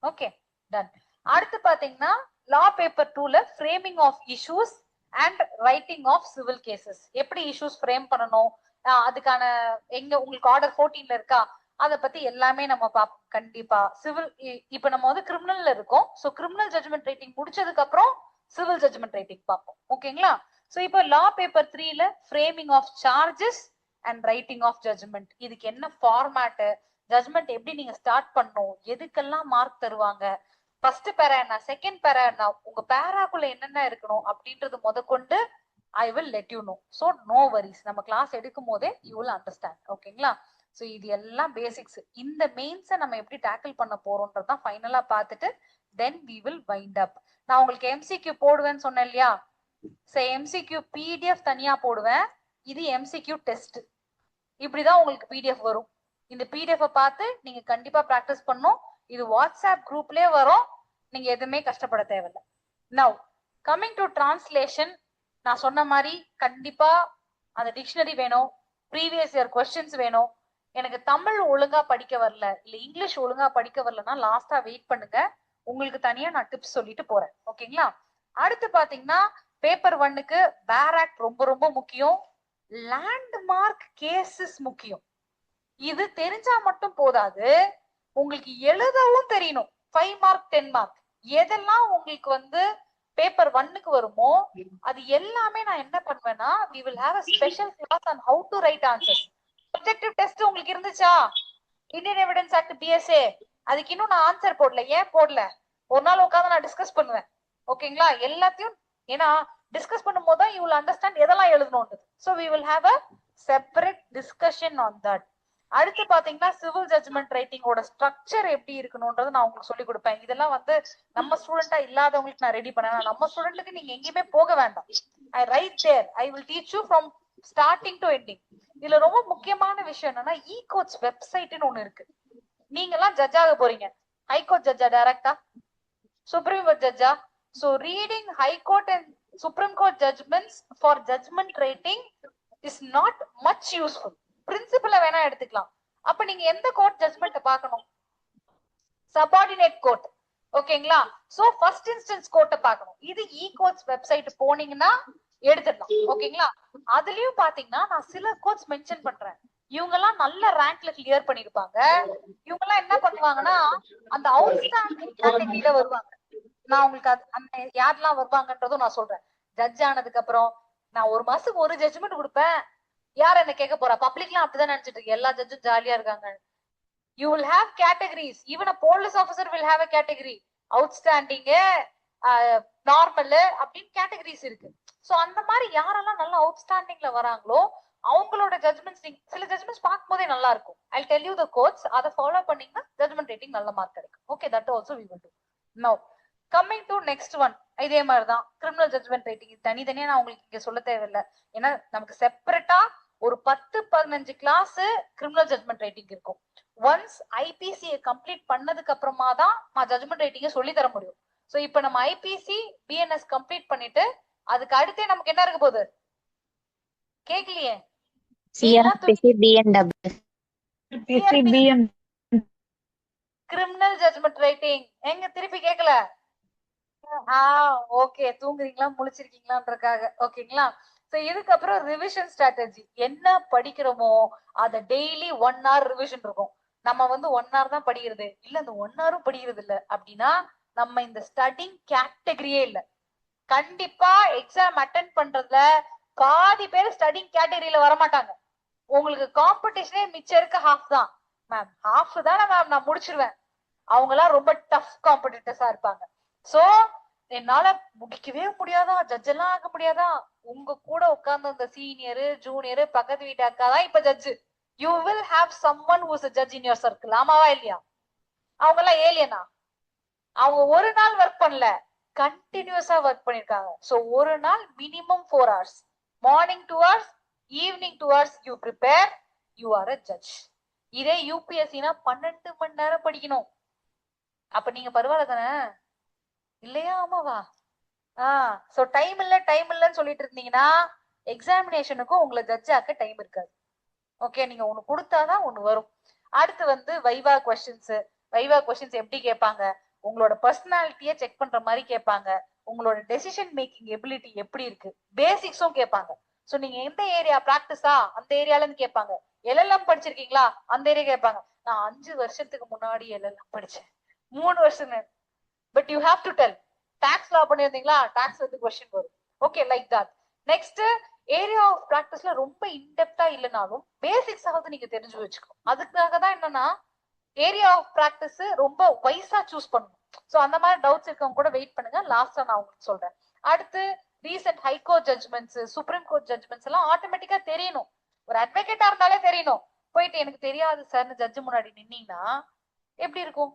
Okay, done. அடுத்து பாத்தீங்கன்னா லா பேப்பர் 2ல framing of issues and writing of civil cases. எப்படி இஷ்யூஸ் ஃப்ரேம் பண்ணணும், அதுக்கான எங்க உங்களுக்கு ஆர்டர் 14ல இருக்கா, அதை பத்தி எல்லாமே நம்ம பார்ப்போம் கண்டிப்பா. சிவில் இப்ப நம்ம வந்து கிரிமினல்ல இருக்கோம். சோ கிரிமினல் ஜட்ஜ்மெண்ட் ரைட்டிங் முடிச்சதுக்கு அப்புறம் சிவில் ஜட்ஜ்மெண்ட் ரைட்டிங் பார்ப்போம். ஓகேங்களா? சோ இப்போ லா பேப்பர் 3ல framing of charges and writing of judgment. இதுக்கு என்ன ஃபார்மேட், ஜட்ஜ்மெண்ட் எப்படி நீங்க ஸ்டார்ட் பண்ணணும், எதுக்கெல்லாம் மார்க் தருவாங்க, ஃபர்ஸ்ட் பேரா என்ன, செகண்ட் பேரா என்ன, உங்க பேராக்குள்ள என்னென்ன இருக்கணும் அப்படின்றது முதற்கொண்டு I will let you know. So no worries, நம்ம கிளாஸ் எடுக்கும் போதே யூ வில் அண்டர்ஸ்டாண்ட். ஓகேங்களா? சோ இது எல்லாம் பேசிக்ஸ். இந்த மெயின்ஸை நம்ம எப்படி டேக்கிள் பண்ண போறோம்ன்றதான் ஃபைனலா பார்த்துட்டு then we will wind up. நான் உங்களுக்கு MCQ போடுவேன்னு சொன்னேன் இல்லையா? MCQ PDF தனியா போடுவேன். இது MCQ டெஸ்ட். இப்படிதான் உங்களுக்கு PDF வரும். இந்த PDF பார்த்து நீங்க கண்டிப்பா பிராக்டிஸ் பண்ணணும். இது வாட்ஸ்அப் குரூப்லயே வரும். நீங்க எதுவுமே கஷ்டப்பட தேவையில்லை. நவ் கம்மிங் டு டிரான்ஸ்லேஷன், நான் சொன்ன மாதிரி கண்டிப்பா அந்த டிக்ஷனரி வேணும், ப்ரீவியஸ் இயர் கொஸ்டின்ஸ் வேணும். எனக்கு தமிழ் ஒழுங்கா படிக்க வரல, இல்ல இங்கிலீஷ் ஒழுங்கா படிக்க வரலன்னா லாஸ்டா வெயிட் பண்ணுங்க. உங்களுக்கு தனியா நான் டிப்ஸ் சொல்லிட்டு போறேன். ஓகேங்களா? அடுத்து பாத்தீங்கன்னா பேப்பர் 1க்கு பேராக்ட் ரொம்ப ரொம்ப முக்கியம். லேண்ட்மார்க் கேசஸ் முக்கியம். இது தெரிஞ்சா மட்டும் போதாது, உங்களுக்கு எழுதவும் தெரியணும். 5 மார்க் 10 மார்க் எதெல்லாம் உங்களுக்கு வந்து பேப்பர் 1க்கு வருமோ அது எல்லாமே நான் என்ன பண்ணுவேன்னா, we will have a special class on how to write answers. Objective test உங்களுக்கு இருந்துச்சா? இந்தியன் எவிடன்ஸ் ஆக்ட் BSA, அதுக்கு இன்னும் நான் ஆன்சர் போடல. ஏன் போடல? ஒரு நாள் உட்காந்து நான் டிஸ்கஸ் பண்ணுவேன். ஓகேங்களா? எல்லாத்தையும் ஏன்னா டிஸ்கஸ் பண்ணும் போது தான் you will understand எதெல்லாம் எழுதணும்னு. So we will have a separate discussion on that. அடுத்து பாத்தீங்கன்னா சிவில் ஜட்ஜ்மெண்ட் ரைட்டிங்கோட ஸ்ட்ரக்சர் எப்படி இருக்கணும்ன்றது நான் உங்களுக்கு சொல்லி கொடுப்பேன். இதெல்லாம் வந்து நம்ம ஸ்டூடெண்டா இல்லாதவங்களுக்கு நான் ரெடி பண்ணேன். நம்ம ஸ்டூடெண்ட்டுக்கு நீங்க எங்கேயுமே போக வேண்டாம். I right there, I will teach you from starting to ending. இதுல ரொம்ப முக்கியமான விஷயம் என்னன்னா, கோட்ஸ் வெப்சைட்னு ஒண்ணு இருக்கு. நீங்க எல்லாம் ஜட்ஜ் ஆக போறீங்க. ஹைகோர்ட் ஜட்ஜா டைரக்டா, சுப்ரீம் கோர்ட் ஜட்ஜா? So reading high court and supreme court judgments for judgment rating is not much useful. பிரின்சிபலை வேணா எடுத்துக்கலாம். அப்ப நீங்க எந்த கோர்ட் ஜட்ஜ்மெண்ட் பார்க்கணும்? Subordinate court. ஓகேங்களா? சோ ஃபர்ஸ்ட் இன்ஸ்டன்ஸ் கோர்ட்டை பார்க்கணும். இது இ கோர்ட்ஸ் வெப்சைட் போனீங்கன்னா எடுத்துடலாம். ஓகேங்களா? அதுலயும் பாத்தீங்கன்னா நான் சில கோர்ட்ஸ் மென்ஷன் பண்றேன். இவங்க எல்லாம் நல்ல ரேங்க்ல கிளியர் பண்ணிருப்பாங்க. இவங்க எல்லாம் என்ன பண்ணுவாங்கன்னா அந்த அவுட்ஸ்டாண்டிங் கேட்டகரியில வருவாங்க. நான் உங்களுக்கு அந்த யாரெல்லாம் வருவாங்கன்றதும் நான் சொல்றேன். ஜட்ஜ் ஆனதுக்கு அப்புறம் நான் ஒரு மாசத்துக்கு ஒரு ஜட்ஜ்மெண்ட் கொடுப்பேன். யார் என்ன கேட்க போறா? பப்ளிக்லாம் அப்படிதான் நினைச்சிட்டு இருக்கு எல்லா ஜட்ஜும் ஜாலியா இருக்காங்க. You will have categories. Even a police officer will have a category. Outstanding, normal அப்படின்னு கேட்டகரிஸ் இருக்கு. சோ அந்த மாதிரி யாரெல்லாம் நல்ல அவுட்ஸ்டாண்டிங்ல வராங்களோ அவங்களோட ஜட்ஜ்மெண்ட்ஸ் சில ஜட்ஜ்மெண்ட்ஸ் பார்க்கும்போதே நல்லா இருக்கும். I'll tell you the courts. அதை ஃபாலோ பண்ணீங்கன்னா ஜட்ஜ்மெண்ட் ரேட்டிங் நல்ல மார்க் கிடைக்கும். Okay, that also we will do. Now coming to next one. இதே மாதிரிதான் கிரிமினல் ஜட்ஜ்மெண்ட் ரேட்டிங். தனித்தனியா நான் உங்களுக்கு இங்க சொல்ல தேவையில்லை. ஏன்னா நமக்கு செப்பரேட்டா ஒரு 10-15 கிளாஸ் கிரிமினல் ஜட்ஜ்மெண்ட் ரேட்டிங் இருக்கும். ஒன்ஸ் ஐபிசி கம்ப்ளீட் பண்ணதுக்கு அப்புறமா தான் நான் ஜட்ஜ்மெண்ட் ரேட்டிங்க சொல்லி தர முடியும். சோ இப்ப நம்ம ஐபிசி பிஎன்எஸ் கம்ப்ளீட் பண்ணிட்டு அதுக்கு அடுத்தே நமக்கு என்ன இருக்க போகுது? கேக்கலையே. கிரிமினல் ஜட்ஜ்மெண்ட் ரேட்டிங் எங்க திருப்பி கேக்கல? ஓகே, தூங்குறீங்களா முழிச்சிருக்கீங்களான்றக்காக. ஓகேங்களா? சோ இதுக்கப்புறம் ரிவிஷன் ஸ்ட்ராட்டஜி. என்ன படிக்கிறோமோ அத டெய்லி 1 hour ரிவிஷன் இருக்கும். நம்ம 1 hour தான் படிக்கிறது இல்ல, அந்த 1 hour படிக்கிறது இல்ல அப்படின்னா நம்ம இந்த ஸ்டடிங் கேட்டகரியே இல்ல. கண்டிப்பா எக்ஸாம் அட்டென்ட் பண்றதுல பாதி பேர் ஸ்டடிங் கேட்டகரியில வரமாட்டாங்க. உங்களுக்கு காம்படிஷனே மிச்சம் இருக்க ஹாஃப் தான். மேம் ஹாஃப் தானே மேம், நான் முடிச்சிருவேன். அவங்க எல்லாம் ரொம்ப டஃப் காம்படிட்டர்ஸா இருப்பாங்க. சோ என்னால முடிக்கவே முடியாதா, ஜட்ஜ் எல்லாம் ஆக முடியாதா? உங்க கூட உட்கார்ந்து அந்த சீனியர் ஜூனியர் பக்கத்து வீட்டு அக்கா தான் இப்ப judge. You will have someone who is a judge in your circle. ஆமாவா இல்லையா? அவங்க எல்லாம் ஏலியனா? அவங்க ஒரு நாள் ஒர்க் பண்ணல, கண்டினியூஸா ஒர்க் பண்ணிருக்காங்க. சோ ஒரு நாள் minimum 4 hours. Morning 2 hours, evening 2 hours you prepare, you are a judge. இதே யூபிஎஸ்சினா 12 மணி நேரம் படிக்கணும். அப்ப நீங்க பரவாயில்ல தானே இல்லையா? ஆமாவா? சோ டைம் இல்லன்னு சொல்லிட்டு இருந்தீங்கன்னா எக்ஸாமினேஷனுக்கும் உங்களை ஜட்ஜ் ஆக்க டைம் இருக்காது. ஓகே, நீங்க ஒண்ணு கொடுத்தாதான் ஒண்ணு வரும். அடுத்து வைவா கொஸ்டின்ஸ். வைவா கொஸ்டின்ஸ் எப்படி கேட்பாங்க? உங்களோட பர்சனாலிட்டியை செக் பண்ற மாதிரி கேட்பாங்க. உங்களோட டெசிஷன் மேக்கிங் எபிலிட்டி எப்படி இருக்கு, பேசிக்ஸும் கேட்பாங்க. சோ நீங்க எந்த ஏரியா பிராக்டிஸா அந்த ஏரியால இருந்து கேட்பாங்க. எல்எல்எம் படிச்சிருக்கீங்களா அந்த ஏரியா கேட்பாங்க. நான் 5 வருஷத்துக்கு முன்னாடி எல்எல்எம் படிச்சேன், 3 வருஷம். But you have to tell. Tax law பண்ணிருந்தீங்களா, டாக்ஸ் கொஸ்டின் வரும். Okay, like that. Next area of பிராக்டிஸ்ல ரொம்ப இன்டெப்தா இல்லைனாலும் பேசிக்ஸ் ஆகுது நீங்க தெரிஞ்சு வச்சுக்கணும். அதுக்காக தான் என்னன்னா ஏரியா ஆஃப் பிராக்டிஸ் ரொம்ப வைஸா சூஸ் பண்ணணும். சோ அந்த மாதிரி டவுட்ஸ் இருக்கவங்க கூட வெயிட் பண்ணுங்க, லாஸ்டா நான் உங்களுக்கு சொல்றேன். அடுத்து recent high court judgements, supreme court judgements எல்லாம் ஆட்டோமேட்டிக்கா தெரியணும். ஒரு அட்வொகேட்டா இருந்தாலே தெரியணும். போயிட்டு எனக்கு தெரியாது சார்னு ஜட்ஜ் முன்னாடி நின்னீங்கன்னா எப்படி இருக்கும்?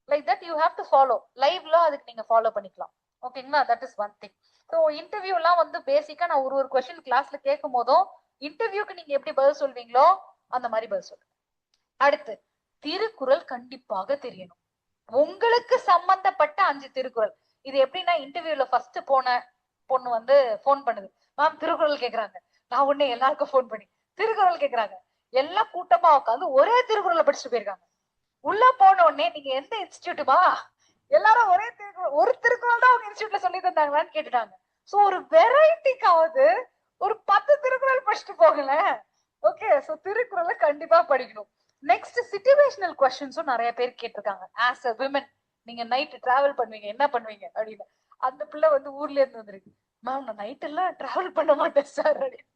Like that you have to follow. லைவ்ல அதுக்கு நீங்க ஃபாலோ பண்ணிக்கலாம். ஓகேங்களா? That is one thing. So interview எல்லாம் பேசிக்கா நான் ஒரு கொஸ்டின் கிளாஸ்ல கேட்கும் போதும் இன்டர்வியூக்கு நீங்க எப்படி பதில் சொல்வீங்களோ அந்த மாதிரி பதில் சொல்லுங்க. அடுத்து திருக்குறள் கண்டிப்பாக தெரியணும். உங்களுக்கு சம்பந்தப்பட்ட 5 திருக்குறள். இது எப்படின்னா இன்டர்வியூல ஃபர்ஸ்ட் போன பொண்ணு போன் பண்ணுது, மேம் திருக்குறள் கேக்குறாங்க. நான் உடனே எல்லாருக்கும் போன் பண்ணி திருக்குறள் கேக்குறாங்க. எல்லாம் கூட்டமா உட்காந்து ஒரே திருக்குறளை படிச்சுட்டு போயிருக்காங்க. உள்ள போன உடனே நீங்க எந்த இன்ஸ்டிடியூட்டுமா, எல்லாரும் ஒரே திருக்குறள், ஒரு திருக்குறள் தான் அவங்க இன்ஸ்டிடியூட்ல சொல்லி தந்தாங்களான்னு கேட்டுட்டாங்க. சோ ஒரு வெரைட்டிக்காவது ஒரு 10 திருக்குறள் படிச்சுட்டு போகல. ஓகே, சோ திருக்குறளை கண்டிப்பா படிக்கணும். நெக்ஸ்ட் சிச்சுவேஷனல் கொஸ்டின்ஸும் நிறைய பேர் கேட்டிருக்காங்க. ஆஸ் அ விமன் நீங்க நைட் டிராவல் பண்ணுவீங்க, என்ன பண்ணுவீங்க அப்படின்னு. அந்த பிள்ளை ஊர்ல இருந்து வந்திருக்கு, மேம் நான் நைட் எல்லாம் டிராவல் பண்ண மாட்டேன் சார் அப்படின்னு.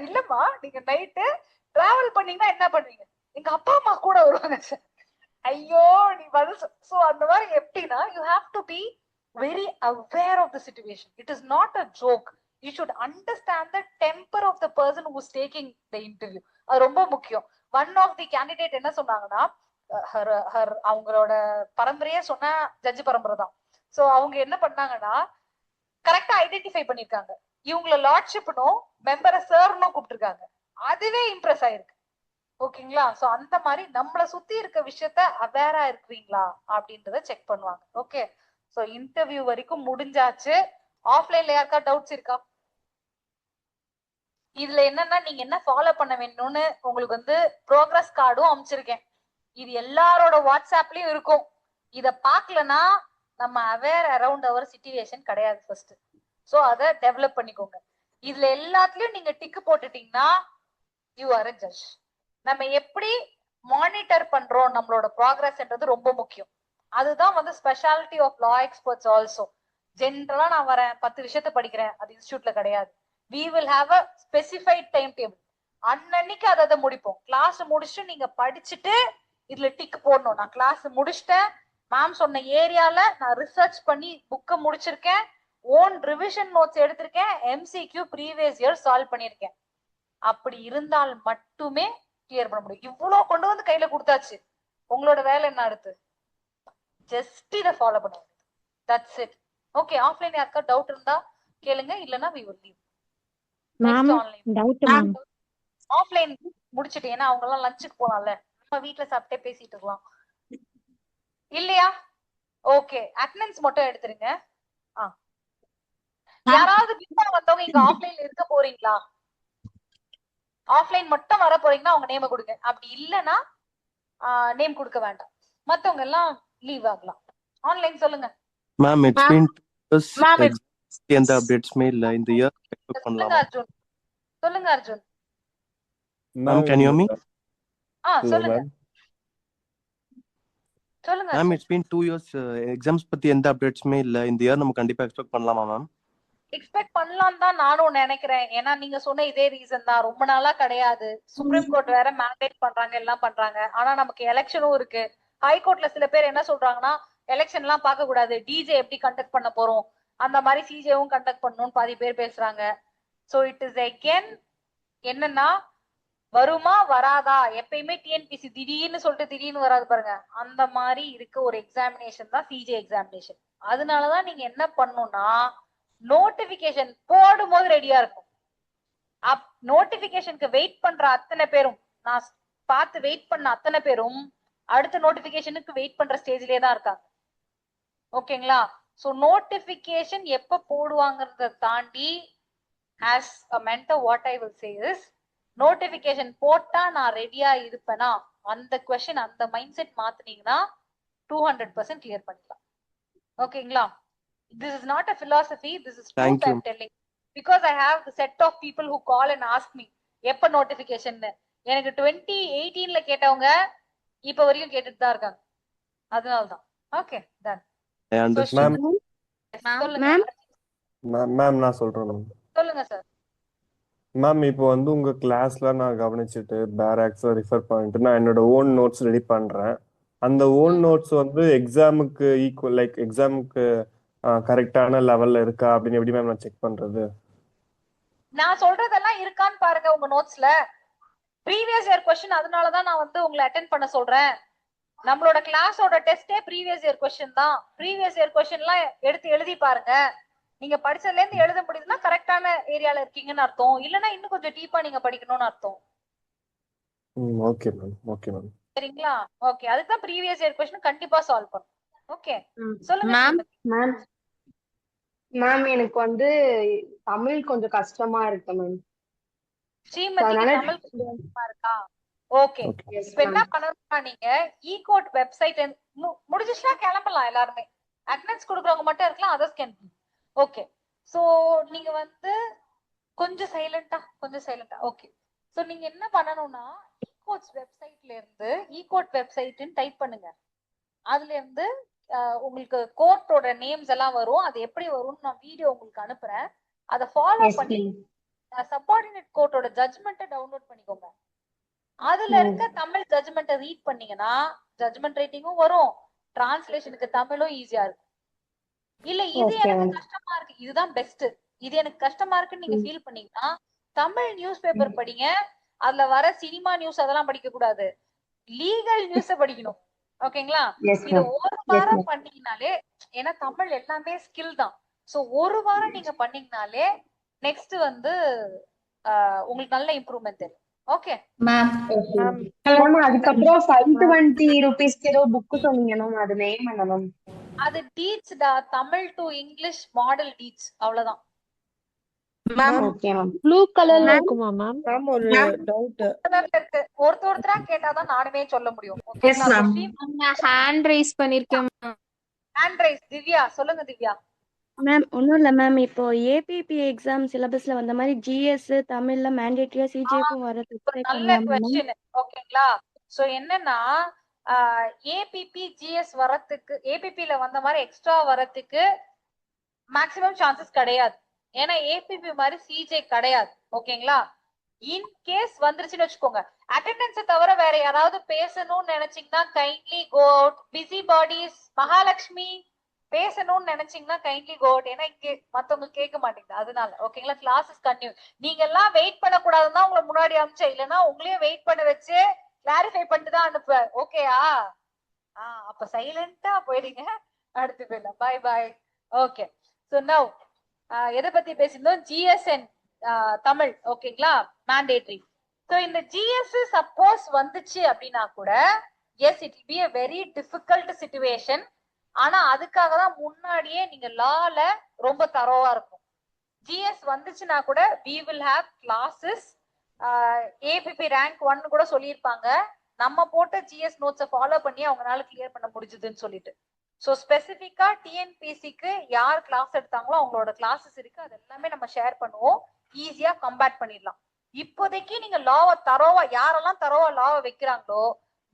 இல்லம்மா நீங்க நைட்டு டிராவல் பண்ணீங்கன்னா என்ன பண்ணுவீங்க? எங்க அப்பா அம்மா கூட வருவாங்க சார். ஐயோ நீ பதில். சோ அந்த மாதிரி எப்படின்னா you have to be very aware of the situation. It is not a joke. You should understand the temper of the person who is taking the interview. அது ரொம்ப முக்கியம். ஒன் ஆஃப் தி கேண்டிடேட் என்ன சொன்னாங்கன்னா, அவங்களோட பரம்பரையே சொன்னா judge பரம்பரை தான். So அவங்க என்ன பண்ணாங்கன்னா கரெக்டா ஐடென்டிஃபை பண்ணிருக்காங்க. இவங்கள லார்ட்ஷிப்னும் மெம்பரை சார்னும் கூப்பிட்டுருக்காங்க. அதுவே இம்ப்ரெஸ் ஆயிருக்கு. ஓகேங்களா? சோ அந்த மாதிரி நம்மள சுத்தி இருக்க விஷயத்த அவேரா இருக்கிறீங்களா அப்படின்றத செக் பண்ணுவாங்க. ஓகே, சோ இன்டர்வியூ வரைக்கும் முடிஞ்சாச்சு. ஆஃப்லைன்ல யாருக்கா டவுட்ஸ் இருக்கா? இதுல என்னன்னா நீங்க என்ன ஃபாலோ பண்ண வேணும்னு உங்களுக்கு வந்து ப்ரோக்ரஸ் கார்டும் அமைச்சிருக்கேன். இது எல்லாரோட வாட்ஸ்அப்லயும் இருக்கும். இத பாக்கலனா நம்ம அவேர் அரவுண்ட் அவர் சிச்சுவேஷன் கிடையாது ஃபர்ஸ்ட். சோ அதை டெவலப் பண்ணிக்கோங்க. இதுல எல்லாத்துலயும் நீங்க டிக்கு போட்டுட்டீங்கன்னா யூ ஆர் a ஜட்ஜ். நம்ம எப்படி மானிட்டர் பண்றோம் நம்மளோட ப்ராக்ரஸ்ன்றது ரொம்ப முக்கியம். அதுதான் வந்து speciality of law experts also. ஜென்ரலா நான் வரேன் 10 விஷயத்தை படிக்கிறேன், அது இன்ஸ்டியூட்ல கிடையாது. we will have a specified time table. அன்னன்னைக்கு அதை முடிப்போம். கிளாஸ் முடிச்சுட்டு நீங்க படிச்சுட்டு இதுல டிக் போடணும். நான் கிளாஸ் முடிச்சிட்டேன், மேம் சொன்ன ஏரியால நான் ரிசர்ச் பண்ணி புக்கை முடிச்சிருக்கேன், ஓன் ரிவிஷன் நோட்ஸ் எடுத்திருக்கேன், எம்சிக்யூ ப்ரீவியஸ் இயர் சால்வ் பண்ணியிருக்கேன். அப்படி இருந்தால் மட்டுமே கிளியர் பண்ண முடியும். இவ்வளவு கொண்டு வந்து கையில கொடுத்தாச்சு, உங்களோட வேலை என்ன அடுத்து? ஜஸ்ட் இதை ஃபாலோ பண்ணுங்க. That's it. ஓகே, ஆஃப்லைன் யாருக்கா டவுட் இருந்தா கேளுங்க, இல்லனா we will leave. Next online. Doubt ma'am. Offline முடிச்சிட்டு, ஏன்னா அவங்க எல்லாம் லஞ்சுக்கு போலாம்ல, நம்ம வீட்ல சாப்பிட்டே பேசிட்டு இருக்கலாம் இல்லையா? ஓகே, அட்டெண்டன்ஸ் மட்டும் எடுத்துருங்க. யாராவது பின்னா வந்தவங்க இங்க ஆஃப்லைன்ல இருக்க போறீங்களா? ஆஃப்லைன் மட்டும் வர போறீங்கன்னா அவங்க நேம் கொடுங்க. அப்படி இல்லைன்னா நேம் கொடுக்க வேண்டாம். மத்தவங்க எல்லாம் லீவ் ஆகலாம். ஆன்லைன் சொல்லுங்க மேம். இட்ஸ் பீன் எந்த அப்டேட்ஸ்மே இல்ல இந்த இயர். சொல்லுங்க அர்ஜுன். சொல்லுங்க Arjun. Ma'am can you me? சொல்லுங்க சொல்லுங்க ma'am. It's been 2 years. Exams பத்தி எந்த அப்டேட்ஸ்மே இல்ல இந்த இயர். நம்ம கண்டிப்பா எக்ஸ்பெக்ட் பண்ணலாமா மேம்? எக்ஸ்பெக்ட் பண்ணலாம் தான் நானும் நினைக்கிறேன். ஏன்னா நீங்க சொன்ன இதே ரீசன் தான். ரொம்ப நாளா கிடையாது. சுப்ரீம் கோர்ட் வேற மேண்டேட் பண்றாங்க, எல்லாம் பண்றாங்க. ஆனா நமக்கு எலெக்ஷனும் இருக்கு. ஹைகோர்ட்ல சில பேர் என்ன சொல்றாங்கன்னா, எலெக்ஷன் எல்லாம் பார்க்க கூடாது, டிஜே எப்படி கண்டக்ட் பண்ண போறோம், அந்த மாதிரி சிஜேவும் கண்டக்ட் பண்ணணும்னு பாதி பேர் பேசுறாங்க. சோ இட் இஸ் அகெயின் என்னன்னா, வருமா வராதா? எப்பயுமே டிஎன்பிசி திடீர்னு சொல்லிட்டு திடீர்னு வராது பாருங்க, அந்த மாதிரி இருக்க ஒரு எக்ஸாமினேஷன் தான் சிஜே எக்ஸாமினேஷன். அதனாலதான் நீங்க என்ன பண்ணணும்னா, நோட்டிபிகேஷன் போடும் போது ரெடியா இருக்கும். நோட்டிபிகேஷனுக்கு வெயிட் பண்ற அத்தனை பேரும், நான் பார்த்து வெயிட் பண்ண அத்தனை பேரும் அடுத்த நோட்டிபிகேஷனுக்கு வெயிட் பண்ற ஸ்டேஜ்லயே தான் இருக்காங்க. ஓகேங்களா? சோ நோட்டிபிகேஷன் எப்ப போடுவாங்கறத தாண்டி as a mentor what I will say is, notification போட்டா நான் ரெடியா இருப்பேனா, அந்த கொஸ்டின் அந்த மைண்ட் செட் மாத்துனீங்கன்னா 200% கிளியர் பண்ணிக்கலாம். ஓகேங்களா? This is not a philosophy, this is truth I'm telling. Because I have the set of people who call and ask me எப்ப notification. எனக்கு 2018ல கேட்டவங்க இப்ப வரைக்கும் கேட்டுட்டு தான் இருக்காங்க. அதனாலதான். Okay done. மேம் நான் சொல்றேன் மேம். சொல்லுங்க சார். மேம் இப்போ வந்து உங்க கிளாஸ்ல நான் கவனிச்சுட்டு பேராக்ஸ் ரிஃபர் பண்ணிட்டு நான் என்னோட ஓன் நோட்ஸ் ரெடி பண்றேன். அந்த ஓன் நோட்ஸ் வந்து எக்ஸாமுக்கு ஈக்குவல், லைக் எக்ஸாமுக்கு கரெக்டான லெவல்ல இருக்கா அப்படின்னு எப்படி மேம் நான் செக் பண்றது? நான் சொல்றதெல்லாம் இருக்கான்னு பாருங்க உங்க நோட்ஸ்ல. ப்ரீவியஸ் இயர் கொஸ்டின், அதனாலதான் நான் வந்து உங்களை அட்டென்ட் பண்ண சொல்றேன். நம்மளோட கிளாஸோட டெஸ்டே ப்ரீவியஸ் இயர் கொஸ்டின் தான். ப்ரீவியஸ் இயர் கொஸ்டின் எல்லாம் எடுத்து எழுதி பாருங்க. நீங்க படிச்சதுல இருந்து எழுத முடியுதுன்னா கரெக்டான ஏரியால இருக்கீங்கன்னு அர்த்தம். இல்லைன்னா இன்னும் கொஞ்சம் டீப்பா நீங்க படிக்கணும்னு அர்த்தம். Okay ma'am. Okay ma'am. சரிங்களா? ஓகே, அதுதான் ப்ரீவியஸ் இயர் கொஸ்டின் கண்டிப்பா சால்வ் பண்ணும். ஓகே சொல்லுங்க மேம். மேம் எனக்கு வந்து தமிழ் கொஞ்சம் கஷ்டமா இருக்கு மேம். ஸ்ரீமதிக்கு தமிழ் கஷ்டமா இருக்கா? ஓகே, இப்ப என்ன பண்ணணும்னா, நீங்க ஈகோட் வெப்சைட் முடிஞ்சிச்சுன்னா கிளம்பலாம். எல்லாருமே அட்டெண்டன்ஸ் கொடுக்குறவங்க மட்டும் இருக்கலாம், அதர்ஸ் கேன். ஓகே, சோ நீங்க வந்து கொஞ்சம் சைலண்டா. ஓகே, சோ நீங்க என்ன பண்ணணும்னா, ஈகோட்ஸ் வெப்சைட்ல இருந்து ஈகோட் வெப்சைட்னு டைப் பண்ணுங்க. அதுல இருந்து உங்களுக்கு கோர்ட்டோட நேம்ஸ் எல்லாம் வரும். அது எப்படி வரும்னு நான் வீடியோ உங்களுக்கு அனுப்புறேன். அதை ஃபாலோ பண்ணி சப்பார்டினேட் கோர்ட்டோட ஜட்ஜ்மெண்ட்டை டவுன்லோட் பண்ணிக்கோங்க. அதுல இருக்க தமிழ் ஜட்ஜ்மெண்ட்டை ரீட் பண்ணீங்கன்னா ஜட்ஜ்மெண்ட் ரைட்டிங்கும் வரும், டிரான்ஸ்லேஷனுக்கு தமிழும் ஈஸியா இருக்கும். இல்ல இது எனக்கு கஷ்டமா இருக்கு, இதுதான் பெஸ்ட், இது எனக்கு கஷ்டமா இருக்குன்னு நீங்க ஃபீல் பண்ணீங்கன்னா தமிழ் நியூஸ் பேப்பர் படிங்க. அதுல வர சினிமா நியூஸ் அதெல்லாம் படிக்க கூடாது, லீகல் நியூஸ படிக்கணும். ஓகேங்களா? இத ஒரு வாரம் பண்ணீங்கனாலே, ஏன்னா தமிழ் எல்லாமே ஸ்கில் தான். சோ ஒரு வாரம் நீங்க பண்ணீங்கனாலே நெக்ஸ்ட் வந்து உங்களுக்கு நல்ல இம்ப்ரூவ்மெண்ட் தெரியும். ஓகே மேம் மேம் அதுக்கப்புறம் 520 rupeesக்கு ஏதோ புக் சொன்னீங்க மேம், அது நேம் என்ன மேம்? அது டீச் டா, Tamil to English model teach, அவ்வளவுதான். Ma'am okay ma'am. ப்ளூ கலர்ல இருக்குமா மேம்? மேம் ஒரு டவுட். ஒருத்தரா கேட்டாதான் நானுமே சொல்ல முடியும். ஓகேங்களா? ஹேண்ட் ரைஸ் பண்ணிருக்கேன். Hand raise. திவ்யா சொல்லுங்க திவ்யா. மேம் ஒன்றும் இல்லை மேம், இப்போ ஏபிபி எக்ஸாம் சிலபஸ்ல வந்த மாதிரி ஜிஎஸ் தமிழ்ல மேண்டேட்டரியா சிஜிஎஃப்பும் வரதுக்கு நல்ல கொஸ்டின். ஓகேங்களா? சோ என்னன்னா ஏபிபி ஜிஎஸ் வரத்துக்கு, ஏபிபில வந்த மாதிரி எக்ஸ்ட்ரா வரத்துக்கு மேக்ஸிமம் சான்சஸ் கிடையாது. ஏன்னா ஏபிபி மாதிரி சிஜே கிடையாது. ஓகேங்களா? இன் கேஸ் வந்துருச்சுன்னு வச்சுக்கோங்க, அட்டெண்டன்ஸை தவிர வேற யாராவது பேசணும்னு நினைச்சீங்கன்னா kindly go out. Busy bodies, Mahalakshmi பேசணும்னு நினைச்சீங்கன்னா கைண்ட்லி கோ அவுட். ஏன்னா இங்க மத்தவங்க கேட்க மாட்டேங்குது, அதனால. ஓகேங்களா? Classes continue. நீங்க எல்லாம் வெயிட் பண்ணக்கூடாதுன்னு உங்களை முன்னாடி அனுப்பிச்சேன், இல்லைன்னா உங்களையும் வெயிட் பண்ண வச்சு கிளாரிஃபை பண்ணிட்டு தான் அனுப்புவேன். ஓகேயா? அப்ப சைலண்டா போயிடுங்க, அடுத்து போயிடலாம். Bye bye. Okay, so now எதை பத்தி பேசியிருந்தோம்? ஜிஎஸ்என் தமிழ். ஓகேங்களா? மேண்டேட்டரி. சோ இந்த ஜிஎஸ் சப்போஸ் வந்துச்சு அப்படின்னா கூட, yes it will be a very difficult situation. ஆனா அதுக்காக தான் முன்னாடியே நீங்க லால ரொம்ப தரோவா இருக்கும். ஜிஎஸ் வந்துச்சுன்னா கூட we will have classes. ABP rank 1 கூட சொல்லியிருப்பாங்க, நம்ம போட்ட ஜிஎஸ் நோட்ஸை ஃபாலோ பண்ணி அவங்களால கிளியர் பண்ண முடிஞ்சதுன்னு சொல்லிட்டு. ஸோ ஸ்பெசிஃபிக்கா டிஎன்பிசிக்கு யார் கிளாஸ் எடுத்தாங்களோ அவங்களோட கிளாஸஸ் இருக்கு, அது எல்லாமே நம்ம ஷேர் பண்ணுவோம். ஈஸியா கம்பேட் பண்ணிடலாம். இப்போதைக்கு நீங்க லாவை தரோவா, யாரெல்லாம் தரோவா லாவை வைக்கிறாங்களோ,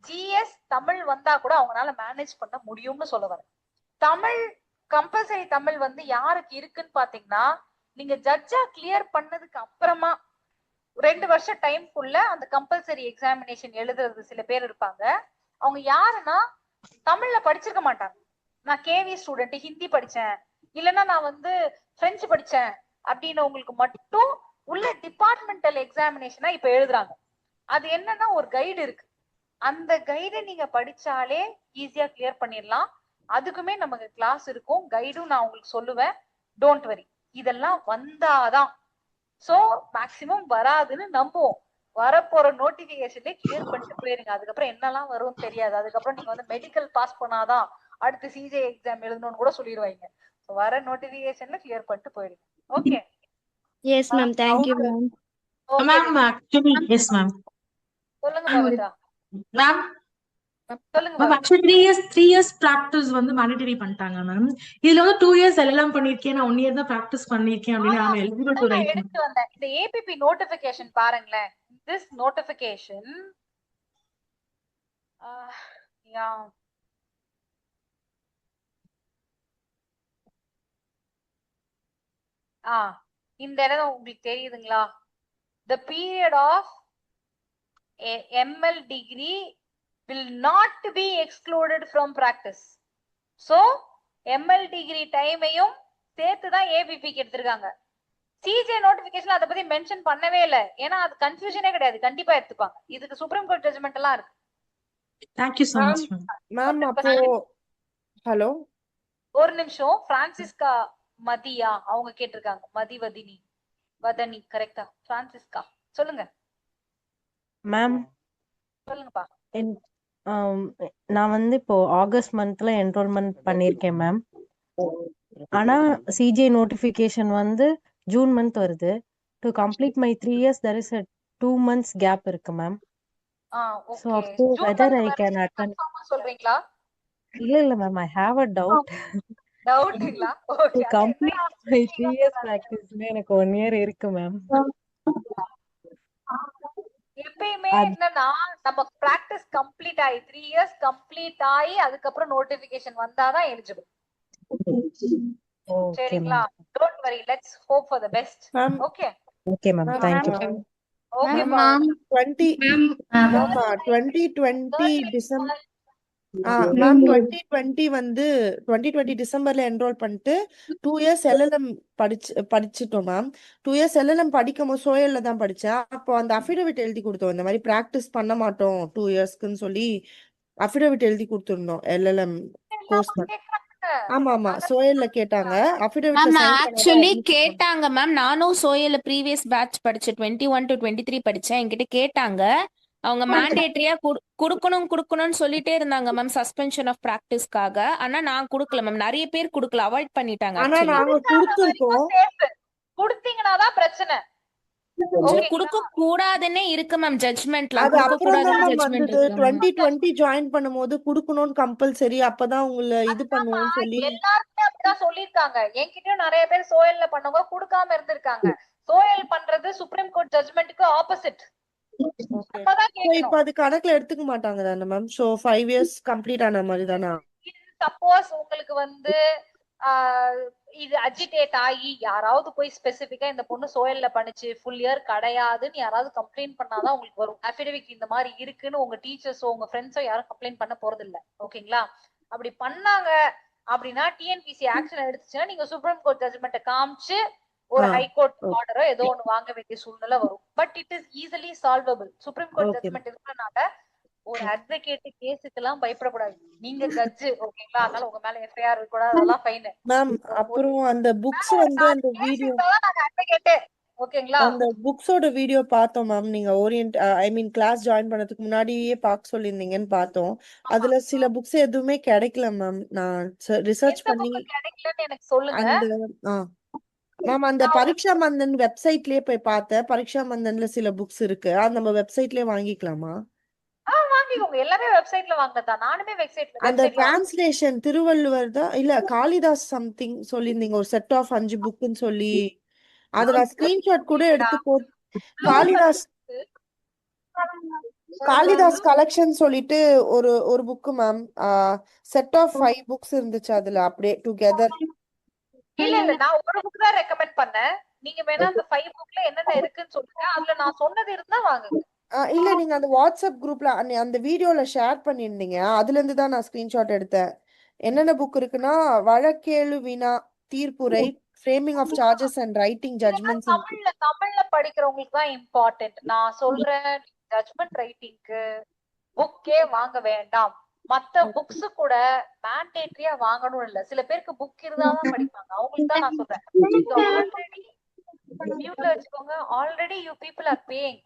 ஜிஎஸ் தமிழ் வந்தா கூட அவங்களால மேனேஜ் பண்ண முடியும்னு சொல்ல வரேன். தமிழ் கம்பல்சரி தமிழ் வந்து யாருக்கு இருக்குன்னு பாத்தீங்கன்னா, நீங்க ஜட்ஜா கிளியர் பண்ணதுக்கு அப்புறமா 2 வருஷம் டைம்குள்ள அந்த கம்பல்சரி எக்ஸாமினேஷன் எழுதுறது சில பேர் இருப்பாங்க. அவங்க யாருன்னா தமிழ்ல படிச்சிருக்க மாட்டாங்க. நான் கேவி ஸ்டூடெண்ட், ஹிந்தி படிச்சேன், இல்லைன்னா நான் வந்து பிரெஞ்சு படிச்சேன் அப்படின்னு உங்களுக்கு மட்டும் உள்ள டிபார்ட்மெண்டல் எக்ஸாமினேஷனா இப்ப எழுதுறாங்க. அது என்னன்னா ஒரு கைடு இருக்கு, அந்த கைடை நீங்க படிச்சாலே ஈஸியா கிளியர் பண்ணிடலாம். அதுக்குமே நமக்கு கிளாஸ் இருக்கும், கைடும் நான் உங்களுக்கு சொல்லுவேன். டோன்ட் வரி, இதெல்லாம் வந்தாதான். சோ மேக்சிமம் வராதுன்னு நம்புவோம். வரப்போற நோட்டிபிகேஷன்ல கிளியர் பண்ணிட்டு போயிருங்க. அதுக்கப்புறம் என்னெல்லாம் வரும்னு தெரியாது. அதுக்கப்புறம் நீங்க வந்து மெடிக்கல் பாஸ் பண்ணாதான் அடுத்து சிஜே எக்ஸாம் எழுதணும்னு கூட சொல்லிடுவாங்க. வர நோட்டிபிகேஷன்ல கிளியர் பண்ணிட்டு போயிடுங்க. Okay? Yes ma'am, thank you ma'am. Ma'am actually yes ma'am. சொல்லுங்க பவித்ரா. மேம் சொல்லுங்க மேம் ஆக்சுவலி 3 இயர்ஸ் பிராக்டிஸ் வந்து மேண்டேட்டரி பண்ணிட்டாங்க மேம். இதுல வந்து 2 இயர்ஸ் எல்லாம் பண்ணிருக்கேன், நான் 1 இயர் தான் பிராக்டிஸ் பண்ணிருக்கேன் அப்படின்னு நான் எலிஜிபிள் டு ரைட். எடுத்து வந்தேன் இந்த ஏபிபி நோட்டிபிகேஷன் பாருங்களேன். திஸ் நோட்டிபிகேஷன் இந்த இடம் உங்களுக்கு தெரியுதுங்களா? the period of ML degree will not be excluded from practice. so ML degree டைமையும் சேர்த்து தான் ஏபிபிக்கு எடுத்திருக்காங்க. சிஜே நோட்டிபிகேஷன் அதை பத்தி மென்ஷன் பண்ணவே இல்லை, ஏன்னா அது கன்ஃபியூஷனே கிடையாது, கண்டிப்பா எடுத்துப்பாங்க. இதுக்கு சுப்ரீம் கோர்ட் ஜட்ஜ்மெண்ட் எல்லாம் இருக்கு. Thank you so much ma'am. அப்போ ஹலோ, ஒரு நிமிஷம். பிரான்சிஸ்கா மதியா அவங்க கேட்டிருக்காங்க. வதனி கரெக்டா? பிரான்சிஸ்கா சொல்லுங்க. மேம் சொல்லுங்கப்பா. நான் வந்து இப்போ ஆகஸ்ட் மந்த்ல என்ரோல்மெண்ட் பண்ணிருக்கேன் மேம். ஆனா சிஜே நோட்டிபிகேஷன் வந்து ஜூன் மந்த் வருது. To complete my 3 years there is a 2 months gap இருக்கு மேம். So அப்போ whether I can attend. சொல்றீங்களா? இல்ல ma'am, I have a doubt. டவுட்ங்களா? To complete my 3 years practice எனக்கு 1 year இருக்கு மேம். எப்பயுமே என்னன்னா நம்ம பிராக்டிஸ் கம்ப்ளீட் ஆகி 3 இயர்ஸ் கம்ப்ளீட் ஆகி அதுக்கப்புறம் நோட்டிபிகேஷன் வந்தாதான் எலிஜிபிள். சரிங்களா? Don't worry, let's hope for the best. Okay? Okay ma'am, thank you. Okay ma'am. 2020 December ma'am 2020 வந்து 2020 டிசம்பர்ல என்ரோல் பண்ணிட்டு 2 இயர்ஸ் எல்எல்எம் படிச்சிட்டோம் மேம். 2 இயர்ஸ் எல்எல்எம் படிக்கும் போது சோயல்ல தான் படிச்சேன். அப்போ அந்த அஃபிடவிட் எழுதி கொடுத்தோம், இந்த மாதிரி பிராக்டிஸ் பண்ண மாட்டோம் 2 இயர்ஸ்க்குன்னு சொல்லி அஃபிடவிட் எழுதி கொடுத்துருந்தோம். எல்எல்எம் கோர்ஸ் ஆமா ஆமா சோயல்ல கேட்டாங்க அஃபிடவிட்ல மேம் சைன் பண்ணாதான் ஆக்சுவலி admission கேட்டாங்க மேம். நானும் சோயல ப்ரீவியஸ் பேட்ச் படிச்சேன், 21 to 23 படிச்சேன். என்கிட்ட கேட்டாங்க. அவங்க மேண்டேட்டரியா குடுக்கணும்னு சொல்லிட்டே இருந்தாங்க மேம், சஸ்பென்ஷன் ஆஃப் பிராக்டிஸ்க்காக. ஆனா நான் குடுக்கல மேம், நிறைய பேர் குடுக்கல, அவாய்ட் பண்ணிட்டாங்க ஆனா ஆக்சுவலி. நாங்க கொடுத்திருக்கோம் குடுத்தீங்கன்னாதான் பிரச்சனை. குடுக்க கூடாதுன்னே இருக்கு மேம் ஜட்ஜ்மெண்ட்ல. அது குடுக்க அப்புறம் தான் கூடாதுன்னு மேம் ஜட்ஜ்மெண்ட் வந்தது இருக்கு மேம். 2020 ஜாயின் பண்ணும்போது குடுக்கணும்னு கம்பல்சரி அப்பதான் உங்களை இது பண்ணுவோம்னு சொல்லி எல்லாருமே அப்படிதான் சொல்லிருக்காங்க. என்கிட்டயும் நிறைய பேர் சோயல்ல பண்ணவங்க கொடுக்காம இருந்திருக்காங்க. சோயல் பண்றது சுப்ரீம் கோர்ட் ஜட்ஜ்மெண்ட்டுக்கு ஆப்போசிட். அப்பதான் So, இப்ப கேட்கணும். அது கணக்குல எடுத்துக்க மாட்டாங்க தானே மேம்? சோ 5 years கம்ப்ளீட் ஆன மாதிரி தானே? சப்போஸ் உங்களுக்கு வந்து இது அஜிடேட் ஆகி யாராவது போய் ஸ்பெசிபிக்கா இந்த பொண்ணு சோயல்ல பண்ணுச்சு ஃபுல் இயர் கிடையாதுன்னு யாராவது கம்ப்ளைண்ட் பண்ணாதான் உங்களுக்கு வரும். அஃபிடவிட் இந்த மாதிரி இருக்குன்னு உங்க டீச்சர்ஸோ உங்க ஃப்ரெண்ட்ஸோ யாரும் கம்ப்ளைண்ட் பண்ண போறது இல்ல. ஓகேங்களா? அப்படி பண்ணாங்க அப்படின்னா டிஎன்பிசி ஆக்ஷன் எடுத்துச்சுன்னா நீங்க சுப்ரீம் கோர்ட் ஜட்ஜ்மெண்ட்டை காமிச்சு ஒரு ஹைகோர்ட் ஆர்டரோ ஏதோ ஒண்ணு வாங்க வேண்டிய சூழ்நிலை வரும். But it is easily solvable. Supreme court judgement இருக்கிறனால ஒரு அட்வொகேட் கேஸுக்கு எல்லாம் பயப்படக்கூடாது. நீங்க ஜட்ஜ் ஓகேங்களா? அதனால உங்க மேல எஃப்ஐஆர் இருக்க கூடாது, அதெல்லாம் ஃபைன். மேம் அப்புறம் அந்த புக்ஸ் வந்து அந்த வீடியோ ஓகேங்களா? அந்த புக்ஸோட வீடியோ பார்த்தோம் மேம். நீங்க கிளாஸ் ஜாயின் பண்ணதுக்கு முன்னாடியே பார்க்க சொல்லியிருந்தீங்கன்னு பார்த்தோம். அதுல சில புக்ஸ் எதுவுமே கிடைக்கல மேம். நான் ரிசர்ச் பண்ணி கிடைக்கலன்னு எனக்கு சொல்லுங்க. அந்த மேம் அந்த பரீட்சா மந்தன் வெப்சைட்லயே போய் பார்த்தேன். பரீட்சா மந்தன்ல சில புக்ஸ் இருக்கு. அது நம்ம வெப்சைட்லயே வாங்கிக்கலாமா? வாங்கிக்கோங்க, எல்லாமே வெப்சைட்ல வாங்கதான். நானுமே அந்த டிரான்ஸ்லேஷன் திருவள்ளுவர் தான் இல்ல காளிதாஸ் சம்திங் சொல்லியிருந்தீங்க ஒரு செட் ஆஃப் 5 புக்குன்னு சொல்லி. அத நான் ஸ்கிரீன்ஷாட் கூட எடுத்து போட்டு காளிதாஸ் கலெக்ஷன் சொல்லிட்டு ஒரு book ma'am. Set of 5 books இருந்துச்சு அதுல அப்படியே டுகெதர். இல்ல நான் ஒரு புக் தான் ரெக்கமெண்ட் பண்ணேன். நீங்க வேணா அந்த 5 புக்ல என்னென்ன இருக்குன்னு சொல்லுங்க. அதுல நான் சொன்னது இருந்தா வாங்குங்க. இல்ல நீங்க அந்த வாட்ஸ்அப் குரூப்ல அந்த வீடியோல ஷேர் பண்ணிருந்தீங்க. அதுல இருந்து தான் நான் ஸ்கிரீன்ஷாட் எடுத்தேன். என்னென்ன புக் இருக்குன்னா வழக்கேழு வினா தீர்ப்புரை, framing of charges and writing judgments. தமிழ்ல படிக்கிறவங்களுக்கு தான் இம்பார்ட்டன்ட். நான் சொல்றேன் ஜட்ஜ்மெண்ட் ரைட்டிங்க்கு புக்கே வாங்க வேண்டாம். மத்த புக்ஸ் கூட மேண்டேட்டரியா வாங்கணும் இல்ல. சில பேருக்கு புக் இருந்தாதான் படிப்பாங்க. அவங்களுக்கு தான் நான் சொல்றேன். ஆல்ரெடி மியூட்ல வச்சுக்கோங்க. Already you people are paying.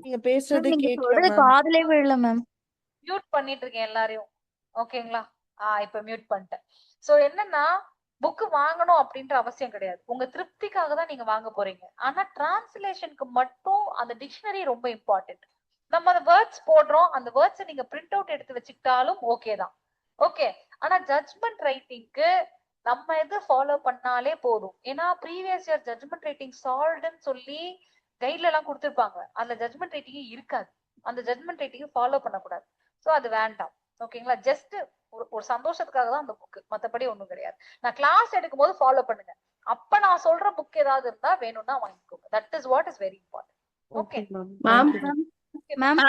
நீங்க பேசுறது கேட்கல மேம். காதுலே விழல மேம். மியூட் பண்ணிட்டு இருக்கேன் எல்லாரையும். ஓகேங்களா? இப்ப மியூட் பண்ணிட்டேன். சோ என்னன்னா புக் வாங்கணும் அப்படின்ற அவசியம் கிடையாது. உங்க திருப்திக்காக தான் நீங்க வாங்க போறீங்க. ஆனா டிரான்ஸ்லேஷனுக்கு மட்டும் அந்த டிக்ஷனரி ரொம்ப இம்பார்ட்டன்ட். நம்ம அந்த வேர்ட்ஸ் போடுறோம், அந்த வேர்ட்ஸ் நீங்க பிரிண்ட் அவுட் எடுத்து வச்சுக்கிட்டாலும் ஓகே தான். ஓகே. ஆனா ஜட்ஜ்மெண்ட் ரைட்டிங்க்கு நம்ம எது ஃபாலோ பண்ணாலே போதும். ஏன்னா ப்ரீவியஸ் இயர் ஜட்ஜ்மெண்ட் ரைட்டிங் சால்வ்டுன்னு சொல்லி கைட்ல எல்லாம் கொடுத்துருப்பாங்க. அதுல ஜட்ஜ்மெண்ட் ரைட்டிங் இருக்காது. அந்த ஜட்ஜ்மெண்ட் ரைட்டிங் ஃபாலோ பண்ணக்கூடாது. சோ அது வேண்டாம். ஓகேங்களா? ஜஸ்ட் ஒரு சந்தோஷத்துக்காக தான் அந்த புக், மத்தபடி ஒண்ணும் கிடையாது. நான் கிளாஸ் எடுக்கும் போது ஃபாலோ பண்ணுங்க. அப்ப நான் சொல்ற புக் ஏதாவது இருந்தா வேணும்னா வாங்கிக்கோங்க. That is what is very important. Okay ma'am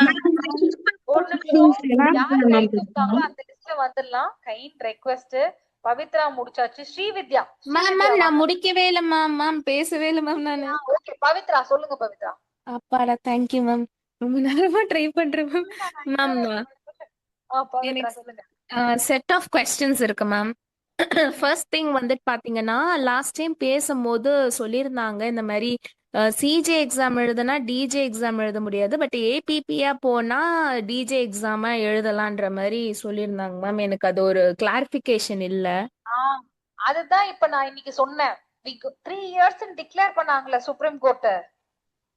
ஒரு நிமிஷம். யார் கைட் இருக்காங்களோ அந்த லிஸ்ட்ல வந்துடலாம். Kind request. பவித்ரா முடிச்சாச்சு. ஸ்ரீவித்யா. மேம் நான் முடிக்கவே இல்ல மேம். மேம் பேசவே இல்ல மேம் நானு. ஓகே பவித்ரா சொல்லுங்க பவித்ரா. அப்பாடா தேங்க்யூ மேம். ரொம்ப நேரமா ட்ரை பண்றேன் மேம். மேம் பவித்ரா சொல்லுங்க. செட் ஆஃப் கொஸ்டின்ஸ் இருக்கு மேம். ஃபர்ஸ்ட் திங் வந்துட்டு பாத்தீங்கன்னா லாஸ்ட் டைம் பேசும்போது சொல்லியிருந்தாங்க இந்த மாதிரி சிஜே எக்ஸாம் எழுதுனா டிஜே எக்ஸாம் எழுத முடியாது, பட் ஏபிபியா போனா டிஜே எக்ஸாமா எழுதலான்ற மாதிரி சொல்லியிருந்தாங்க மேம். எனக்கு அது ஒரு கிளாரிபிகேஷன் இல்ல. அதுதான் இப்ப நான் இன்னைக்கு சொன்னேன். 3 years டிக்ளேர் பண்ணாங்கல்ல சுப்ரீம் கோர்ட்.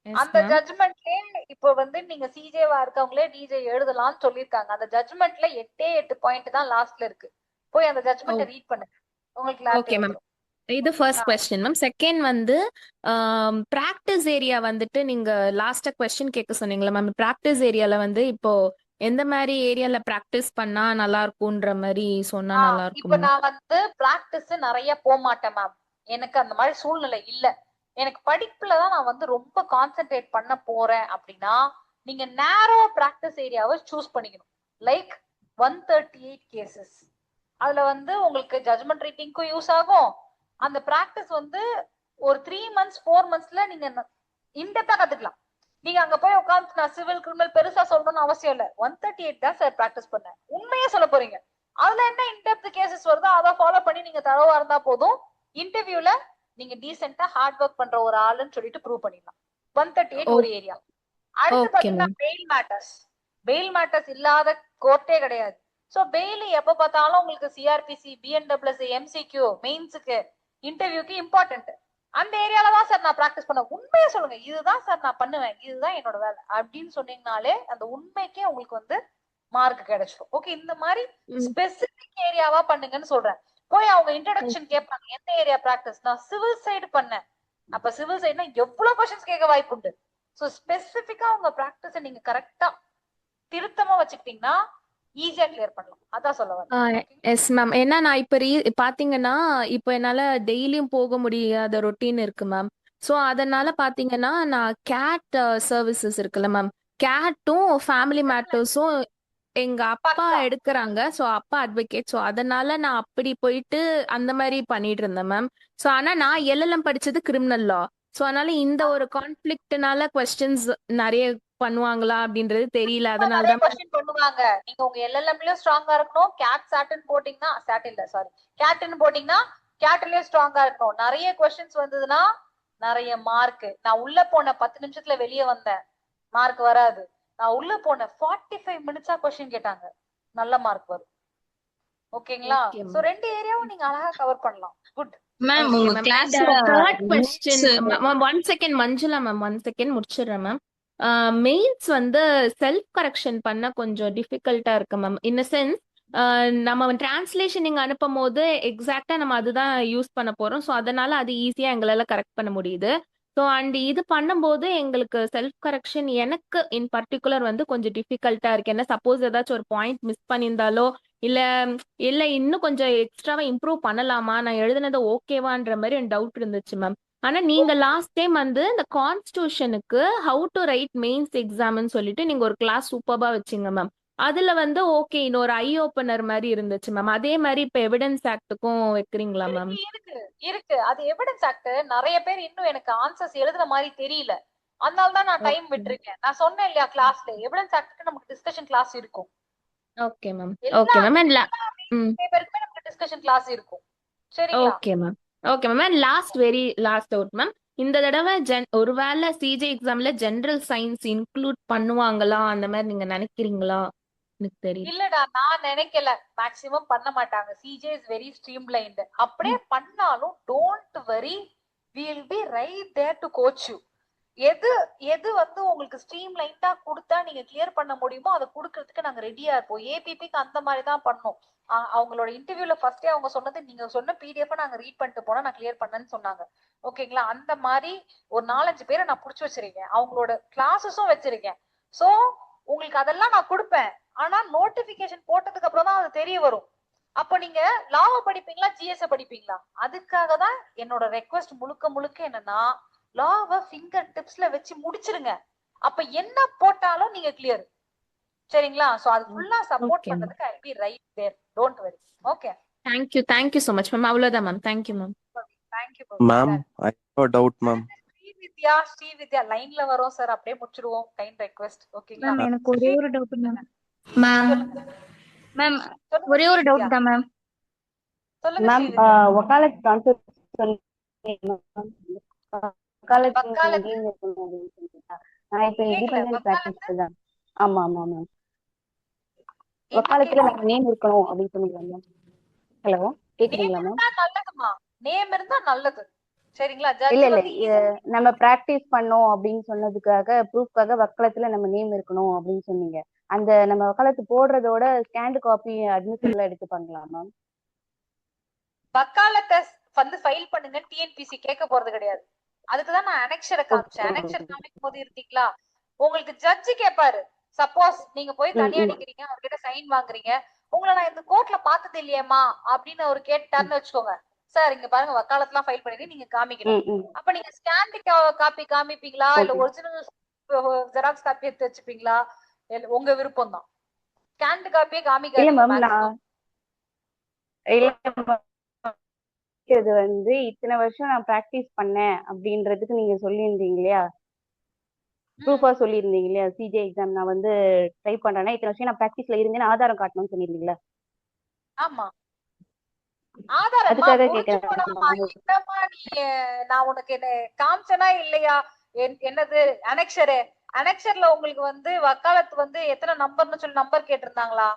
அந்த ஜட்ஜ்மெண்ட்லயே இப்ப வந்து நீங்க சிஜேவா இருக்கவங்களே டிஜே எழுதலாம்னு சொல்லிருக்காங்க. அந்த ஜட்ஜ்மெண்ட்ல 8 பாயிண்ட் தான் லாஸ்ட்ல இருக்கு. போய் அந்த ஜட்ஜ்மெண்ட்டை ரீட் பண்ணுங்க, உங்களுக்கு ஓகே மேம். இது ஃபர்ஸ்ட் கொஸ்டின் மேம். செகண்ட் வந்து பிராக்டிஸ் ஏரியா வந்துட்டு நீங்க லாஸ்டா கொஸ்டின் கேட்க சொன்னீங்களா மேம். பிராக்டிஸ் ஏரியால வந்து இப்போ எந்த மாதிரி ஏரியால பிராக்டிஸ் பண்ணா நல்லா இருக்கும்ன்ற மாதிரி சொன்னா நல்லா இருக்கும். இப்ப நான் வந்து பிராக்டிஸ் நிறைய போக மாட்டேன் மேம். எனக்கு அந்த மாதிரி சூழ்நிலை இல்ல. எனக்கு படிப்புலதான் நான் வந்து ரொம்ப கான்சென்ட்ரேட் பண்ண போறேன் அப்படின்னா நீங்க நேரோ பிராக்டிஸ் ஏரியாவை சூஸ் பண்ணிக்கணும். Like 138 cases. அதுல வந்து உங்களுக்கு ஜட்ஜ்மெண்ட் ரைட்டிங்க்கும் யூஸ் ஆகும். அந்த பிராக்டிஸ் வந்து ஒரு 3 months 4 monthsல நீங்க இன்டெப்தா கத்துக்கலாம். நீங்க அங்க போய் உட்காந்து நான் சிவில் கிரிமினல் பெருசா சொல்லணும்னு அவசியம் இல்ல. 138 தான் சார் பிராக்டிஸ் பண்ணேன். உண்மையே சொல்ல போறீங்க. அதுல என்ன இன்டெப்த் கேசஸ் வருதோ அதை ஃபாலோ பண்ணி நீங்க தரவா இருந்தா போதும். இன்டர்வியூல நீங்க டீசென்ட்டா ஹார்ட் ஒர்க் பண்ற ஒரு ஆளுன்னு சொல்லிட்டு ப்ரூவ் பண்ணிடலாம். 138 ஒரு ஏரியா. அடுத்து ஓகே பாத்தீங்கன்னா ma'am. Bail matters. Bail matters இல்லாத கோர்ட்டே கிடையாது. சோ பெயில் எப்ப பார்த்தாலும் உங்களுக்கு சிஆர்பிசி, பிஎன்டபிள்யூஎஸ், எம்சிக்யூ, மெயின்ஸுக்கு, இன்டர்வியூக்கு இம்பார்ட்டன்ட். அந்த ஏரியால தான் சார் நான் பிராக்டிஸ் பண்ண. உண்மையை சொல்லுங்க, இதுதான் சார் நான் பண்ணுவேன், இதுதான் என்னோட வேலை அப்படின்னு சொன்னீங்கனாலே அந்த உண்மைக்கே உங்களுக்கு வந்து மார்க் கிடைச்சிடும். ஓகே, இந்த மாதிரி ஸ்பெசிபிக் ஏரியாவா பண்ணுங்கன்னு சொல்றேன். போய் அவங்க இன்ட்ரோடக்ஷன் கேட்பாங்க, எந்த ஏரியா பிராக்டிஸ்? நான் சிவில் சைடு பண்ணேன். அப்ப சிவில் சைடுனா எவ்வளவு கொஸ்டின்ஸ் கேட்க வாய்ப்பு உண்டு. சோ ஸ்பெசிபிக்கா உங்க பிராக்டிஸை நீங்க கரெக்டா திருத்தமா வச்சுக்கிட்டீங்கன்னா ஈஸியா கிளியர் பண்ணலாம். அதான் சொல்ல வரேன். Yes ma'am. ஏன்னா நான் இப்ப பாத்தீங்கன்னா இப்போ என்னால டெய்லியும் போக முடியாத ரொட்டீன் இருக்கு மேம். ஸோ அதனால பாத்தீங்கன்னா நான் கேட் சர்வீசஸ் இருக்குல்ல மேம், கேட்டும் ஃபேமிலி மேட்டர்ஸும் எங்க அப்பா எடுக்கிறாங்க. ஸோ அப்பா அட்வொகேட். ஸோ அதனால நான் அப்படி போயிட்டு அந்த மாதிரி பண்ணிட்டு இருந்தேன் மேம். ஸோ ஆனா நான் எல்எல்எம் படிச்சது கிரிமினல் லா. ஸோ அதனால இந்த ஒரு கான்ஃபிளிக்ட்னால கொஸ்டின்ஸ் நிறைய பண்ணுவாங்களா அப்படின்றது தெரியல. அதனால தான் கொஸ்டின் பண்ணுவாங்க. நீங்க உங்க எல்எல்எம்லயும் ஸ்ட்ராங்கா இருக்கணும். கேட் சாட்டன் போட்டீங்கன்னா சாட் இல்ல சாரி கேட்டன் போட்டீங்கன்னா கேட்லயும் ஸ்ட்ராங்கா இருக்கணும். நிறைய கொஸ்டின்ஸ் வந்ததுன்னா நிறைய மார்க். நான் உள்ள போன 10 நிமிஷத்துல வெளியே வந்தேன், மார்க் வராது. நான் உள்ள போன 45 மினிட்ஸா கொஸ்டின் கேட்டாங்க, நல்ல மார்க் வரும். ஓகேங்களா? சோ ரெண்டு ஏரியாவும் நீங்க அழகா கவர் பண்ணலாம். Good ma'am. உங்க கிளாஸ்ல third question. One second Manjula ma'am, 1 second முடிச்சிடுறேன் மேம். மெயில்ஸ் வந்து செல்ஃப் கரெக்ஷன் பண்ண கொஞ்சம் டிஃபிகல்ட்டா இருக்கு மேம். இன் சென்ஸ் நம்ம டிரான்ஸ்லேஷன் நீங்க அனுப்பும் போது எக்ஸாக்டா நம்ம அதுதான் யூஸ் பண்ண போறோம். ஸோ அதனால அது ஈஸியா எங்களால கரெக்ட் பண்ண முடியுது. ஸோ அண்ட் இது பண்ணும்போது எங்களுக்கு செல்ஃப் கரெக்ஷன் எனக்கு இன் பர்டிகுலர் வந்து கொஞ்சம் டிஃபிகல்ட்டா இருக்கு. என்ன சப்போஸ் ஏதாச்சும் ஒரு பாயிண்ட் மிஸ் பண்ணியிருந்தாலோ இல்ல இல்ல இன்னும் கொஞ்சம் எக்ஸ்ட்ராவா இம்ப்ரூவ் பண்ணலாமா, நான் எழுதுனது ஓகேவான்ற மாதிரி எனக்கு டவுட் இருந்துச்சு மேம். ஆனா நீங்க லாஸ்ட் டைம் வந்து இந்த கான்ஸ்டியூஷனுக்கு ஹவு டு ரைட் மெயின்ஸ் எக்ஸாம்னு சொல்லிட்டு நீங்க ஒரு கிளாஸ் சூப்பர்பா வச்சீங்க மேம். அதுல வந்து ஓகே இன்னொரு ஐ ஓப்பனர் மாதிரி இருந்துச்சு மேம். அதே மாதிரி இப்ப எவிடன்ஸ் ஆக்டுக்கும் வைக்கிறீங்களா மேம்? இருக்கு இருக்கு. அது எவிடன்ஸ் ஆக்ட் நிறைய பேர் இன்னும் எனக்கு ஆன்சர்ஸ் எழுதுற மாதிரி தெரியல. அதனால தான் நான் டைம் விட்டுருக்கேன். நான் சொன்னேன் இல்லையா கிளாஸ்ல எவிடன்ஸ் ஆக்ட்க்கு நமக்கு டிஸ்கஷன் கிளாஸ் இருக்கும். Okay ma'am. Okay ma'am. பேருக்குமே நமக்கு டிஸ்கஷன் கிளாஸ் இருக்கும். சரிங்களா? Okay ma'am. Okay ma'am. Last very last doubt ma'am. இந்த தடவை ஒருவேளை சிஜே எக்ஸாம்ல ஜெனரல் சயின்ஸ் இன்க்ளூட் பண்ணுவாங்களா அந்த மாதிரி நீங்க நினைக்கிறீங்களா? எனக்கு தெரியல. இல்லடா, நான் நினைக்கல. மேக்ஸிமம் பண்ண மாட்டாங்க. CJ is very streamlined. அப்படியே பண்ணாலும் don't worry, we will be right there to coach you. எது எது வந்து உங்களுக்கு ஸ்ட்ரீம்லைன்டா கொடுத்தா நீங்க கிளியர் பண்ண முடியுமோ அதை கொடுக்கறதுக்கு நாங்க ரெடியா இருப்போம். ஏபிபிக்கு அந்த மாதிரி தான் பண்ணோம். அவங்களோட இன்டர்வியூல ஃபர்ஸ்டே அவங்க சொன்னது, நீங்க சொன்ன பிடிஎஃப் நாங்க ரீட் பண்ணிட்டு போனா நான் கிளியர் பண்ணேன்னு சொன்னாங்க. ஓகேங்களா? அந்த மாதிரி ஒரு 4-5 பேரை நான் புடிச்சு வச்சிருக்கேன். அவங்களோட கிளாஸஸும் வச்சிருக்கேன். சோ உங்களுக்கு அதெல்லாம் நான் கொடுப்பேன். ஆனா நோட்டிபிகேஷன் போட்டதுக்கு அப்புறம் தான் அது தெரிய வரும். அப்ப நீங்க லாவை படிப்பீங்களா, ஜிஎஸ் படிப்பீங்களா? அதுக்காக தான் என்னோட ரெக்வெஸ்ட் முழுக்க முழுக்க என்னன்னா, லாவை ஃபிங்கர் டிப்ஸ்ல வச்சு முடிச்சிருங்க. அப்ப என்ன போட்டாலும் நீங்க கிளியர். சரிங்களா? சோ அது ஃபுல்லா சப்போர்ட் பண்றதுக்கு I will be right there. Don't worry. Okay, thank you so much ma'am. அவ்வளவுதான் ma'am. Thank you ma'am. Ma'am I have a doubt ma'am. Srividya லைன்ல வரோம் சார், அப்படியே முடிச்சிடுவோம். Kind request. ஓகேங்களா? மேம் எனக்கு ஒரே ஒரு டவுட் மேம். மேம் ஒரே ஒரு டவுட் தான் மேம். சொல்லுங்க மேம். வக்காலத் ட்ரான்ஸ்ஃபர் நான் இப்ப இண்டிபெண்டன்ட் பிராக்டிஸ் தான். ஆமா ஆமா மேம். வக்காலத்துல நம்ம நேம் இருக்கணும் அப்படின்னு சொன்னீங்க. ஹலோ, கேக்குறீங்களா மேம்? நல்லதுமா, நேம் இருந்தா நல்லது. சரிங்களா? இல்ல இல்ல, நம்ம பிராக்டிஸ் பண்ணோம் அப்படின்னு சொன்னதுக்காக ப்ரூஃப்காக வக்காலத்துல நம்ம நேம் இருக்கணும் அப்படின்னு சொன்னீங்க. அந்த நம்ம வக்காலத்து போடுறதோட ஸ்கேண்ட் காப்பி அட்மிஷன்ல எடுத்துப்பாங்களா மேம்? வக்காலத்தை வந்து ஃபைல் பண்ணுங்க, டிஎன்பிசி கேட்க போறது கிடையாது. அதுக்குதான் நான் அனெக்ஷரை காமிச்சேன். அனெக்ஷர் காமிக்கும் போது இருந்தீங்களா, உங்களுக்கு ஜட்ஜி கேட்பாரு. சப்போஸ் நீங்க போய் தனியா அடிக்கிறீங்க, அவர்கிட்ட சைன் வாங்குறீங்க, உங்களை நான் இந்த கோர்ட்ல பார்த்தது இல்லையேமா அப்படின்னு அவர் கேட்டாருன்னு வச்சுக்கோங்க. சார் இங்க பாருங்க வக்காலத்லாம் ஃபைல் பண்ணிட்டு நீங்க காமிக்கணும். அப்ப நீங்க ஸ்கேன் காப்பி காமிப்பீங்களா இல்ல ஒரிஜினல் ஜெராக்ஸ் காப்பி எடுத்து வச்சுப்பீங்களா? உங்க விருப்பம் தான். ஸ்கேன் காப்பியே காமிக்க இது வந்து இத்தனை வருஷம் நான் பிராக்டிஸ் பண்ணேன் அப்படின்றதுக்கு நீங்க சொல்லியிருந்தீங்க இல்லையா? ப்ரூஃபா சொல்லியிருந்தீங்க இல்லையா சிஜே எக்ஸாம் நான் வந்து ட்ரை பண்றேன்னா இத்தனை வருஷம் நான் ப்ராக்டிஸ்ல இருந்தேன்னு ஆதாரம் காட்டணும்னு சொல்லியிருந்தீங்களா? ஆமா ஆதாரம்மா அதுக்காக புரிஞ்சு கேட்கறேன் போனோம்மா. மேம். என்னம்மா நீ நான் உனக்கு என்ன காமிச்சனா இல்லையா? என்னது அனெக்ஷரு? அனெக்ஷர்ல உங்களுக்கு வந்து வக்காலத்து வந்து எத்தனை நம்பர்னு சொல்லி நம்பர் கேட்டிருந்தாங்களா?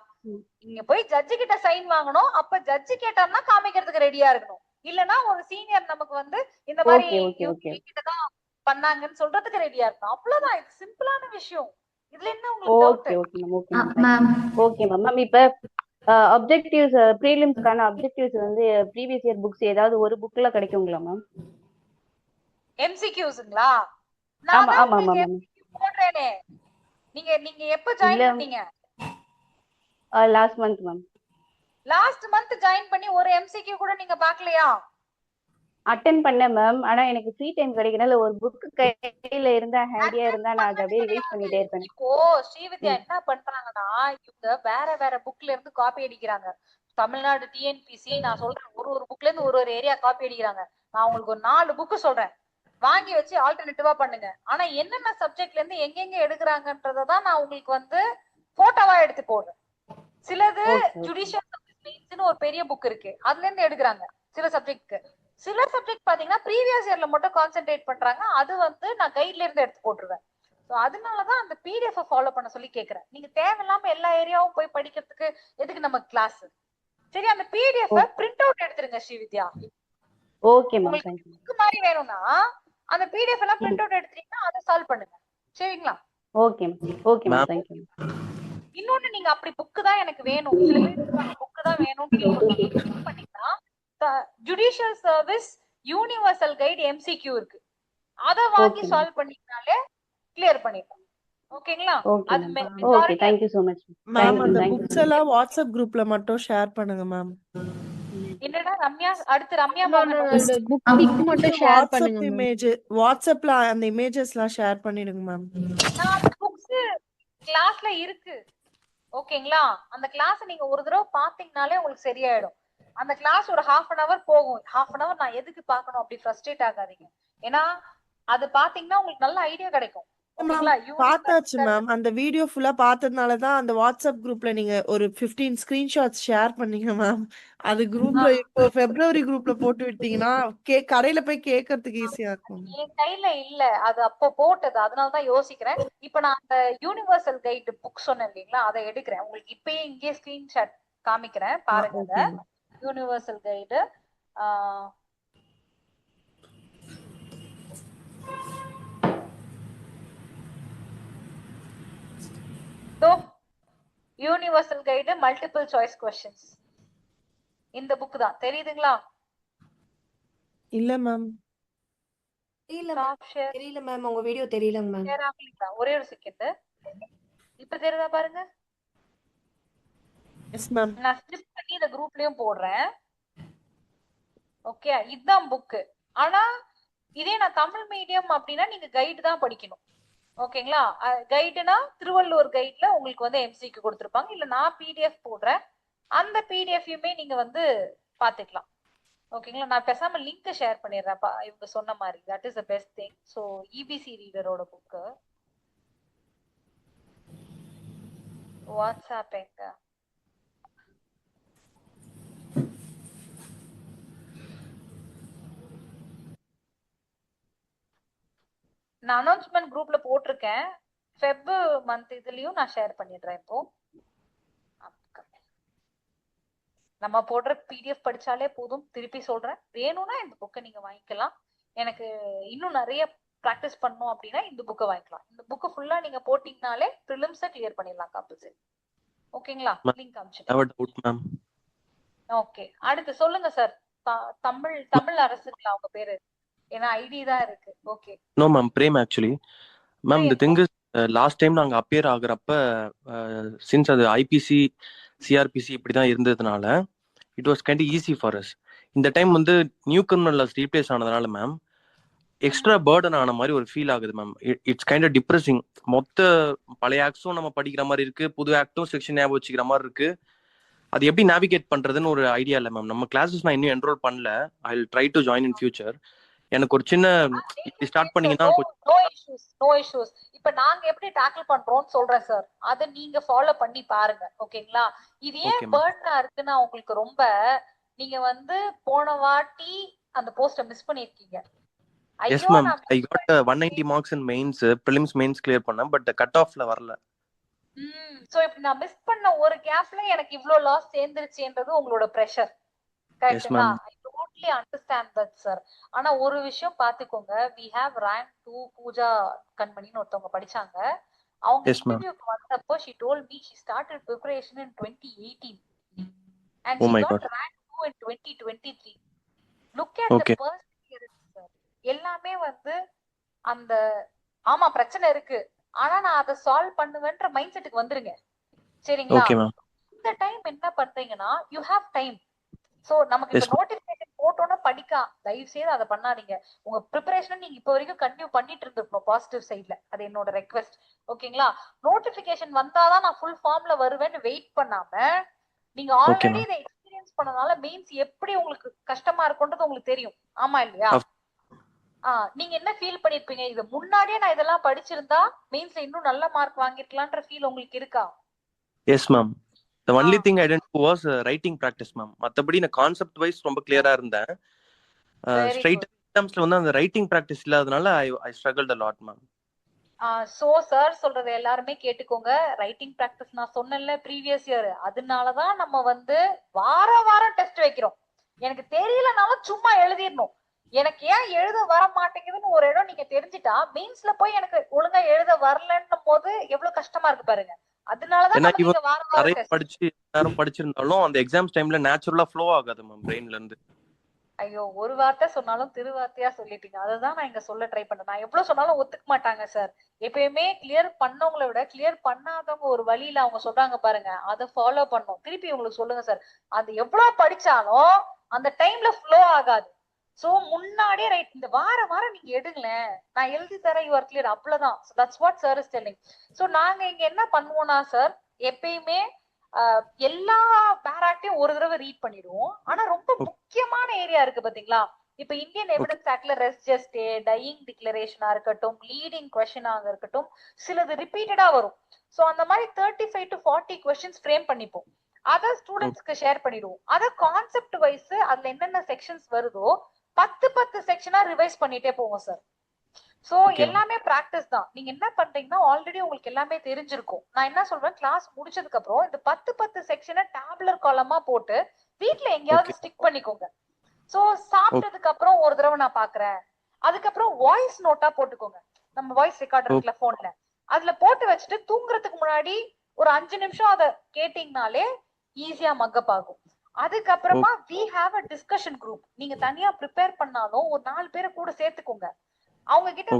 நீங்க போய் ஜட்ஜு கிட்ட சைன் வாங்கணும். அப்ப ஜட்ஜு கேட்டாருன்னா காமிக்கிறதுக்கு ரெடியா இருக்கணும். இல்லனா ஒரு சீனியர் நமக்கு வந்து இந்த மாதிரி ஓகே ஓகே ஓகே கிட்டதான் பண்ணாங்கன்னு சொல்றதுக்கு ரெடியா இருக்கணும். அவ்வளவுதான். இது சிம்பிளான விஷயம். இதுல என்ன உங்களுக்கு doubt? Okay okay ma'am okay ma'am okay ma'am. Ma'am இப்ப அப்ஜெக்டிவ்ஸ் ப்ரீலிம்ஸ்க்கான அப்ஜெக்டிவ்ஸ் வந்து ப்ரீவியஸ் இயர் புக்ஸ் ஏதாவது ஒரு புக்ல கிடைக்குங்களா மேம்? எம்சிக்யூஸ்ங்களா? நான் ஆமா தான் ஆமா ஆமா உங்களுக்கு மேம். MCQ போடுறேனே. நீங்க நீங்க எப்ப ஜாயின் இல்ல பண்ணீங்க? Last month ma'am. Last month join பண்ணி ஒரு எம்சிக்யூ கூட நீங்க பார்க்கலையா? அட்டென்ட் பண்ணேன் மேம். ஆனா எனக்கு ஃப்ரீ டைம் கிடைக்கனால ஒரு புக் கையில இருந்தா ஹேண்டியா இருந்தா நான் அதை அப்படியே ரிவைஸ் பண்ணிட்டே இருப்பேன். இப்போ ஸ்ரீவித்யா என்ன பண்றாங்கன்னா இவங்க வேற வேற புக்ல இருந்து காப்பி அடிக்கிறாங்க. தமிழ்நாடு டிஎன்பிசி நான் சொல்றேன் ஒரு புக்ல இருந்து ஒரு ஏரியா காப்பி அடிக்கிறாங்க. நான் உங்களுக்கு ஒரு 4 புக்கு சொல்றேன். வாங்கி வச்சு ஆல்டர்னேட்டிவா பண்ணுங்க. ஆனா என்னென்ன சப்ஜெக்ட்ல இருந்து எங்கெங்க எடுக்கிறாங்கன்றதான் நான் உங்களுக்கு வந்து போட்டோவா எடுத்து போடுறேன். சிலது ஜுடிஷியல் சர்வீஸ் மெயின்ஸ்னு ஒரு பெரிய புக் இருக்கு. அதுல இருந்து எடுக்கிறாங்க சில சப்ஜெக்ட்க்கு. சில சப்ஜெக்ட் பாத்தீங்கன்னா ப்ரீவியஸ் இயர்ல மட்டும் கான்சென்ட்ரேட் பண்றாங்க. அது வந்து நான் கைட்ல இருந்து எடுத்து போட்டுருவேன். ஸோ அதனாலதான் அந்த பிடிஎஃப் ஃபாலோ பண்ண சொல்லி கேக்குறேன். நீங்க தேவையில்லாம எல்லா ஏரியாவும் போய் படிக்கிறதுக்கு எதுக்கு நம்ம கிளாஸ்? சரி அந்த பிடிஎஃப் பிரிண்ட் அவுட் எடுத்துருங்க ஸ்ரீவித்யா. Okay ma'am. உங்களுக்கு புக் மாதிரி வேணும்னா அந்த பிடிஎஃப் எல்லாம் பிரிண்ட் அவுட் எடுத்தீங்கன்னா அதை சால்வ் பண்ணுங்க. சரிங்களா? Okay ma'am okay ma'am thank you. இன்னொன்னு நீங்க அப்படி புக் தான் எனக்கு வேணும், சில பேர் புக் தான் வேணும்னு பண்ணீங்கன்னா judicial service universal guide MCQ இருக்கு. அத வாங்கி சால்வ் பண்ணீங்கனாலே கிளியர் பண்ணிடலாம். ஓகேங்களா? அது okay thank you so much ma'am. அந்த புக்ஸ் எல்லாம் வாட்ஸ்அப் குரூப்ல மட்டும் ஷேர் பண்ணுங்க மேம். என்னடா ரம்யா அடுத்து ரம்யா வாட்ஸ்அப் இமேஜ் வாட்ஸ்அப்ல அந்த இமேஜஸ்லாம் ஷேர் பண்ணிடுங்க மேம். புக்ஸ் கிளாஸ்ல இருக்கு. ஓகேங்களா? அந்த கிளாஸ் நீங்க ஒரு தடவை பாத்தீங்கனாலே உங்களுக்கு சரியாயிடும். அந்த கிளாஸ் ஒரு 1/2 an hour போகும். 1/2 an hour நான் எதுக்கு பார்க்கணும் அப்படி ஃப்ரஸ்ட்ரேட் ஆகாதீங்க. ஏன்னா அது பாத்தீங்கன்னா உங்களுக்கு நல்ல ஐடியா கிடைக்கும். பார்த்தாச்சு மேம். அந்த வீடியோ ஃபுல்லா பார்த்ததுனால தான் அந்த வாட்ஸ்அப் குரூப்ல நீங்க ஒரு 15 ஸ்கிரீன்ஷாட்ஸ் ஷேர் பண்ணீங்க மேம். அது குரூப்ல இப்போ பிப்ரவரி குரூப்ல போட்டு விட்டீங்கன்னா கடையில போய் கேட்கறதுக்கு ஈஸியா இருக்கும். என் கையில இல்ல, அது அப்போ போட்டது. அதனாலதான் யோசிக்கிறேன். இப்ப நான் அந்த யூனிவர்சல் கைடு புக் சொன்னேன் இல்லைங்களா, அதை எடுக்கிறேன். உங்களுக்கு இப்பயே இங்கே ஸ்கிரீன்ஷாட் காமிக்கிறேன் பாருங்க. Universal guide universal guide multiple choice questions. இந்த புக் தான் தெரியுதுங்களா? இல்ல மேம். தெரியல மேம். உங்க வீடியோ தெரியல மேம். ஒரே ஒரு செகண்ட். இப்ப தெரியுதா பாருங்க. Yes ma'am. நான் ஸ்கிப் பண்ணி இந்த குரூப்லயும் போடுறேன். ஓகே இதுதான் புக். ஆனா இதே நான் தமிழ் மீடியம் அப்படின்னா நீங்க கைடு தான் படிக்கணும். ஓகேங்களா? கைடுனா திருவள்ளூர் கைட்ல உங்களுக்கு வந்து எம்சிக்கு கொடுத்துருப்பாங்க. இல்ல நான் பிடிஎஃப் போடுறேன். அந்த பிடிஎஃப்யுமே நீங்க வந்து பாத்துக்கலாம். ஓகேங்களா? நான் பேசாம லிங்க் ஷேர் பண்ணிடுறேன். இவங்க சொன்ன மாதிரி that is the best thing. So IPC ரீடரோட புக்கு வாட்ஸ்அப் எங்க நான் அனௌன்ஸ்மெண்ட் குரூப்ல போட்டிருக்கேன். ஃபெப் மந்த் இதுலயும் நான் ஷேர் பண்ணிடுறேன். இப்போ நம்ம போடுற பிடிஎஃப் படிச்சாலே போதும். திருப்பி சொல்றேன், வேணும்னா இந்த புக்கை நீங்க வாங்கிக்கலாம். எனக்கு இன்னும் நிறைய பிராக்டிஸ் பண்ணணும் அப்படின்னா இந்த புக்கை வாங்கிக்கலாம். இந்த புக்கை ஃபுல்லா நீங்க போட்டீங்கனாலே ப்ரிலிம்ஸை கிளியர் பண்ணிடலாம் கம்பல்சரி. ஓகேங்களா? லிங்க் அனுப்பிச்சிட்டேன். ஓகே அடுத்து சொல்லுங்க சார். தமிழ் அரசுங்களா அவங்க பேரு? ஏன்னா ஐடி தான் இருக்கு. Okay no ma'am, Prem actually. Ma'am the thing is last time நாங்கள் அப்பியர் ஆகுறப்ப சின்ஸ் அது ஐபிசி சிஆர்பிசி இப்படி தான் இருந்ததுனால it was kind easy for us. இந்த டைம் வந்து நியூ கர்னல்ஸ் ரீப்ளேஸ் ஆனதுனால மேம் எக்ஸ்ட்ரா பேர்டன் ஆன மாதிரி ஒரு ஃபீல் ஆகுது ma'am. It's kind of depressing. மொத்த பழைய ஆக்ட்ஸும் நம்ம படிக்கிற மாதிரி இருக்கு, புது ஆக்டும் செக்ஷன் ஞாபகம் வச்சுக்கிற மாதிரி இருக்கு. அது எப்படி நேவிகேட் பண்றதுன்னு ஒரு ஐடியா இல்லை மேம். நம்ம கிளாஸஸ் நான் இன்னும் என்ரோல் பண்ணல. I will try to join in future. எனக்கு ஒரு சின்ன இப்படி ஸ்டார்ட் பண்ணீங்கன்னா நோ இஷ்யூஸ். இப்ப நாங்க எப்படி டேக்கிள் பண்றோம்னு சொல்றேன் சார், அதை நீங்க ஃபாலோ பண்ணி பாருங்க. ஓகேங்களா? இது ஏன் பர்டனா இருக்குன்னா உங்களுக்கு ரொம்ப, நீங்க வந்து போன வாட்டி அந்த போஸ்ட மிஸ் பண்ணிருக்கீங்க. Yes ma'am, I got 190 marks in mains, prelims mains clear பண்ணேன், பட் கட் ஆஃப்ல வரல. சோ இப்ப நான் மிஸ் பண்ண ஒரு கேப்ல எனக்கு இவ்ளோ லாஸ் சேர்ந்துருச்சுன்றது உங்களோட பிரஷர். கரெக்ட்டுங்களா? I totally understand that sir. ஆனா ஒரு விஷயம் பாத்துக்கோங்க, we have ranked 2 பூஜா கண்மணின்னு ஒருத்தவங்க படிச்சாங்க. அவங்க இன்டர்வியூக்கு வந்தப்போ she told me she started preparation in 2018 and she got ranked 2 in 2023. Look at the perseverance sir. எல்லாமே வந்து அந்த ஆமா பிரச்சனை இருக்கு, ஆனா நான் அதை சால்வ் பண்ணுவேன்ற மைண்ட் செட்டுக்கு வந்துருங்க. சரிங்களா? இந்த டைம் என்ன பண்றீங்கன்னா you have time. சோ நமக்கு இப்ப நோட்டிபிகேஷன் போட்டோன்னா தயவு செய்து அதை பண்ணாதீங்க. உங்க ப்ரிப்பரேஷன் நீங்க இப்ப வரைக்கும் கண்டினியூ பண்ணிட்டு இருந்திருக்கணும் பாசிட்டிவ் சைட்ல. அது என்னோட ரெக்வெஸ்ட். ஓகேங்களா? நோட்டிபிகேஷன் வந்தாதான் நான் ஃபுல் ஃபார்ம்ல வருவேன்னு வெயிட் பண்ணாம, நீங்க ஆல்ரெடி இதை எக்ஸ்பீரியன்ஸ் பண்ணனால மெயின்ஸ் எப்படி உங்களுக்கு கஷ்டமா இருக்கும்ன்றது உங்களுக்கு தெரியும். ஆமா இல்லையா? நீங்க என்ன ஃபீல் பண்ணிருப்பீங்க, இது முன்னாடியே நான் இதெல்லாம் படிச்சிருந்தா மெயின்ஸ்ல இன்னும் நல்ல மார்க் வாங்கிருக்கலாம்ன்ற ஃபீல் உங்களுக்கு இருக்கா? Yes ma'am. The only thing I didn't do was writing practice ma'am. மத்தபடி நான் கான்செப்ட் வைஸ் ரொம்ப கிளியரா இருந்தேன். ஸ்ட்ரைட் எக்ஸாம்ஸ்ல வந்து அந்த ரைட்டிங் பிராக்டிஸ் இல்லாதனால I struggled a lot ma'am. So sir சொல்றது எல்லாருமே கேட்டுக்கோங்க. ரைட்டிங் பிராக்டிஸ் நான் சொன்னேன்ல ப்ரீவியஸ் இயர், அதனாலதான் நம்ம வந்து வாரம் டெஸ்ட் வைக்கிறோம். எனக்கு தெரியலனாலும் சும்மா எழுதிடணும். எனக்கு ஏன் எழுத வர மாட்டேங்குதுன்னு ஒரு இடம் நீங்க தெரிஞ்சுட்டா, மெயின்ஸ்ல போய் எனக்கு ஒழுங்கா எழுத வரலன்னும் போது எவ்வளவு கஷ்டமா இருக்கு பாருங்க. அதனாலதான் நம்ம வாரம் படிச்சிருந்தாலும் அந்த எக்ஸாம்ஸ் டைம்ல நேச்சுரலா ஃப்ளோ ஆகாது மேம் பிரெயின்ல இருந்து. ஐயோ, ஒரு வார்த்தை சொன்னாலும் திருவார்த்தையா சொல்லிட்டீங்க. அதுதான் நான் இங்க சொல்ல ட்ரை பண்றேன். நான் எவ்வளவு சொன்னாலும் ஒத்துக்க மாட்டாங்க சார். எப்பயுமே கிளியர் பண்ணவங்களை விட கிளியர் பண்ணாதவங்க ஒரு வழியில அவங்க சொல்றாங்க பாருங்க, அதை ஃபாலோ பண்ணும். திருப்பி உங்களுக்கு சொல்லுங்க சார், அது எவ்வளவு படிச்சாலும் அந்த டைம்ல ஃப்ளோ ஆகாது. சோ முன்னாடியே ரைட், இந்த வாரம் நீங்க எடுங்களேன், நான் எழுதி தரேன், யூ ஆர் கிளியர், அவ்வளவுதான். That's what sir is telling. So நாங்க இங்க என்ன பண்ணுவோம்னா சார், எப்பயுமே எல்லா பேராக்டையும் ஒரு தடவை ரீட் பண்ணிடுவோம். ஆனா ரொம்ப முக்கியமான ஏரியா இருக்கு பாத்தீங்களா, இப்ப இந்தியன் எவிடன்ஸ் ஆக்ட்ல ரெஸ்ட் ஜஸ்ட் டையிங் டிக்ளரேஷனா இருக்கட்டும், லீடிங் கொஸ்டினாக இருக்கட்டும், சிலது ரிப்பீட்டடா வரும். சோ அந்த மாதிரி 35 to 40 கொஸ்டின்ஸ் ஃப்ரேம் பண்ணிப்போம். அத ஸ்டூடெண்ட்ஸ்க்கு ஷேர் பண்ணிடுவோம். அத கான்செப்ட் வைஸ் அதுல என்னென்ன செக்ஷன்ஸ் வருதோ 10 செக்ஷனா ரிவைஸ் பண்ணிட்டே போவோம் சார். சோ எல்லாமே பிராக்டிஸ் தான். நீங்க என்ன பண்றீங்கன்னா ஆல்ரெடி உங்களுக்கு எல்லாமே தெரிஞ்சிருக்கும். நான் என்ன சொல்றேன், கிளாஸ் முடிச்சதுக்கு அப்புறம் இந்த 10 செக்ஷனை டேபுலர் காலமா போட்டு வீட்ல எங்கேயாவது ஸ்டிக் பண்ணிக்கோங்க. சோ சாப்பிட்டதுக்கு அப்புறம் ஒரு தடவை நான் பாக்குறேன், அதுக்கப்புறம் வாய்ஸ் நோட்டா போட்டுக்கோங்க. நம்ம வாய்ஸ் ரெக்கார்டர் இருக்குல்ல போன்ல, அதுல போட்டு வச்சுட்டு தூங்குறதுக்கு முன்னாடி ஒரு 5 நிமிஷம் அதை கேட்டீங்கனாலே ஈஸியா மக்கப் ஆகும். அதுக்கப்புறமா we have a discussion group. நீங்க தனியா ப்ரிப்பேர் பண்ணாலும் ஒரு 4 பேரை கூட சேர்த்துக்கோங்க. அவங்க கிட்ட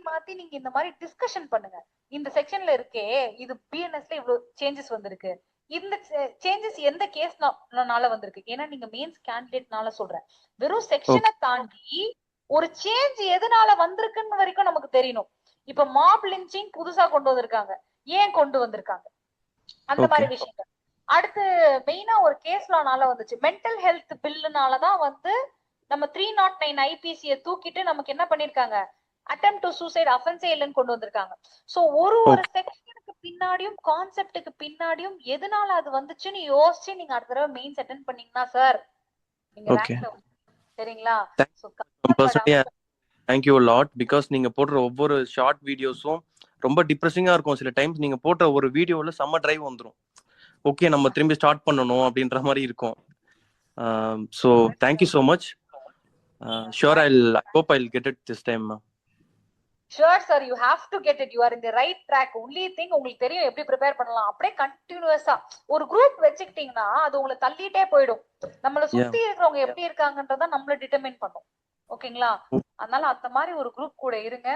மாத்தி நீங்க இந்த மாதிரி டிஸ்கஷன் பண்ணுங்க. இந்த செக்ஷன்ல இருக்கே, இது பிஎன்எஸ்ல இவ்வளவு சேஞ்சஸ் வந்திருக்கு, இந்த சேஞ்சஸ் எந்த கேஸ்னால வந்திருக்கு. ஏன்னா நீங்க மெயின்ஸ் கேண்டிடேட்னால சொல்றேன். வெறும் செக்ஷனை தாண்டி ஒரு சேஞ்ச் எதனால வந்திருக்குன்னு வரைக்கும் நமக்கு தெரியணும். இப்ப மாப் லிஞ்சிங் புதுசா கொண்டு வந்திருக்காங்க, ஏன் கொண்டு வந்திருக்காங்க, அந்த மாதிரி விஷயங்கள். அடுத்து மெயினா ஒரு கேஸ் லானால வந்துச்சு, மென்டல் ஹெல்த் பில்லுனாலதான் வந்து நம்ம 309 ஐபிசியை தூக்கிட்டு நமக்கு என்ன பண்ணிருக்காங்க, அட்டெம்ப்ட் டு சூசைட் அஃபென்ஸே இல்லைன்னு கொண்டு வந்திருக்காங்க. சோ ஒரு செக்ஷனுக்கு பின்னாடியும் கான்செப்டுக்கு பின்னாடியும் எதனால அது வந்துச்சுன்னு யோசிச்சு நீங்க அடுத்த தடவை மெயின்ஸ் அட்டெண்ட் பண்ணீங்கன்னா சார் நீங்க ரேங்க்ல சரிங்களா? Thank you lot. பிகாஸ் நீங்க போடுற ஒவ்வொரு ஷார்ட் வீடியோஸும் ரொம்ப டிப்ரெசிங்கா இருக்கும். சில டைம்ஸ் நீங்க போட்ட ஒரு வீடியோல செம்ம டிரைவ் வந்துடும். ஓகே, நம்ம திரும்பி ஸ்டார்ட் பண்ணணும் அப்படின்ற மாதிரி இருக்கும். So thank you so much. Sure, I hope I'll get it this time. Sure sir, you have to get it. You are in the right track. Only thing, உங்களுக்கு தெரியும் எப்படி ப்ரிப்பேர் பண்ணலாம். அப்படியே கண்டினியூஸா ஒரு குரூப் வச்சுக்கிட்டீங்கன்னா அது உங்களை தள்ளிட்டே போயிடும். நம்மள சுத்தி இருக்கிறவங்க எப்படி இருக்காங்கன்றத நம்மள டிட்டர்மைன் பண்ணும். ஓகேங்களா? அதனால அந்த மாதிரி ஒரு குரூப் கூட இருங்க,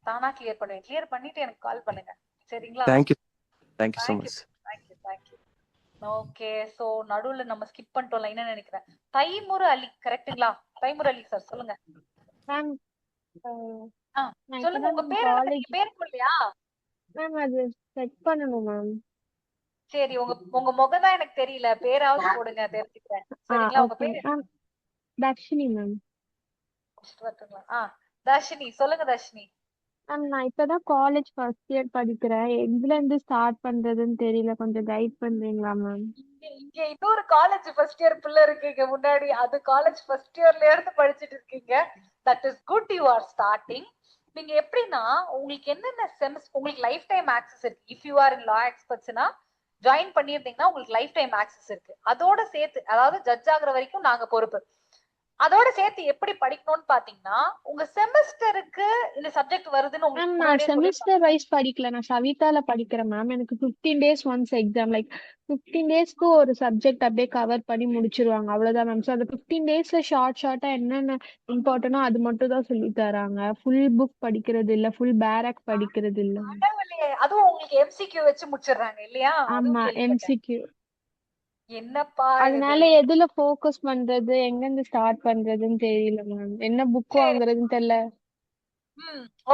தானா கிளியர் பண்ணுவேன். கிளியர் பண்ணிட்டு எனக்கு கால் பண்ணுங்க. சரிங்களா? Thank you so much. Thank you. Okay, so நடுவுல நம்ம ஸ்கிப் பண்ணிட்டோம்ல, என்ன நினைக்கிறேன். தைமுர் அலி கரெக்ட்டுங்களா? தைமுர் அலி சார் சொல்லுங்க. மேம் சொல்லுங்க, உங்க பேர் என்ன? நீங்க பேர் சொல்லியா? மேம் அது செட் பண்ணனும் மேம். சரி, உங்க முகம் தான் எனக்கு தெரியல, பேராவது போடுங்க தெரிஞ்சுக்கிறேன். சரிங்களா? உங்க பேர் மேம் தர்ஷினி மேம். முடிச்சுட்டு வரட்டுங்களா? தர்ஷினி சொல்லுங்க தர்ஷினி. மேம் நான் இப்பதான் காலேஜ் ஃபர்ஸ்ட் இயர் படிக்கிறேன். எதுல இருந்து ஸ்டார்ட் பண்றதுன்னு தெரியல, கொஞ்சம் கைட் பண்றீங்களா மேம்? இங்க இன்னொரு காலேஜ் ஃபர்ஸ்ட் இயர் பிள்ளை இருக்கீங்க முன்னாடி, அது காலேஜ் ஃபர்ஸ்ட் இயர்ல இருந்து படிச்சிட்டு இருக்கீங்க. That is good, you are starting. நீங்க எப்படின்னா உங்களுக்கு என்னென்ன செமஸ்டர், உங்களுக்கு லைஃப் டைம் ஆக்சஸ் இருக்கு. If you are in law எக்ஸ்பர்ட்ஸ்னா ஜாயின் பண்ணியிருந்தீங்கன்னா உங்களுக்கு லைஃப் டைம் ஆக்சஸ் இருக்கு. அதோட சேர்த்து, அதாவது ஜட்ஜ் ஆகுற வரைக்கும் நாங்க பொறுப்பு. அதோட சேர்த்து எப்படி படிக்கணும்னு பாத்தீங்கன்னா, உங்க செமஸ்டருக்கு இந்த சப்ஜெக்ட் வருதுன்னு மேம் உங்களுக்கு நான் முன்னாடியே சொல்லிருக்காங்க. செமிஸ்டர் வைஸ் படிக்கல, நான் சவிதால படிக்கிறேன் மேம். எனக்கு 15 days ஒன்ஸ் எக்ஸாம், லைக் 15 daysக்கு ஒரு சப்ஜெக்ட் அப்படியே கவர் பண்ணி முடிச்சிருவாங்க, அவ்வளவுதான் மேம். ஸோ அந்த 15 daysல ஷார்ட்டா என்னென்ன இம்பார்ட்டனோ அது மட்டும் தான் சொல்லி தராங்க. ஃபுல் புக் படிக்கிறது இல்ல, ஃபுல் பேரக் படிக்கிறது இல்ல மேம். கடவுளே, அதுவும் உங்களுக்கு எம்சிக்யூ வச்சு முடிச்சிடுறாங்க இல்லையா? அதுவும் ஆமா, கேள்விப்பட்டேன். எம்சிக்யூ. என்னப்பா இது? அதனால எதுல ஃபோக்கஸ் பண்றது, எங்கிருந்து ஸ்டார்ட் பண்றதுன்னு தெரியல மேம். என்ன புக் சரி. வாங்குறதுன்னு தெரியல.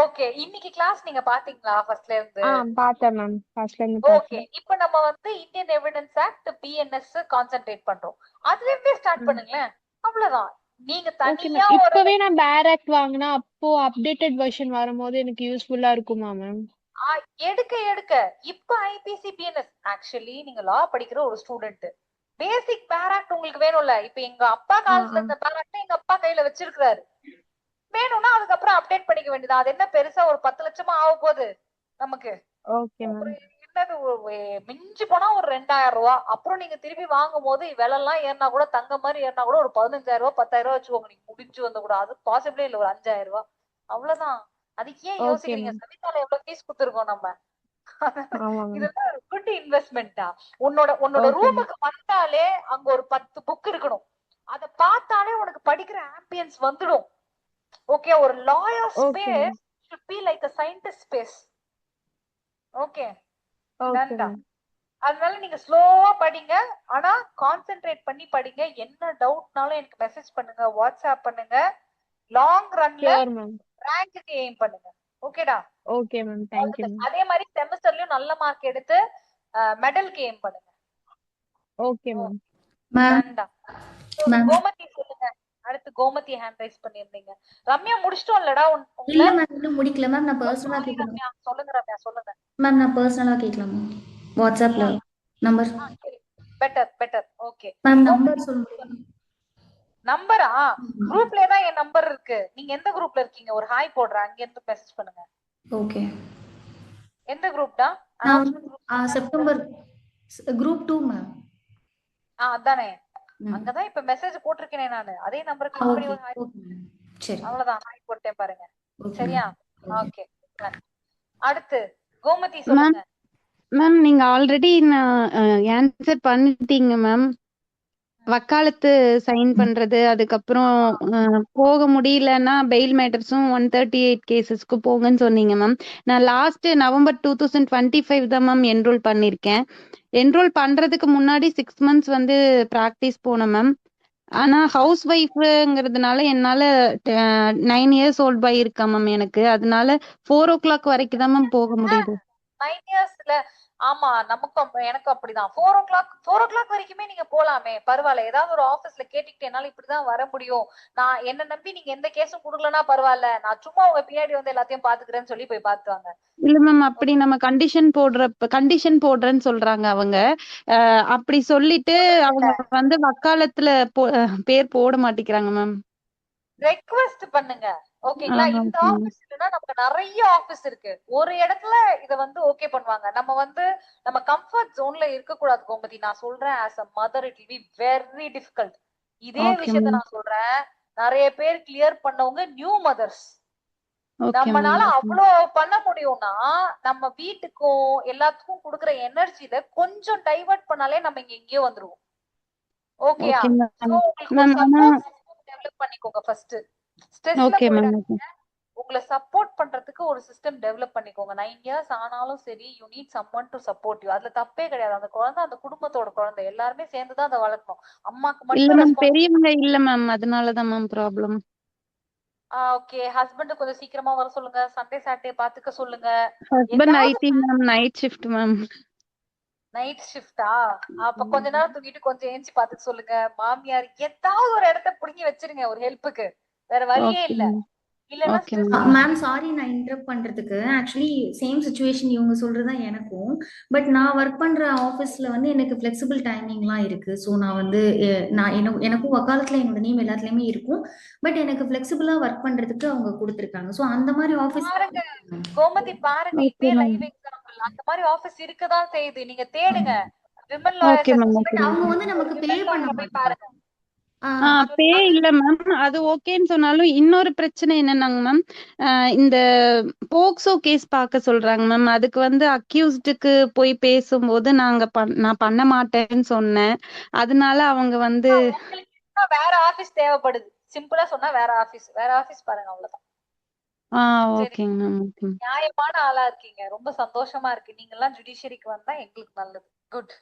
ஓகே, இன்னைக்கு கிளாஸ் நீங்க பாத்தீங்களா ஃபர்ஸ்ட்ல இருந்து? பார்த்தேன் மேம், ஃபர்ஸ்ட்ல இருந்து ஓகே, பார்த்தேன். இப்போ நம்ம வந்து Indian evidence act BNS concentrate பண்றோம். அதுல இருந்தே ஸ்டார்ட் பண்ணுங்களேன், அவ்வளவுதான். நீங்க ஓகே தனியா மேம். ஒரு இப்பவே நான் பேரக் வாங்கினா அப்போ அப்டேட்டட் வெர்ஷன் வரும்போது எனக்கு யூஸ்ஃபுல்லா இருக்குமா மேம்? எடுக்க எடுக்க இப்ப ஐபிசி பிஎன்எஸ், ஆக்சுவலி நீங்க லா படிக்கிற ஒரு ஸ்டூடெண்ட், பேசிக் பேராக்ட் உங்களுக்கு வேணும்ல. இப்ப எங்க அப்பா காலத்துல இருந்த பேராக்ட் எங்க அப்பா கையில வச்சிருக்காரு, வேணும்னா அதுக்கப்புறம் அப்டேட் பண்ணிக்க வேண்டியது. அது என்ன பெருசா ஒரு 10 லட்சமா ஆக போகுது நமக்கு? Okay ma'am. என்னது, மிஞ்சி போனா ஒரு 2000 ரூபாய். அப்புறம் நீங்க திருப்பி வாங்கும் போது விலை எல்லாம் ஏறினா கூட, தங்க மாதிரி ஏறினா கூட ஒரு 15,000 ரூபாய் 10,000 ரூபாய் வச்சுக்கோங்க. நீங்க முடிஞ்சு வந்த கூட அது பாசிபிளே இல்ல, ஒரு 5,000 ரூபாய், அவ்வளவுதான். அதுக்கு ஏன் ஓகே யோசிக்கிறீங்க? மேம். சவிதால எவ்வளவு ஃபீஸ் கொடுத்துருக்கோம் நம்ம. ஆமா மேம். இதெல்லாம் குட் இன்வெஸ்ட்மெண்டா. உன்னோட ஓகே மேம். ரூமுக்கு வந்தாலே அங்க ஒரு 10 புக் இருக்கணும். அத பார்த்தாலே உனக்கு படிக்கிற ஆம்பியன்ஸ் வந்துடும். ஓகே, ஒரு lawyer okay space ma'am. should be like a scientist space. Okay, okay டன்டா. மேம். அதனால நீங்க ஸ்லோவா படிங்க, ஆனா கான்சென்ட்ரேட் பண்ணி படிங்க. என்ன டவுட்னாலும் எனக்கு மெசேஜ் பண்ணுங்க, வாட்ஸ்அப் பண்ணுங்க. லாங் ரன்ல ஷியோர் மேம். ரேங்க்குக்கு எய்ம் பண்ணுங்க. ஓகேடா? Okay ma'am. Thank you ma'am. அதே மாதிரி செமஸ்டர்லயும் நல்ல மார்க் எடுத்து மெடலுக்கு எய்ம் பண்ணுங்க. Okay ma'am. மேம் டன்டா. மேம் கோமதி சொல்லுங்க. அடுத்து கோமதி ஹேண்ட் ரைஸ் பண்ணிருந்தீங்க. ரம்யா முடிச்சிட்டோம் இல்லடா உங்களை? இல்ல மேம், இன்னும் முடிக்கல மேம். நான் பர்சனலா கேட்கணும் ரம்யா சொல்லுங்க. ரம்யா சொல்லுங்க. மேம். நான் பர்சனலா கேட்கலாமா வாட்ஸ்அப்ல number? Better better. Okay ma'am number சொல்ல முடியும்? நம்பரா? குரூப்ல தான் என் நம்பர் இருக்கு. நீங்க எந்த குரூப்ல இருக்கீங்க? ஒரு ஹாய் போடுறேன், அங்க இருந்து மெசேஜ் பண்ணுங்க. ஓகே. எந்த குரூப்டா? நான் செப்டம்பர் குரூப் 2 மேம். அதானே, அங்கதான் இப்ப மெசேஜ் போட்டிருக்கேனே நானு. அதே நம்பருக்கு கிளிக் பண்ணி ஒரு ஹாய். சரி, அவ்வளவுதான், ஹாய் போட்டேன் பாருங்க. சரியா? ஓகே. அடுத்து கோமதி சொல்லுங்க. மேம் நீங்க ஆல்ரெடி ஆன்சர் பண்ணிட்டீங்க மேம். வக்காலத்து சைன் பண்றது, அதுக்கப்புறம் போக முடியலன்னா பெயில் மேட்டர்ஸும் 138 கேசஸ்க்கு போங்கன்னு சொன்னீங்க மேம். நான் லாஸ்ட் நவம்பர் 2025 தான் மேம் என்ரோல் பண்ணிருக்கேன். என்ரோல் பண்றதுக்கு முன்னாடி 6 months வந்து பிராக்டிஸ் போனேன் மேம். ஆனா ஹவுஸ் ஒய்ஃப்ங்கிறதுனால என்னால 9 years ஓல்ட் பாய் இருக்கா மேம் எனக்கு. அதனால 4 o'clock வரைக்கும் தான் மேம் போக முடியுது. 9 yearsல ஆமா, நமக்கும் எனக்கும் அப்படிதான். 4 o'clock வரைக்குமே நீங்க போலாமே, பரவாயில்ல. ஏதாவது ஒரு ஆபீஸ்ல கேட்டுக்கிட்டு என்னால இப்படிதான் வர முடியும், நான் என்ன நம்பி நீங்க எந்த கேஸும் குடுக்கலன்னா பரவாயில்ல, நான் சும்மா உங்க பின்னாடி வந்து எல்லாத்தையும் பாத்துக்கிறேன்னு சொல்லி போய் பாத்துவாங்க. இல்ல மேம், அப்படி நம்ம கண்டிஷன் போடுறேன்னு சொல்றாங்க அவங்க. அப்படி சொல்லிட்டு அவங்க வந்து வக்காலத்துல பேர் போட மாட்டேங்கிறாங்க மேம். ரெக்வெஸ்ட் பண்ணுங்க, ஓகேங்களா? இந்த ஆபீஸ் இல்லைன்னா நமக்கு நிறைய ஆபீஸ் இருக்கு. ஒரு இடத்துல இத வந்து ஓகே பண்ணுவாங்க. நம்ம வந்து நம்ம கம்ஃபர்ட் ஜோன்ல இருக்க கூடாது கோமதி. நான் சொல்றேன், as a mother it will be very difficult. இதே விஷயத்த நான் சொல்றேன், நிறைய பேர் கிளியர் பண்ணவங்க நியூ மதர்ஸ். நம்மளால அவ்வளோ பண்ண முடியும்னா நம்ம வீட்டுக்கும் எல்லாத்துக்கும் கொடுக்குற எனர்ஜில கொஞ்சம் டைவர்ட் பண்ணாலே நம்ம இங்க எங்கேயோ வந்துருவோம். ஓகேயா? டெவலப் பண்ணிக்கோங்க ஃபர்ஸ்ட். ஸ்ட்ரெஸ்ல போயிடாதீங்க. உங்களை சப்போர்ட் பண்றதுக்கு ஒரு சிஸ்டம் டெவலப் பண்ணிக்கோங்க. 9 years ஆனாலும் சரி, you need someone to support you. அதுல தப்பே கிடையாது. அந்த குழந்தை அந்த குடும்பத்தோட குழந்தை, எல்லாருமே சேர்ந்துதான் அதை வளர்க்கணும். அம்மாக்கு மட்டும் பெரியவங்க இல்ல மேம், அதனாலதான் மேம் ப்ராப்ளம். ஓகே, ஹஸ்பண்ட் கொஞ்சம் சீக்கிரமா வர சொல்லுங்க. சண்டே சாட்டர்டே பாத்துக்க சொல்லுங்க. Husband IT ma'am, night shift ma'am. Night ஷிஃப்டா? அப்ப கொஞ்ச நேரம் தூங்கிட்டு கொஞ்சம் ஏஞ்சி பாத்துக்க சொல்லுங்க. மாமியார் ஏதாவது ஒரு இடத்த புடுங்கி வச்சிருங்க ஒரு ஹெல்ப்புக்கு. வேற வழியே ஓகே இல்ல. மேம். இல்லன்னா ஓகே மேம். மேம் சாரி நான் இன்டரப்ட் பண்றதுக்கு. ஆக்சுவலி சேம் சுச்சுவேஷன் இவங்க சொல்றதுதான் எனக்கும். பட் நான் ஒர்க் பண்ற ஆஃபீஸ்ல வந்து எனக்கு ஃபிளெக்சிபிள் டைமிங்லாம் இருக்கு. ஸோ நான் வந்து நான் எனக்கும் வக்காலத்துல என்னோட நேம் எல்லாத்துலயுமே இருக்கும். பட் எனக்கு ஃபிளெக்சிபிளா ஒர்க் பண்றதுக்கு அவங்க கொடுத்துருக்காங்க. ஸோ அந்த மாதிரி ஆஃபீஸ் பாருங்க கோமதி, பாருங்க ஓகே இப்பயே மேம். லைவ் எக்ஸாம்பிள் அந்த மாதிரி ஆபீஸ் இருக்கதான் செய்யுது. நீங்க தேடுங்க. Women okay lawyers ma'am. Okay but ma'am. அவங்க வந்து நமக்கு பே விமன் பண்ண லாயர் போய் மாட்டாங்க. பாருங்க. பே இல்ல மேம். அது ஓகேன்னு சொன்னாலும் இன்னொரு பிரச்சனை என்னன்னாங்க மேம், இந்த போக்சோ கேஸ் பார்க்க சொல்றாங்க மேம். அதுக்கு வந்து அக்யூஸ்டுக்கு போய் பேசும்போது நான் பண்ண மாட்டேன்னு சொன்னேன். அதனால அவங்க வந்து உங்களுக்கு இன்னும் வேற ஆபீஸ் தேவைப்படுது. சிம்பிளா சொன்னா வேற ஆபீஸ் பாருங்க, அவ்வளவுதான். சரி, ஓகேங்க மேம். Okay ma'am. நியாயமான ஆளா இருக்கீங்க. ரொம்ப சந்தோஷமா இருக்கு. நீங்க எல்லாம் ஜுடிஷியரிக்கு வந்தா எங்களுக்கு நல்லது. Good.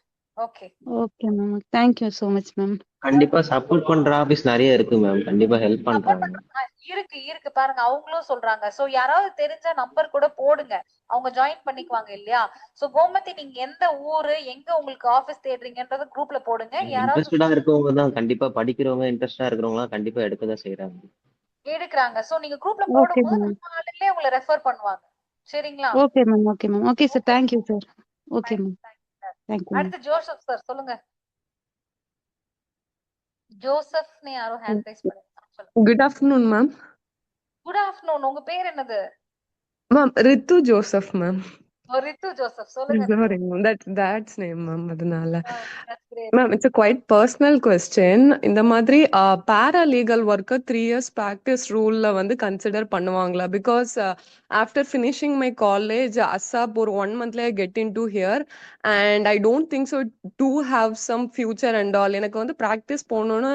Okay okay ma'am. Thank you so much ma'am. கண்டிப்பா சப்போர்ட் பண்ற ஆபீஸ் நிறைய இருக்கு மேம். கண்டிப்பா ஹெல்ப் சப்போர்ட் பண்றாங்க. இருக்கு பாருங்க, அவங்களும் சொல்றாங்க. சோ யாராவது தெரிஞ்ச நம்பர் கூட போடுங்க, அவங்க ஜாயின் பண்ணிக்குவாங்க இல்லையா? சோ கோமதி, நீங்க எந்த ஊரு, எங்க உங்களுக்கு ஆபீஸ் தேடுறீங்கன்றத குரூப்ல போடுங்க. யாராவது இன்ட்ரெஸ்டடா இருக்கவங்க தான் கண்டிப்பா படிக்கிறவங்க, இன்ட்ரெஸ்டா இருக்கிறவங்க எல்லாம் கண்டிப்பா எடுக்கதான் செய்யறாங்க. எடுக்கிறாங்க. சோ நீங்க குரூப்ல ஓகே போடும்போது மேம். நம்ம ஆளுங்களே உங்களை ரெஃபர் பண்ணுவாங்க. சரிங்களா? Okay ma'am. Okay ma'am. Okay sir. Thank you sir. Okay ma'am. Thank you ma'am. அடுத்து ஜோசப் சார் சொல்லுங்க. ஜோசப்னு யாரும் ஹேண்ட் ரைஸ் பண்ணுங்க. Good afternoon, ma'am. Good afternoon. உங்க பேர் என்னது? Ma'am, Ritu Joseph, ma'am. ரித்து ஜோசப். சொல்லுங்க Sorry, ma'am. That's name, ma'am. அதனால. That's great. Ma'am, it's a quite personal question. இந்த மாதிரி paralegal worker 3 years practice rule ல வந்து consider பண்ணுவாங்களா? Because after finishing my college, ASAP ஒரு 1 monthல I get into here and I don't think so to have some future and all. எனக்கு வந்து practice போகணும்னு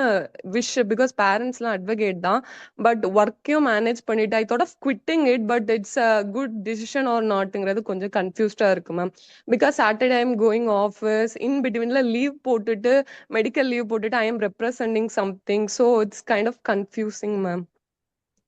wish because parents எல்லாம் advocate தான். But worக்கையும் manage பண்ணிட்டு I thought of quitting it, but it's a good decision or notங்கிறது கொஞ்சம் confused-ஆ இருக்கு ma'am. Because Saturday I'm going office, in betweenல leave போட்டுட்டு medical leave போட்டுட்டு I am representing something, so it's kind of confusing ma'am.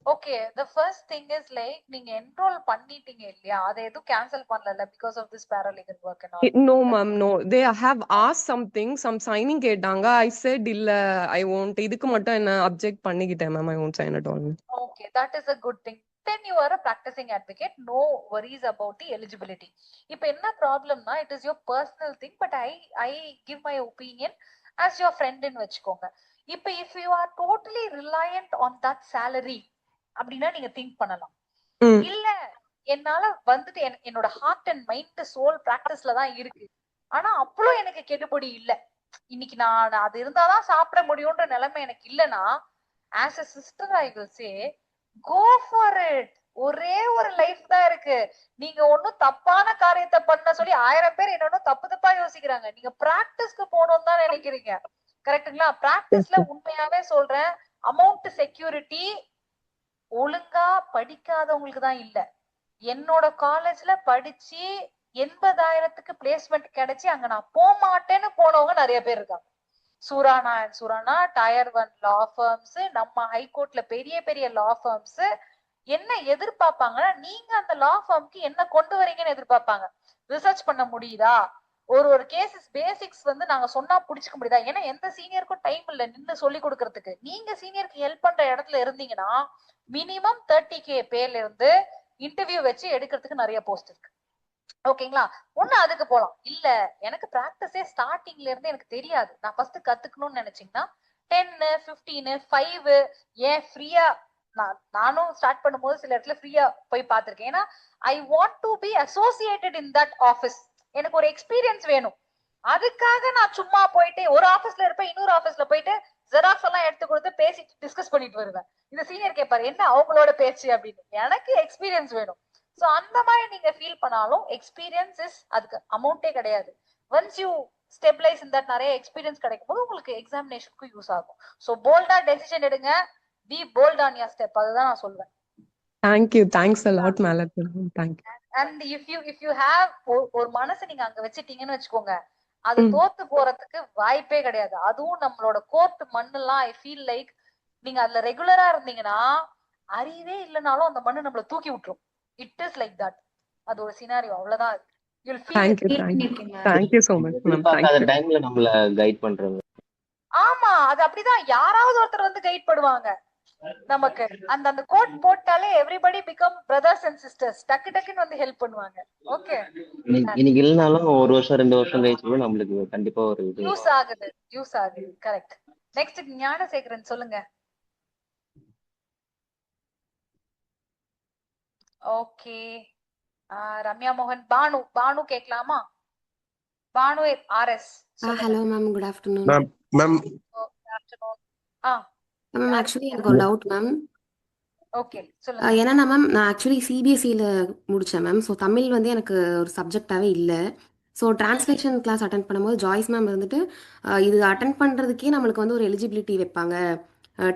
Okay, the first thing is like நீங்க enroll பண்ணிட்டீங்க இல்லையா? அதை எதுவும் cancel பண்ணல because of this paralegal work and all. No ma'am, no. They have asked something, some signing கேட்டாங்க. I said இல்ல, I won't. இதுக்கு மட்டும் என்ன object பண்ணிக்கிட்டேன் ma'am. I won't sign it on. Okay, that is a good thing. Then you are a practicing advocate. No worries about the eligibility. இப்ப என்ன ப்ராப்ளம்னா, it is your personal thing, but I give my opinion as your friend ன்னு வச்சுக்கோங்க. இப்ப if you are totally reliant on that salary அப்படின்னா நீங்க think பண்ணலாம். இல்ல, என்னால வந்துட்டு என்னோட ஹார்ட் அண்ட் மைண்ட் சோல் பிராக்டிஸ்ல தான் இருக்கு, ஆனா அவ்வளவு எனக்கு கெடுபடி இல்ல, இன்னைக்கு நான் அது இருந்தாதான் சாப்பிட முடியும்ன்ற நிலைமை எனக்கு இல்லைன்னா, as a sister I will say go for it. ஒரே ஒரு லைஃப் தான் இருக்கு. நீங்க ஒன்னும் தப்பான காரியத்தை பண்ண சொல்லி 1000 பேர் என்ன தப்பா யோசிக்கிறாங்க. நீங்க பிராக்டிஸ்க்கு போகணும்னு தான் நினைக்கிறீங்க. கரெக்டுங்களா? பிராக்டிஸ்ல உண்மையாவே சொல்றேன், அமௌண்ட் செக்யூரிட்டி ஒழுங்கா படிக்காதவங்களுக்கு தான் இல்ல. என்னோட காலேஜ்ல படிச்சு 80,000க்கு பிளேஸ்மெண்ட் கிடைச்சி அங்க நான் போக மாட்டேன்னு போனவங்க நிறைய பேர் இருக்காங்க. சுரானா டயர் 1 லா ஃபர்ம்ஸ், நம்ம ஹைகோர்ட்ல பெரிய பெரிய லா ஃபர்ம்ஸ் என்ன எதிர்பார்ப்பாங்கன்னா, நீங்க அந்த லா ஃபார்ம்க்கு என்ன கொண்டு வரீங்கன்னு எதிர்பார்ப்பாங்க. ரிசர்ச் பண்ண முடியுதா, ஒரு கேசஸ் பேசிக்ஸ் வந்து நாங்க சொன்னா புடிச்சுக்க முடியுதா? ஏன்னா எந்த சீனியருக்கும் டைம் இல்ல நின்று சொல்லி கொடுக்கறதுக்கு. நீங்க சீனியருக்கு ஹெல்ப் பண்ற இடத்துல இருந்தீங்கன்னா மினிமம் 30K பேர்ல இருந்து இன்டர்வியூ வச்சு எடுக்கிறதுக்கு நிறைய போஸ்ட் இருக்கு. ஓகேங்களா? ஒண்ணு அதுக்கு போலாம். இல்ல எனக்கு பிராக்டிஸே ஸ்டார்டிங்ல இருந்து எனக்கு தெரியாது, நான் ஃபர்ஸ்ட் கத்துக்கணும்னு நினைச்சீங்கன்னா 10, 15, 5 ஏன் ஃப்ரீயா, நானும் ஸ்டார்ட் பண்ணும்போது சில இடத்துல ஃப்ரீயா போய் பார்த்திருக்கேன். ஏன்னா I want to be associated in that office. எனக்கு ஒரு எக்ஸ்பீரியன்ஸ் வேணும். அதுக்காக நான் சும்மா போயிட்டு ஒரு ஆபீஸ்ல இருப்பேன், இன்னொரு ஆபீஸ்ல போயிட்டு ஜெராக்ஸ் எல்லாம் எடுத்து கொடுத்து பேசிட்டு டிஸ்கஸ் பண்ணிட்டு வருவேன். இந்த சீனியர் கேட்பாரு என்ன அவங்களோட பேச்சு அப்படின்னு. எனக்கு எக்ஸ்பீரியன்ஸ் வேணும். சோ அந்த மாதிரி நீங்க ஃபீல் பண்ணாலும் எக்ஸ்பீரியன்ஸ் இஸ், அதுக்கு அமௌண்டே கிடையாது. ஒன்ஸ் யூ ஸ்டெபிலைஸ் இந்த நிறைய எக்ஸ்பீரியன்ஸ் கிடைக்கும் போது உங்களுக்கு எக்ஸாமினேஷனுக்கு யூஸ் ஆகும். சோ போல்டா டெசிஷன் எடுங்க, B bolt on your step. அதுதான் நான் சொல்வேன். Thank you. Thanks a lot, Malati. Thank you. And if you have ஒரு மனசு நீங்க அங்க வச்சிட்டீங்கன்னு வச்சுக்கோங்க, அது தோத்து போறதுக்கு வாய்ப்பே கிடையாது. அதுவும் நம்மளோட கோர்ட் மண்ணெல்லாம் ஐ ஃபீல் லைக் நீங்க அதுல ரெகுலரா இருந்தீங்கன்னா அறிவே இல்லைனாலும் அந்த மண்ணு நம்மள தூக்கி விட்டுரும். It is like that. அது ஒரு சினாரியோ, அவ்வளவுதான். You'll feel Thank you. Thank you so much, ma'am. Thank you. டைம்ல நம்மள கைட் பண்றவங்க. ஆமா, அது அப்படிதான். யாராவது ஒருத்தர் வந்து கைட் பண்ணுவாங்க. நமக்கு அந்த அந்த கோட் போட்டாலே everybody become brothers and sisters, டக்கு டக்குன்னு வந்து ஹெல்ப் பண்ணுவாங்க. ஓகே, இன்னைக்கு இல்லைனாலும் ஒரு வருஷம் 2 வருஷம் கழிச்சு கூட நம்மளுக்கு கண்டிப்பா ஒரு இது யூஸ் ஆகுது, யூஸ் ஆகுது. கரெக்ட். நெக்ஸ்ட் ஞானசேகரன் சொல்லுங்க. ஓகே, ரம்யா மோகன், பானு, பானு கேட்கலாமா? Banu RS hello ma'am, good afternoon. Ma'am ma'am afternoon. Ma'am actually எனக்கு ஒரு டவுட் மேம். ஓகே சொல்லுங்க. என்னன்னா மேம், நான் ஆக்சுவலி சிபிஎஸ்சியில் முடித்தேன் மேம். ஸோ தமிழ் வந்து எனக்கு ஒரு சப்ஜெக்டாகவே இல்லை. ஸோ டிரான்ஸ்லேஷன் கிளாஸ் அட்டன் பண்ணும்போது ஜாய்ஸ் மேம் இருந்துட்டு இது அட்டன் பண்ணுறதுக்கே நம்மளுக்கு வந்து ஒரு எலிஜிபிலிட்டி வைப்பாங்க,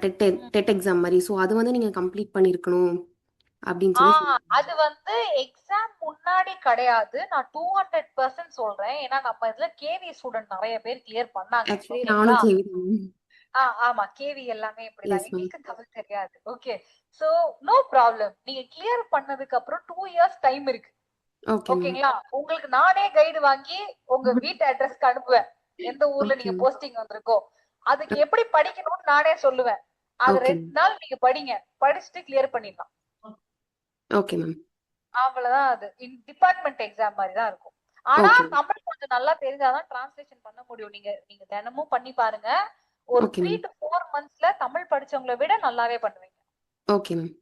டெட் எக்ஸாம் மாதிரி. ஸோ அது வந்து நீங்கள் கம்ப்ளீட் பண்ணியிருக்கணும் அப்படின்னு சொல்லி. அது வந்து எக்ஸாம் முன்னாடி கிடையாது. நான் 200% சொல்றேன். ஏன்னா நம்ம இதுல கேவி ஸ்டூடெண்ட் நிறைய பேர் கிளியர் பண்ணாங்க. ஆக்சுவலி நானும் கேவி தான். ஆமா, கேவி எல்லாமே இப்படிதான். எங்களுக்கு தமிழ் தெரியாது. Okay, so no problem. நீங்க கிளியர் பண்ணதுக்கு அப்புறம் 2 இயர்ஸ் டைம் இருக்கு. ஓகேங்களா? உங்களுக்கு நானே கைடு வாங்கி உங்க வீட்டு அட்ரஸ்க்கு அனுப்புவேன். எந்த ஊர்ல நீங்க போஸ்டிங் வந்திருக்கோ அதுக்கு எப்படி படிக்கணும்னு நானே சொல்லுவேன். அது 2 நாள் நீங்க படிங்க, படிச்சுட்டு கிளியர் பண்ணிடலாம். Okay ma'am. அவ்வளவுதான். அது டிபார்ட்மெண்ட் எக்ஸாம் மாதிரி தான் இருக்கும். ஆனா தமிழ் கொஞ்சம் நல்லா தெரிஞ்சாதான் டிரான்ஸ்லேஷன் பண்ண முடியும். நீங்க தினமும் பண்ணி பாருங்க. ஒரு 3 to 4 monthsல தமிழ் படிச்சவங்களை விட நல்லாவே பண்ணுவீங்க. Okay ma'am.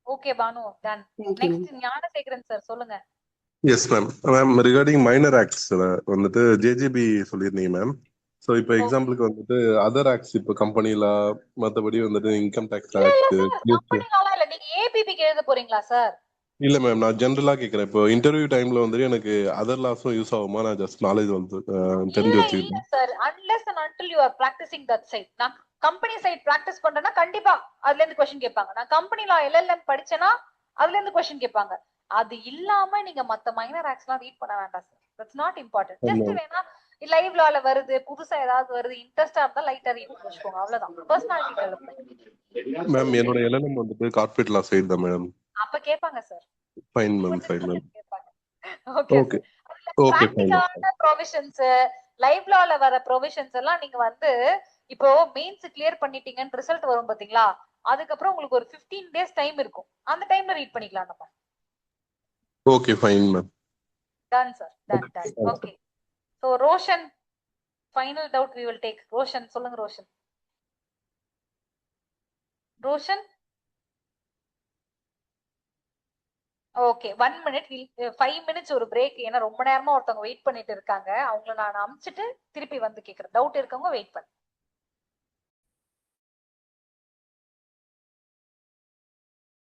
Okay Banu, done. Next Gnanasekaran sir சொல்லுங்க. Yes ma'am. Ma'am regarding minor acts வந்துட்டு ஜேஜிபி சொல்லியிருந்தீங்க மேம். ஸோ இப்போ எக்ஸாம்பிளுக்கு வந்துட்டு அதர் ஆக்ட்ஸ், இப்போ கம்பெனில மற்றபடி வந்துட்டு இன்கம் டேக்ஸ் ஆக்ட். கம்பெனிலாம் இல்ல, நீங்க ஏபிபிக்கு எழுத போறீங்களா சார்? இல்ல மேம், நான் ஜென்ரலா கேக்குறேன். இப்போ இன்டர்வியூ டைம்ல வந்துட்டு எனக்கு அதர் லாஸும் யூஸ் ஆகுமா? நான் ஜஸ்ட் நாலேஜ் வந்து தெரிஞ்சு வச்சுக்கிட்டேன் sir. Unless and until you are practising that side. நான் கம்பெனி சைட் பிராக்டிஸ் பண்றேன்னா கண்டிப்பா அதுல இருந்து क्वेश्चन கேட்பாங்க. நான் கம்பெனில LLM படிச்சேனா அதுல இருந்து क्वेश्चन கேட்பாங்க. அது இல்லாம நீங்க மத்த மைனர் ஆக்ட்ஸ்லாம் ரீட் பண்ண வேண்டாம் sir. That's not important. Just வேணா லைவ் லால வருது, புதுசா ஏதாவது வருது, இன்ட்ரெஸ்டா இருந்தா லைட்டா ரீட் பண்ணிக்கோங்க, அவ்வளவுதான். Personality development. மேம் என்னோட LLM வந்துட்டு கார்ப்பரேட் லா சைடு தான் மேம். அப்ப கேட்பாங்க sir. Fine ma'am, fine ma'am. Okay okay okay fine. பிராக்டிகலான ப்ரொவிஷன்ஸ், லைவ் லால வர ப்ரொவிஷன்ஸ் எல்லாம் நீங்க வந்து இப்போ மெயின்ஸ் கிளியர் பண்ணிட்டீங்கன்னு ரிசல்ட் வரும் பாத்தீங்களா, அதுக்கப்புறம் உங்களுக்கு ஒரு 15 days டைம் இருக்கும். அந்த டைம்ல ரீட் பண்ணிக்கலாம் நம்ம. Okay fine ma'am. Done sir, done done. Okay, so Roshan, final doubt we will take. Roshan சொல்லுங்க. Roshan, Roshan. Okay, 1 minute, 5 minutes ஒரு பிரேக். ஏன்னா ரொம்ப நேரமா ஒருத்தவங்க வெயிட் பண்ணிட்டு இருக்காங்க. அவங்கள நான் அனுப்பிச்சிட்டு திருப்பி வந்து கேக்குறேன். டவுட் இருக்கவங்க வெயிட் பண்ணு.